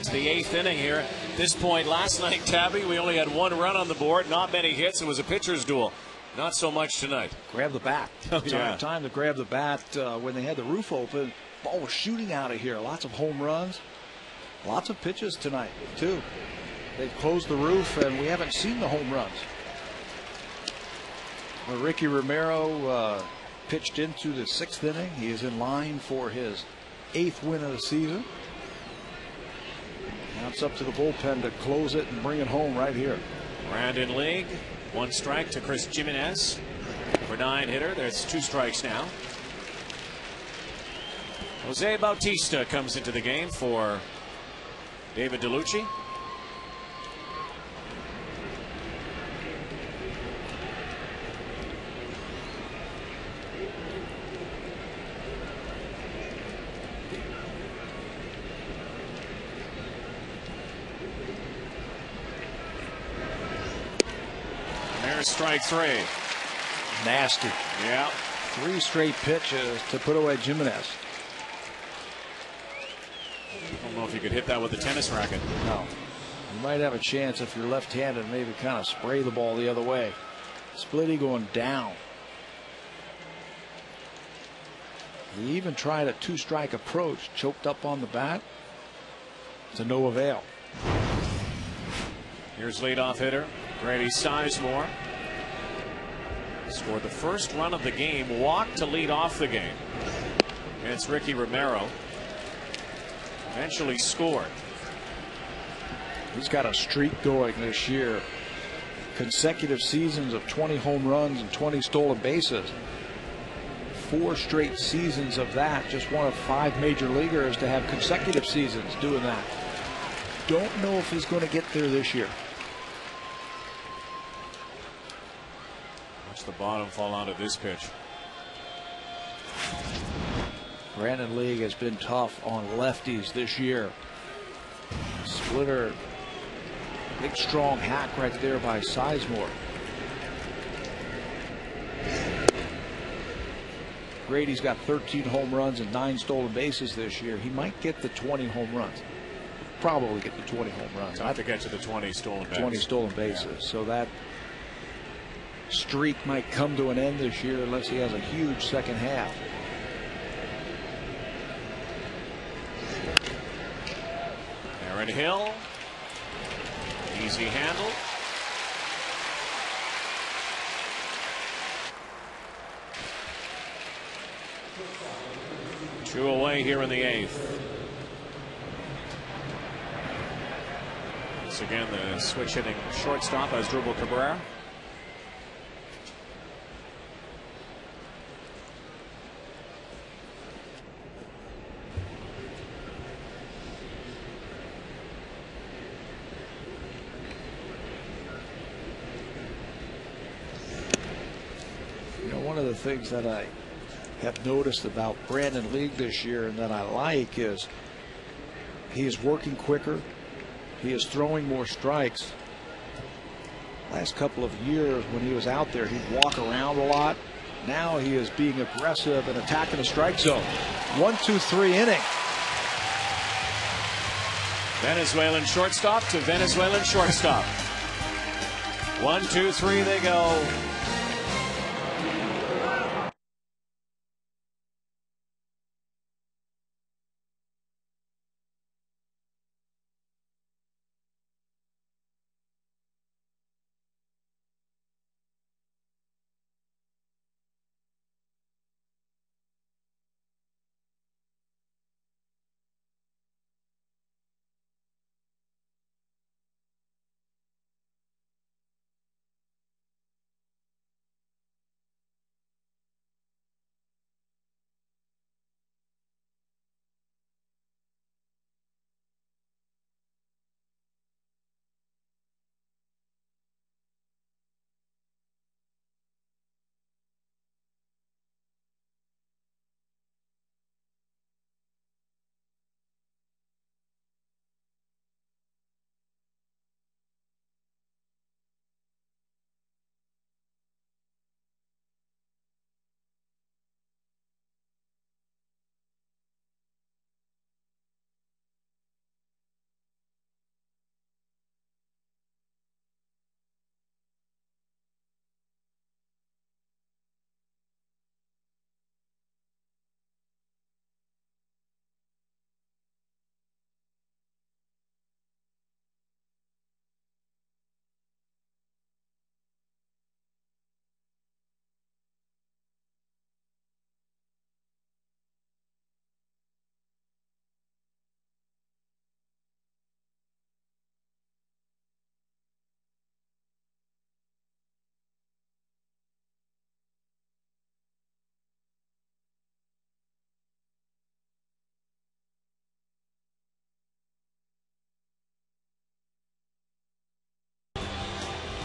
head to the 8th inning here. At this point last night, Tabby, we only had 1 run on the board, not many hits. It was a pitcher's duel. Not so much tonight. Grab the bat. Oh, yeah. Time to grab the bat. When they had the roof open, ball was shooting out of here. Lots of home runs. Lots of pitches tonight, too. They've closed the roof, and we haven't seen the home runs. Well, Ricky Romero pitched into the 6th inning. He is in line for his 8th win of the season. Now it's up to the bullpen to close it and bring it home right here. Brandon League, 1 strike to Chris Jimenez for 9 hitter. There's 2 strikes now. Jose Bautista comes into the game for David DeLucci. There's strike 3. Nasty. Yeah. 3 straight pitches to put away Jimenez. I don't know if you could hit that with a tennis racket. No. You might have a chance if you're left-handed, maybe kind of spray the ball the other way. Splitty going down. He even tried a 2-strike approach, choked up on the bat. To no avail. Here's leadoff hitter Grady Sizemore. Scored the first run of the game, walked to lead off the game. And it's Ricky Romero. Eventually scored. He's got a streak going this year. Consecutive seasons of 20 home runs and 20 stolen bases. 4 straight seasons of that. Just one of 5 major leaguers to have consecutive seasons doing that. Don't know if he's going to get there this year. Watch the bottom fall out of this pitch. Brandon League has been tough on lefties this year. Splitter. Big strong hack right there by Sizemore. Grady's got 13 home runs and 9 stolen bases this year. He might get the 20 home runs. Probably get the 20 home runs. Tough to get to the 20 stolen bases. 20 stolen bases. Yeah. So that streak might come to an end this year unless he has a huge second half. Aaron Hill. Easy handle. Two away here in the 8th. Once again, the switch hitting shortstop as Drupal Cabrera. One of the things that I have noticed about Brandon League this year and that I like is he is working quicker. He is throwing more strikes. Last couple of years when he was out there, he'd walk around a lot. Now he is being aggressive and attacking the strike zone. 1-2-3 inning. Venezuelan shortstop to Venezuelan shortstop. 1-2-3 they go.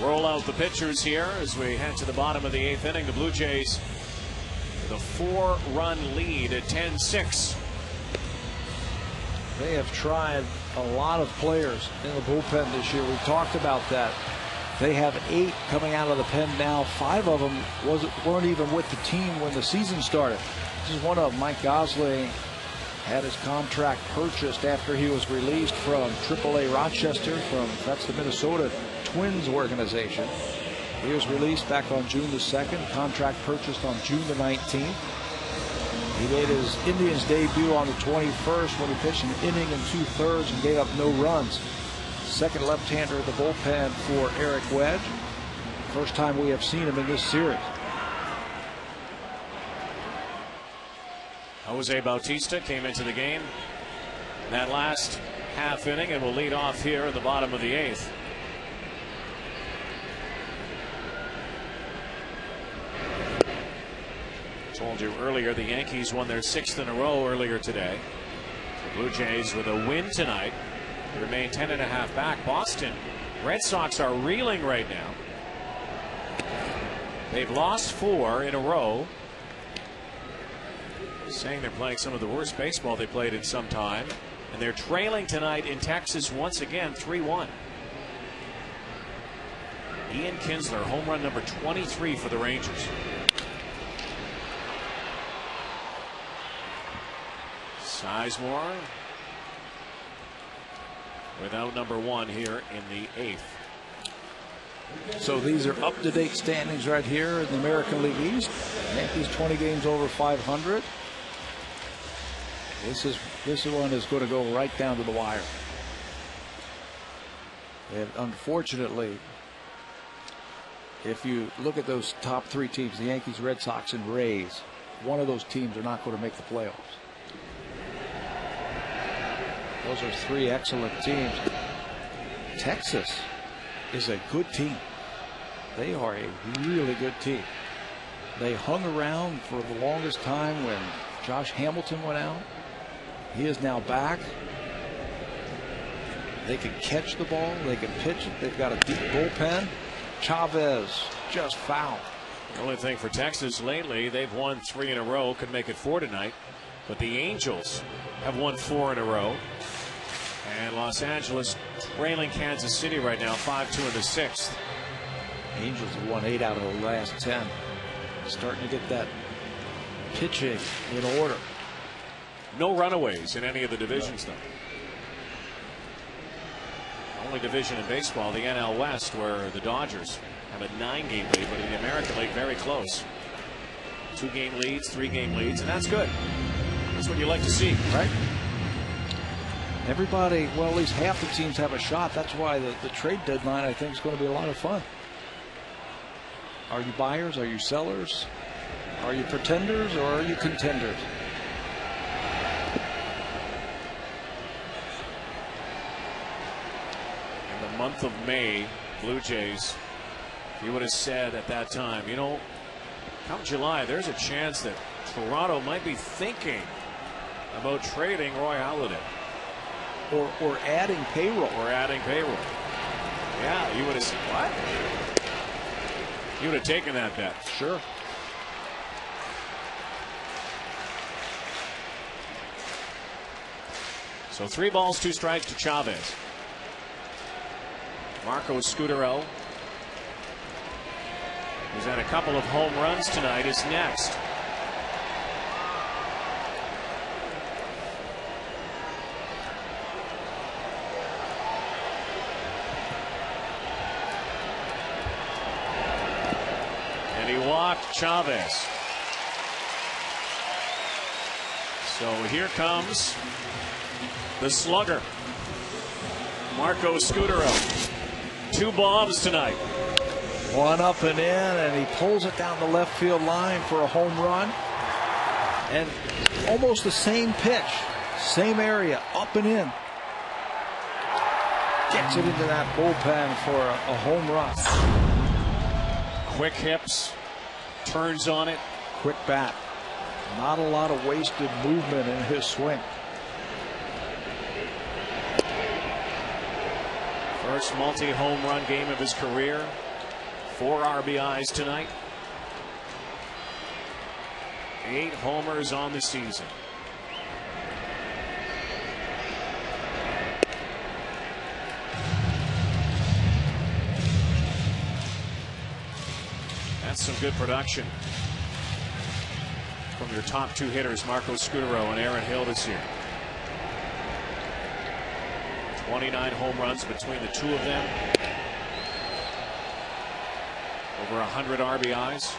roll out the pitchers here as we head to the bottom of the 8th inning. The Blue Jays with a 4-run lead at 10-6. They have tried a lot of players in the bullpen this year. We talked about that. They have 8 coming out of the pen now. 5 of them weren't even with the team when the season started. This is one of them. Mike Gosling had his contract purchased after he was released from AAA Rochester. That's the Minnesota Twins organization. He was released back on June the 2nd. Contract purchased on June the 19th. He made his Indians debut on the 21st when he pitched an inning and 2/3 and gave up no runs. Second left-hander of the bullpen for Eric Wedge. First time we have seen him in this series. Jose Bautista came into the game in that last half inning and will lead off here at the bottom of the 8th. Told you earlier the Yankees won their 6th in a row earlier today. The Blue Jays with a win tonight remain 10.5 back. Boston Red Sox are reeling right now. They've lost 4 in a row. Saying they're playing some of the worst baseball they played in some time. And they're trailing tonight in Texas once again 3-1. Ian Kinsler, home run number 23 for the Rangers. Sizemore without number 1 here in the 8th. So these are up-to-date standings right here in the American League East. Yankees 20 games over 500. This one is going to go right down to the wire. And unfortunately, if you look at those top 3 teams, the Yankees, Red Sox, and Rays, one of those teams are not going to make the playoffs. Those are 3 excellent teams. Texas is a good team. They are a really good team. They hung around for the longest time when Josh Hamilton went out. He is now back. They can catch the ball. They can pitch it. They've got a deep bullpen. Chavez just fouled. The only thing for Texas lately, they've won 3 in a row. Could make it 4 tonight. But the Angels have won 4 in a row. And Los Angeles trailing Kansas City right now 5-2 in the 6th. Angels have won 8 out of the last 10. Starting to get that pitching in order. No runaways in any of the divisions, though. Only division in baseball, the NL West, where the Dodgers have a 9-game lead, but in the American League, very close. 2-game leads, 3-game leads, and that's good. That's what you like to see, right? Everybody, well, at least half the teams have a shot. That's why the trade deadline, I think, is going to be a lot of fun. Are you buyers? Are you sellers? Are you pretenders or are you contenders? In the month of May, Blue Jays, you would have said at that time, you know, come July, there's a chance that Toronto might be thinking about trading Roy Halladay. Or adding payroll. Yeah, you would have said, what? You would have taken that bet. Sure. So 3 balls, 2 strikes to Chavez. Marco Scutaro, who's had a couple of home runs tonight, is next. And he walked Chavez. So here comes the slugger, Marco Scutaro. 2 bombs tonight. One up and in, and he pulls it down the left field line for a home run. And almost the same pitch, same area, up and in. Gets it into that bullpen for a home run. Quick hips, turns on it. Quick bat. Not a lot of wasted movement in his swing. First multi-home run game of his career. 4 RBIs tonight. 8 homers on the season. That's some good production from your top 2 hitters, Marco Scutaro and Aaron Hill this year. 29 home runs between the 2 of them. Over 100 RBIs.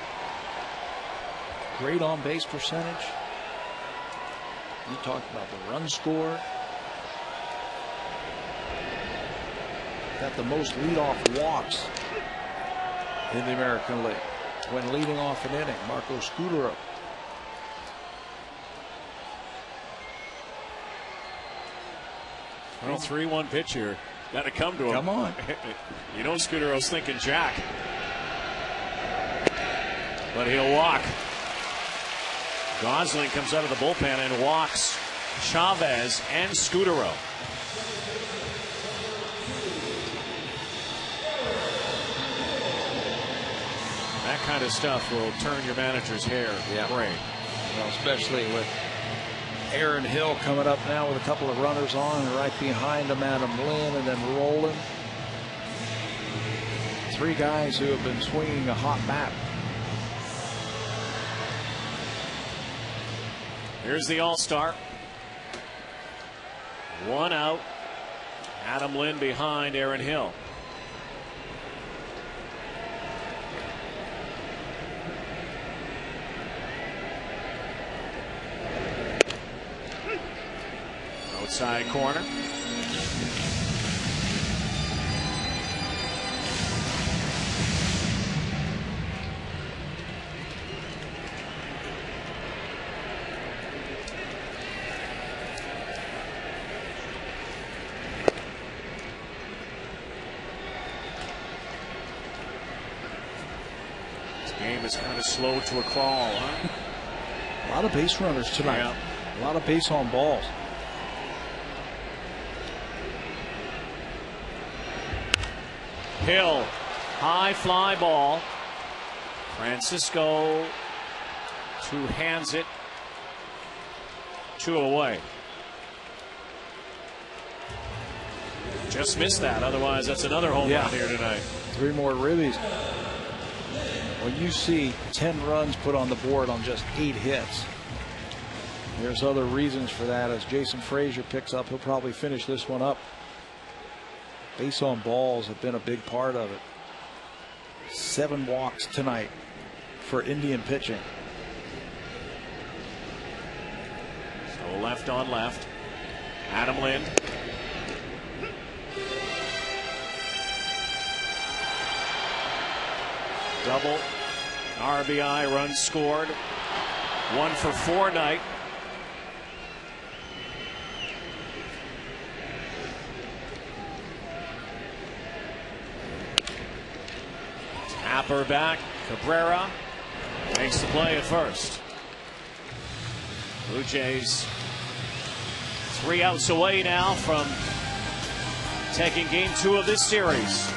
Great on base percentage. You talked about the run score. Got the most leadoff walks in the American League when leading off an inning. Marco Scutaro. Well, 3-1 pitch here. Got to come to him. Come on. You know Scutaro's thinking jack. But he'll walk. Gosling comes out of the bullpen and walks Chavez and Scutaro. That kind of stuff will turn your manager's hair gray. Well, especially with Aaron Hill coming up now with a couple of runners on, and right behind him Adam Lynn, and then Roland. 3 guys who have been swinging a hot bat. Here's the All-Star. 1 out. Adam Lynn behind Aaron Hill. Outside corner. This game is kind of slow to a crawl, huh? A lot of base runners tonight. Yeah. A lot of base on balls. Hill, high fly ball. Francisco 2 hands it. 2 away. Just missed that. Otherwise, that's another home run here tonight. 3 more ribbies. When you see 10 runs put on the board on just 8 hits, there's other reasons for that. As Jason Frazier picks up, he'll probably finish this one up. Base on balls have been a big part of it. 7 walks tonight for Indian pitching. So left on left. Adam Lynn. Double. RBI, runs scored. 1 for 4 night. Tapper back. Cabrera makes the play at first. Blue Jays 3 outs away now from taking game 2 of this series.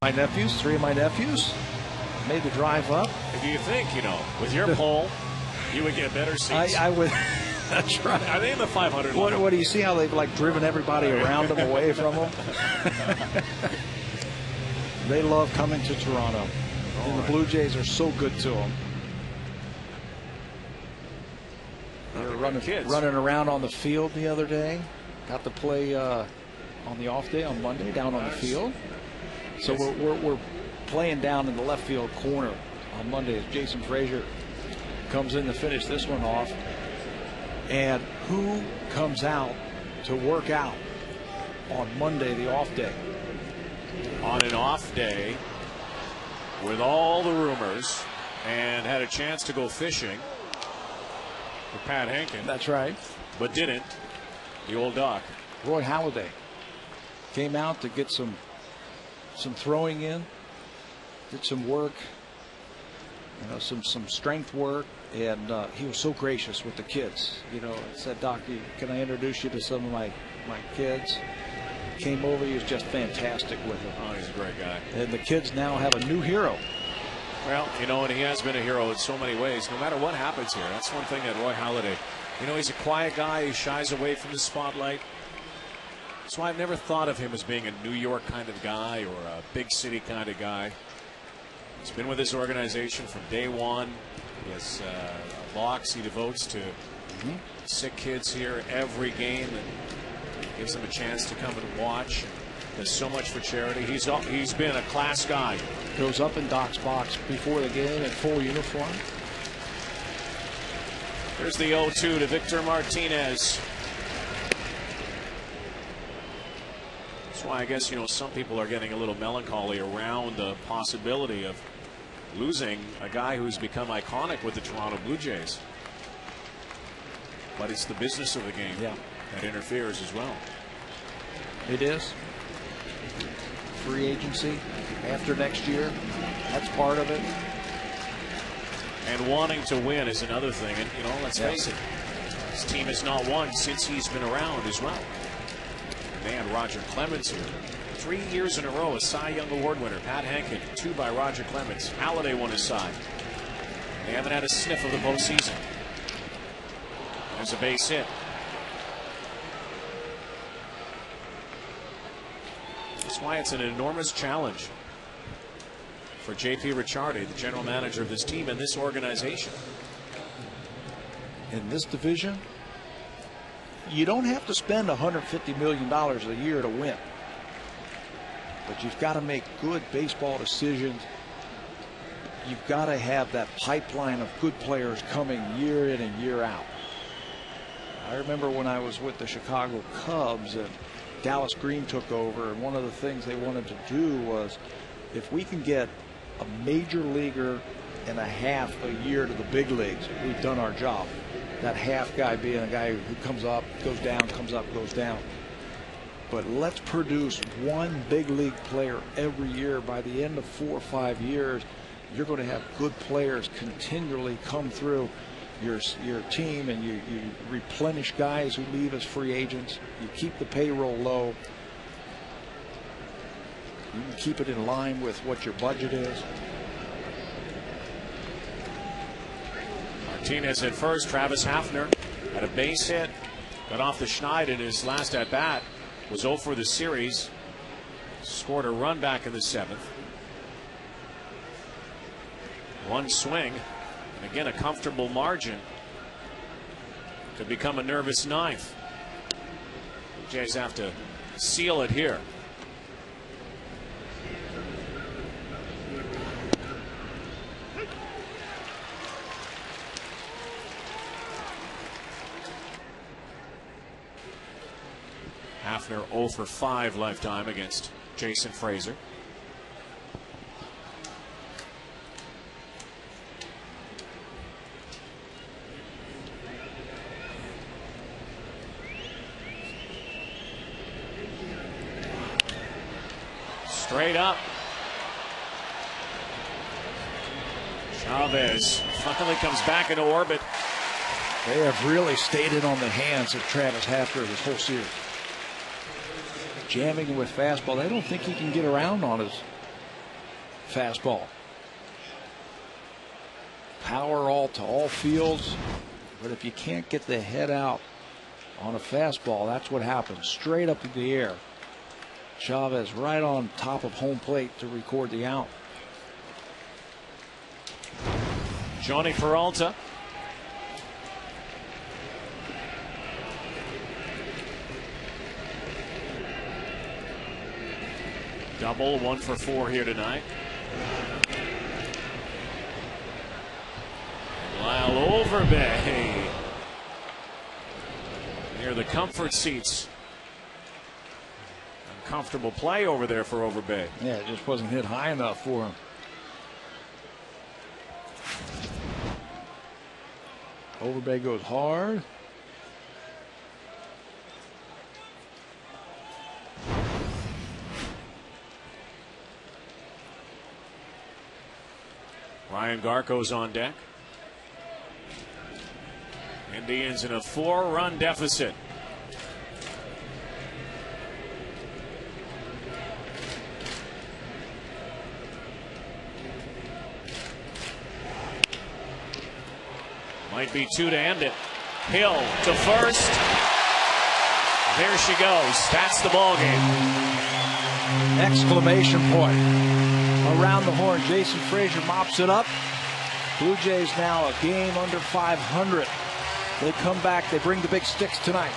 My nephews, 3 of my nephews, made the drive up. Do you think, with your poll, you would get better seats? I would. That's right. Are they in the 500? What do you see how they've driven everybody around them, away from them? They love coming to Toronto. And the Blue Jays are so good to them. They were running around on the field the other day. Got to play on the off day on Monday down on the field. So we're playing down in the left field corner on Monday as Jason Frazier comes in to finish this one off. And who comes out to work out on Monday, the off day? On an off day, with all the rumors, and had a chance to go fishing with Pat Henkin. That's right. But didn't. The old Doc. Roy Halladay came out to get some throwing in, did some work, some strength work. And he was so gracious with the kids. Said, Doc, can I introduce you to some of my kids? Came over. He was just fantastic with them. Oh, he's a great guy. And the kids now have a new hero. Well, and he has been a hero in so many ways. No matter what happens here, that's one thing that Roy Halladay. He's a quiet guy. He shies away from the spotlight. So I've never thought of him as being a New York kind of guy or a big city kind of guy. He's been with this organization from day one. He has blocks he devotes to sick kids here every game and gives them a chance to come and watch. Does so much for charity. He's been a class guy. Goes up in Doc's box before the game in full uniform. There's the 0-2 to Victor Martinez. That's why I guess some people are getting a little melancholy around the possibility of losing a guy who's become iconic with the Toronto Blue Jays. But it's the business of the game that interferes as well. It is. Free agency after next year, that's part of it. And wanting to win is another thing. And, let's face it, this team has not won since he's been around as well. And they had Roger Clemens here. 3 years in a row, a Cy Young Award winner, Pat Henkin, 2 by Roger Clemens. Halladay won his side. They haven't had a sniff of the postseason. There's a base hit. That's why it's an enormous challenge for J.P. Ricciardi, the general manager of this team and this organization. In this division, you don't have to spend $150 million a year to win. But you've got to make good baseball decisions. You've got to have that pipeline of good players coming year in and year out. I remember when I was with the Chicago Cubs and Dallas Green took over, and one of the things they wanted to do was, if we can get a major leaguer and a half a year to the big leagues, we've done our job. That half guy being a guy who comes up, goes down, comes up, goes down. But let's produce one big league player every year. By the end of 4 or 5 years, you're going to have good players continually come through your team, and you replenish guys who leave as free agents. You keep the payroll low. You can keep it in line with what your budget is. Martinez at first. Travis Hafner had a base hit. Got off the schneid in his last at bat. Was 0 for the series. Scored a run back in the 7th. One swing. And again, a comfortable margin. Could become a nervous 9th. The Jays have to seal it here. Hafner 0 for 5 lifetime against Jason Frazier. Straight up. Chavez finally comes back into orbit. They have really stayed in on the hands of Travis Hafner this whole series. Jamming with fastball. They don't think he can get around on his fastball. Power all to all fields, but if you can't get the head out on a fastball, that's what happens. Straight up in the air. Chavez right on top of home plate to record the out. Johnny Peralta. Double, 1 for 4 here tonight. Lyle Overbay near the comfort seats. Uncomfortable play over there for Overbay. Yeah, it just wasn't hit high enough for him. Overbay goes hard. Ryan Garco's on deck. Indians in a 4-run deficit. Might be 2 to end it. Hill to first. There she goes. That's the ball game. Exclamation point. Around the horn, Jason Frazier mops it up. Blue Jays now a game under 500. They come back, they bring the big sticks tonight.